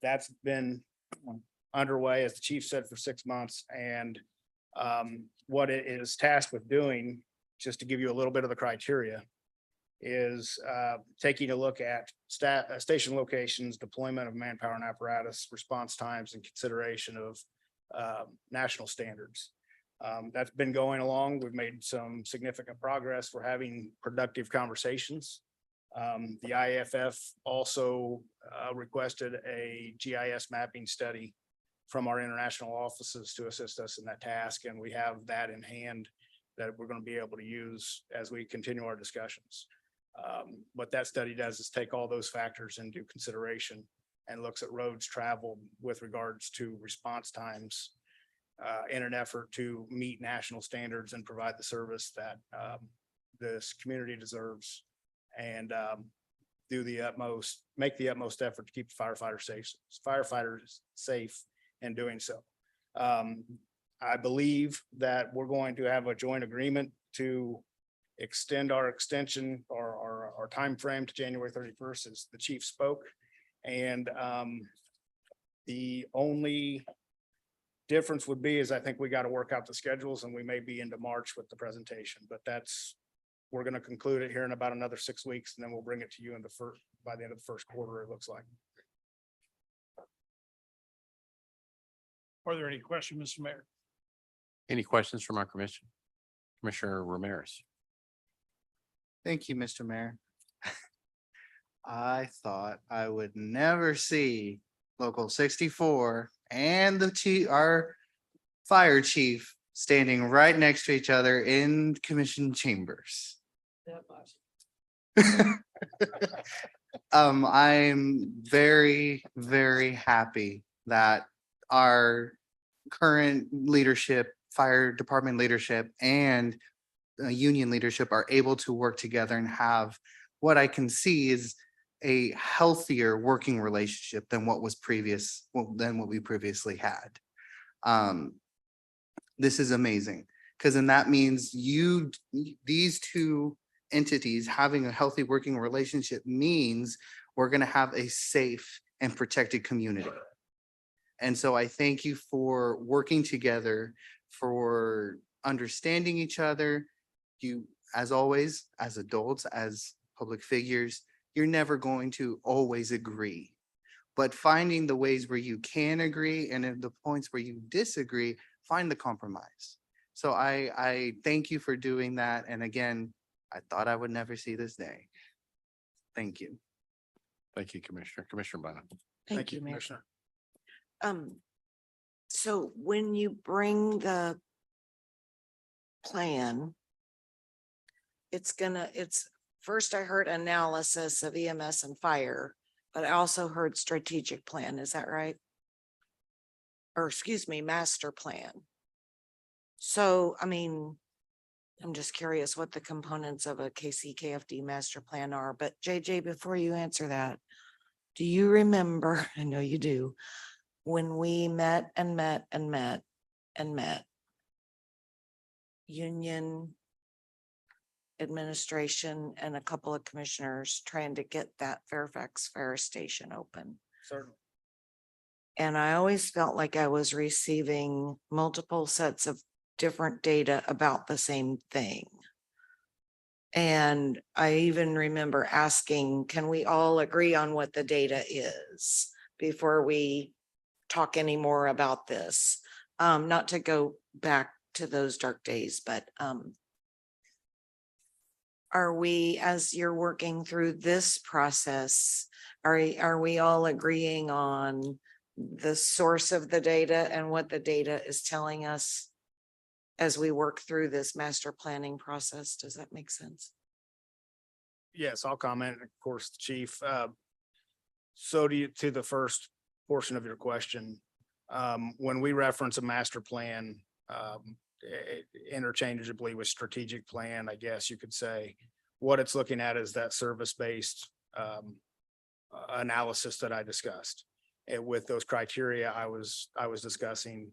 That's been underway, as the chief said, for 6 months. And what it is tasked with doing, just to give you a little bit of the criteria, is taking a look at station locations, deployment of manpower and apparatus, response times, and consideration of national standards. That's been going along. We've made some significant progress. We're having productive conversations. The IAFF also requested a GIS mapping study from our international offices to assist us in that task. And we have that in hand that we're going to be able to use as we continue our discussions. What that study does is take all those factors into consideration and looks at roads traveled with regards to response times in an effort to meet national standards and provide the service that this community deserves, and do the utmost, make the utmost effort to keep the firefighters safe in doing so. I believe that we're going to have a joint agreement to extend our extension or our timeframe to January 31st, as the chief spoke. And the only difference would be is I think we got to work out the schedules, and we may be into March with the presentation, but we're going to conclude it here in about another 6 weeks, and then we'll bring it to you by the end of the first quarter, it looks like. Are there any questions, Mr. Mayor? Any questions from our commission? Commissioner Ramirez. Thank you, Mr. Mayor. I thought I would never see Local 64 and our fire chief standing right next to each other in commission chambers. I'm very, very happy that our current leadership, fire department leadership, and union leadership are able to work together and have what I can see is a healthier working relationship than what we previously had. This is amazing, because then that means these two entities having a healthy working relationship means we're going to have a safe and protected community. And so I thank you for working together, for understanding each other. You, as always, as adults, as public figures, you're never going to always agree, but finding the ways where you can agree, and in the points where you disagree, find the compromise. So I thank you for doing that. And again, I thought I would never see this day. Thank you. Thank you, Commissioner. Commissioner Bynum. Thank you, Mayor. Commissioner. So when you bring the plan, it's first I heard analysis of EMS and fire, but I also heard strategic plan. Is that right? Or excuse me, master plan. So, I mean, I'm just curious what the components of a KCKFD master plan are, but JJ, before you answer that, do you remember, I know you do, when we met and met and met and met? Union administration and a couple of commissioners trying to get that Fairfax Fire Station open. Certainly. And I always felt like I was receiving multiple sets of different data about the same thing. And I even remember asking, can we all agree on what the data is before we talk anymore about this? Not to go back to those dark days, but are we, as you're working through this process, are we all agreeing on the source of the data and what the data is telling us as we work through this master planning process? Does that make sense? Yes, I'll comment. Of course, the chief. So to the first portion of your question, when we reference a master plan, interchangeably with strategic plan, I guess you could say, what it's looking at is that service-based analysis that I discussed. And with those criteria I was discussing,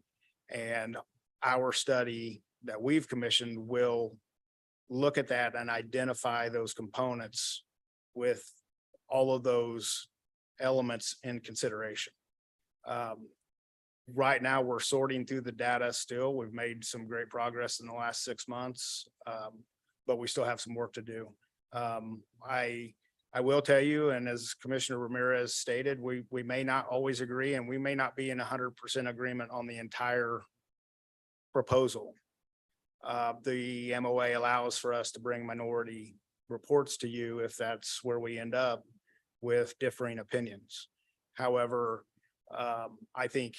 and our study that we've commissioned will look at that and identify those components with all of those elements in consideration. Right now, we're sorting through the data still. We've made some great progress in the last 6 months, but we still have some work to do. I will tell you, and as Commissioner Ramirez stated, we may not always agree, and we may not be in 100% agreement on the entire proposal. The MOA allows for us to bring minority reports to you if that's where we end up with differing opinions. However, I think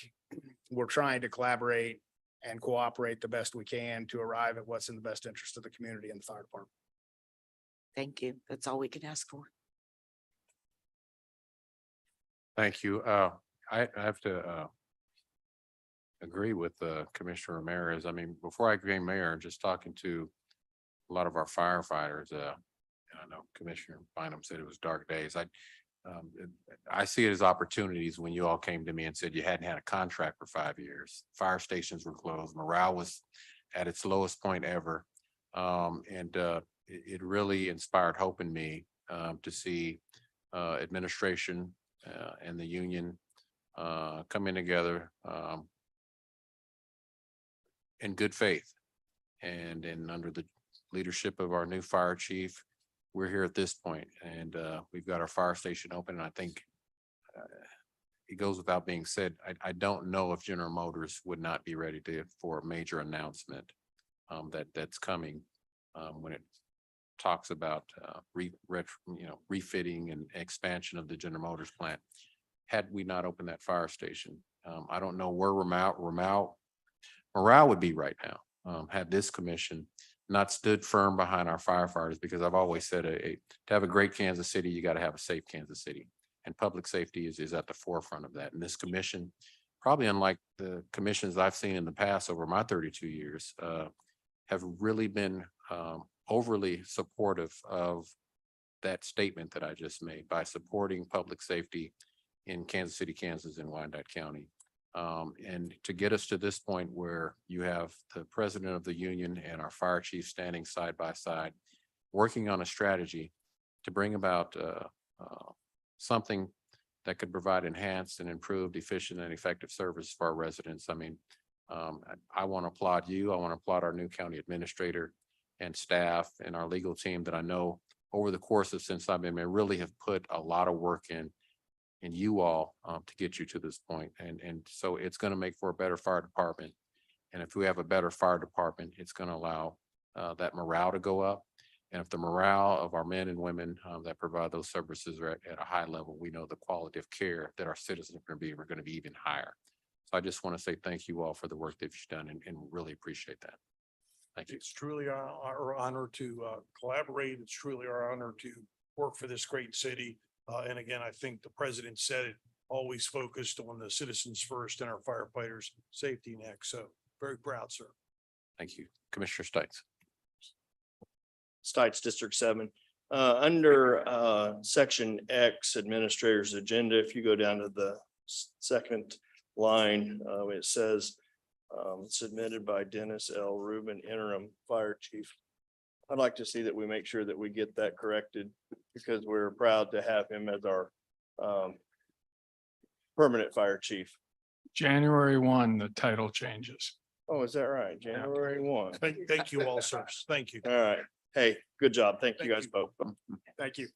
we're trying to collaborate and cooperate the best we can to arrive at what's in the best interest of the community and the fire department. Thank you. That's all we can ask for. Thank you. I have to agree with Commissioner Ramirez. I mean, before I became mayor, just talking to a lot of our firefighters, I know Commissioner Bynum said it was dark days. I see it as opportunities when you all came to me and said you hadn't had a contract for 5 years. Fire stations were closed. Morale was at its lowest point ever. It really inspired hope in me to see administration and the union coming together in good faith. And under the leadership of our new fire chief, we're here at this point, and we've got our fire station open. And I think it goes without being said, I don't know if General Motors would not be ready for a major announcement that's coming when it talks about refitting and expansion of the General Motors plant. Had we not opened that fire station, I don't know where morale would be right now. Had this commission not stood firm behind our firefighters, because I've always said to have a great Kansas City, you got to have a safe Kansas City, and public safety is at the forefront of that. And this commission, probably unlike the commissions I've seen in the past over my 32 years, have really been overly supportive of that statement that I just made by supporting public safety in Kansas City, Kansas, and Wyandotte County. And to get us to this point where you have the president of the union and our fire chief standing side by side, working on a strategy to bring about something that could provide enhanced and improved, efficient and effective service for our residents. I mean, I want to applaud you. I want to applaud our new county administrator and staff and our legal team that I know over the course of since I've been mayor really have put a lot of work in you all to get you to this point. And so it's going to make for a better fire department. And if we have a better fire department, it's going to allow that morale to go up. And if the morale of our men and women that provide those services are at a high level, we know the quality of care that our citizens are going to be even higher. So I just want to say thank you all for the work that you've done and really appreciate that. Thank you. It's truly our honor to collaborate. It's truly our honor to work for this great city. And again, I think the president said it, always focused on the citizens first and our firefighters' safety next. So very proud, sir. Thank you. Commissioner Stites. Stites District 7. Under Section X Administrator's Agenda, if you go down to the second line, it says submitted by Dennis L. Rubin, Interim Fire Chief. I'd like to see that we make sure that we get that corrected because we're proud to have him as our permanent fire chief. January 1, the title changes. Oh, is that right? January 1. Thank you all, sir. Thank you. All right. Hey, good job. Thank you guys both. Thank you.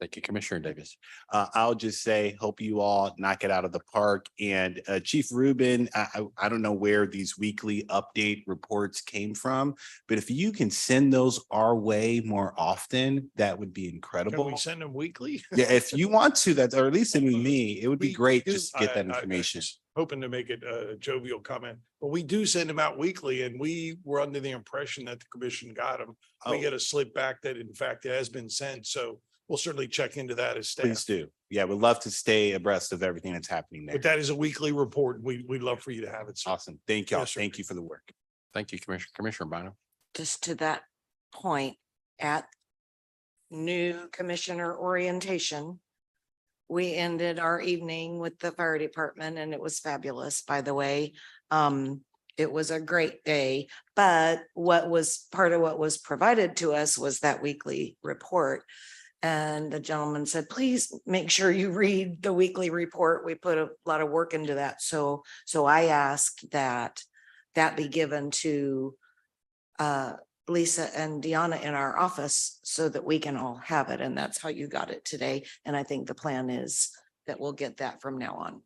Thank you, Commissioner Davis. I'll just say, hope you all knock it out of the park. And Chief Rubin, I don't know where these weekly update reports came from, but if you can send those our way more often, that would be Can incredible. we send them weekly? Yeah, if you want to, that's, or at least send me, it would be We great do- just to get that I information. was hoping to make it a jovial comment, but we do send them out weekly and we were under the impression that the commission got them. We Oh. get a slip back that in fact it has been sent. So we'll certainly check into that as Please staff. do. Yeah, we'd love to stay abreast of everything that's happening there. But that is a weekly report. We'd love for you to have it. sir. Awesome. Thank y'all. Yes, sir. Thank you for the work. Thank you, Commissioner Bynum. Just to that point, at new commissioner orientation, we ended our evening with the fire department and it was fabulous, by the way. It was a great day, but what was part of what was provided to us was that weekly report. And the gentleman said, please make sure you read the weekly report. We put a lot of work into that. So I asked that be given to Lisa and Deanna in our office so that we can all have it. And that's how you got it today. And I think the plan is that we'll get that from now on.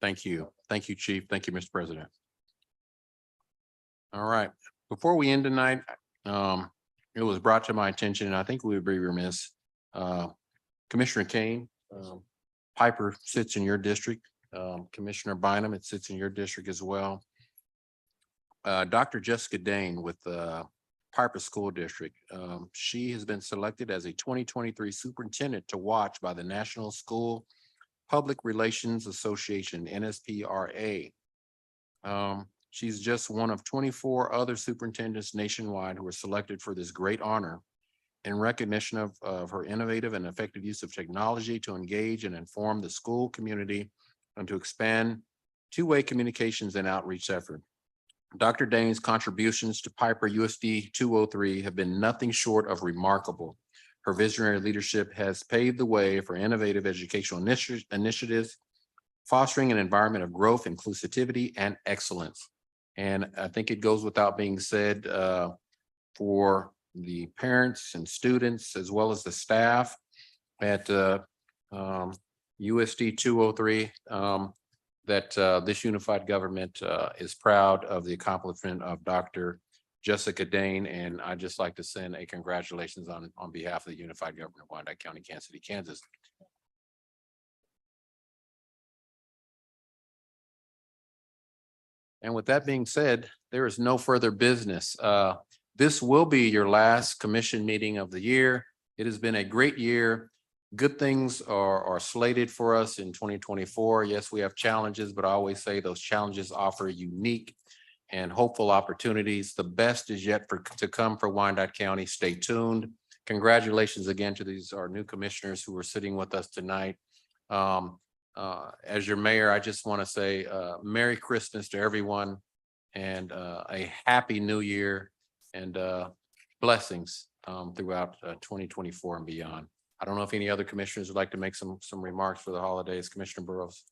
Thank you. Thank you, Chief. Thank you, Mr. President. All right, before we end tonight, it was brought to my attention, and I think we would be remiss. Commissioner Kane, Piper sits in your district. Commissioner Bynum, it sits in your district as well. Dr. Jessica Dane with the Piper School District. She has been selected as a 2023 superintendent to watch by the National School Public Relations Association, NSPRA. She's just one of 24 other superintendents nationwide who were selected for this great honor in recognition of her innovative and effective use of technology to engage and inform the school community and to expand two-way communications and outreach effort. Dr. Dane's contributions to Piper USD 203 have been nothing short of remarkable. Her visionary leadership has paved the way for innovative educational initiatives, fostering an environment of growth, inclusivity, and excellence. And I think it goes without being said for the parents and students, as well as the staff at USD 203, that this unified government is proud of the accomplishment of Dr. Jessica Dane. And I'd just like to send a congratulations on behalf of the unified government of Wyandotte County, Kansas City, Kansas. And with that being said, there is no further business. This will be your last commission meeting of the year. It has been a great year. Good things are slated for us in 2024. Yes, we have challenges, but I always say those challenges offer unique and hopeful opportunities. The best is yet to come for Wyandotte County. Stay tuned. Congratulations again to our new commissioners who are sitting with us tonight. As your mayor, I just want to say Merry Christmas to everyone and a Happy New Year and blessings throughout 2024 and beyond. I don't know if any other commissioners would like to make some remarks for the holidays. Commissioner Burrows.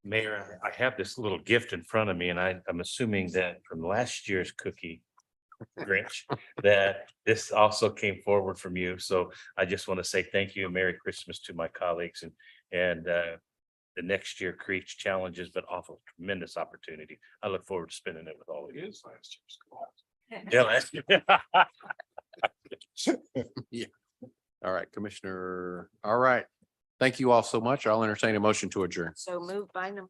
Mayor, I have this little gift in front of me and I'm assuming that from last year's cookie Grinch, that this also came forward from you. So I just want to say thank you and Merry Christmas to my colleagues and the next year creates challenges, but offers tremendous opportunity. I look forward to spending it with all of you. Yeah. Yeah. All right, Commissioner. All right. Thank you all so much. I'll entertain a motion to adjourn. So move Bynum.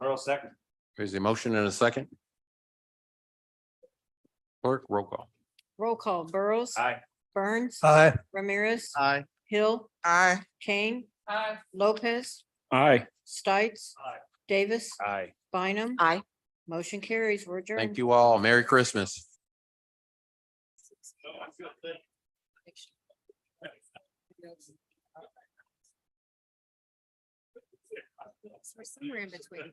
Earl second. There's a motion and a second. Clerk, roll call. Roll call, Burrows. Aye. Burns. Aye. Ramirez. Aye. Hill. Aye. Kane. Lopez. Aye. Stites. Aye. Davis. Aye. Bynum. Aye. Motion carries. We're adjourned. Thank you all. Merry Christmas. We're somewhere in between.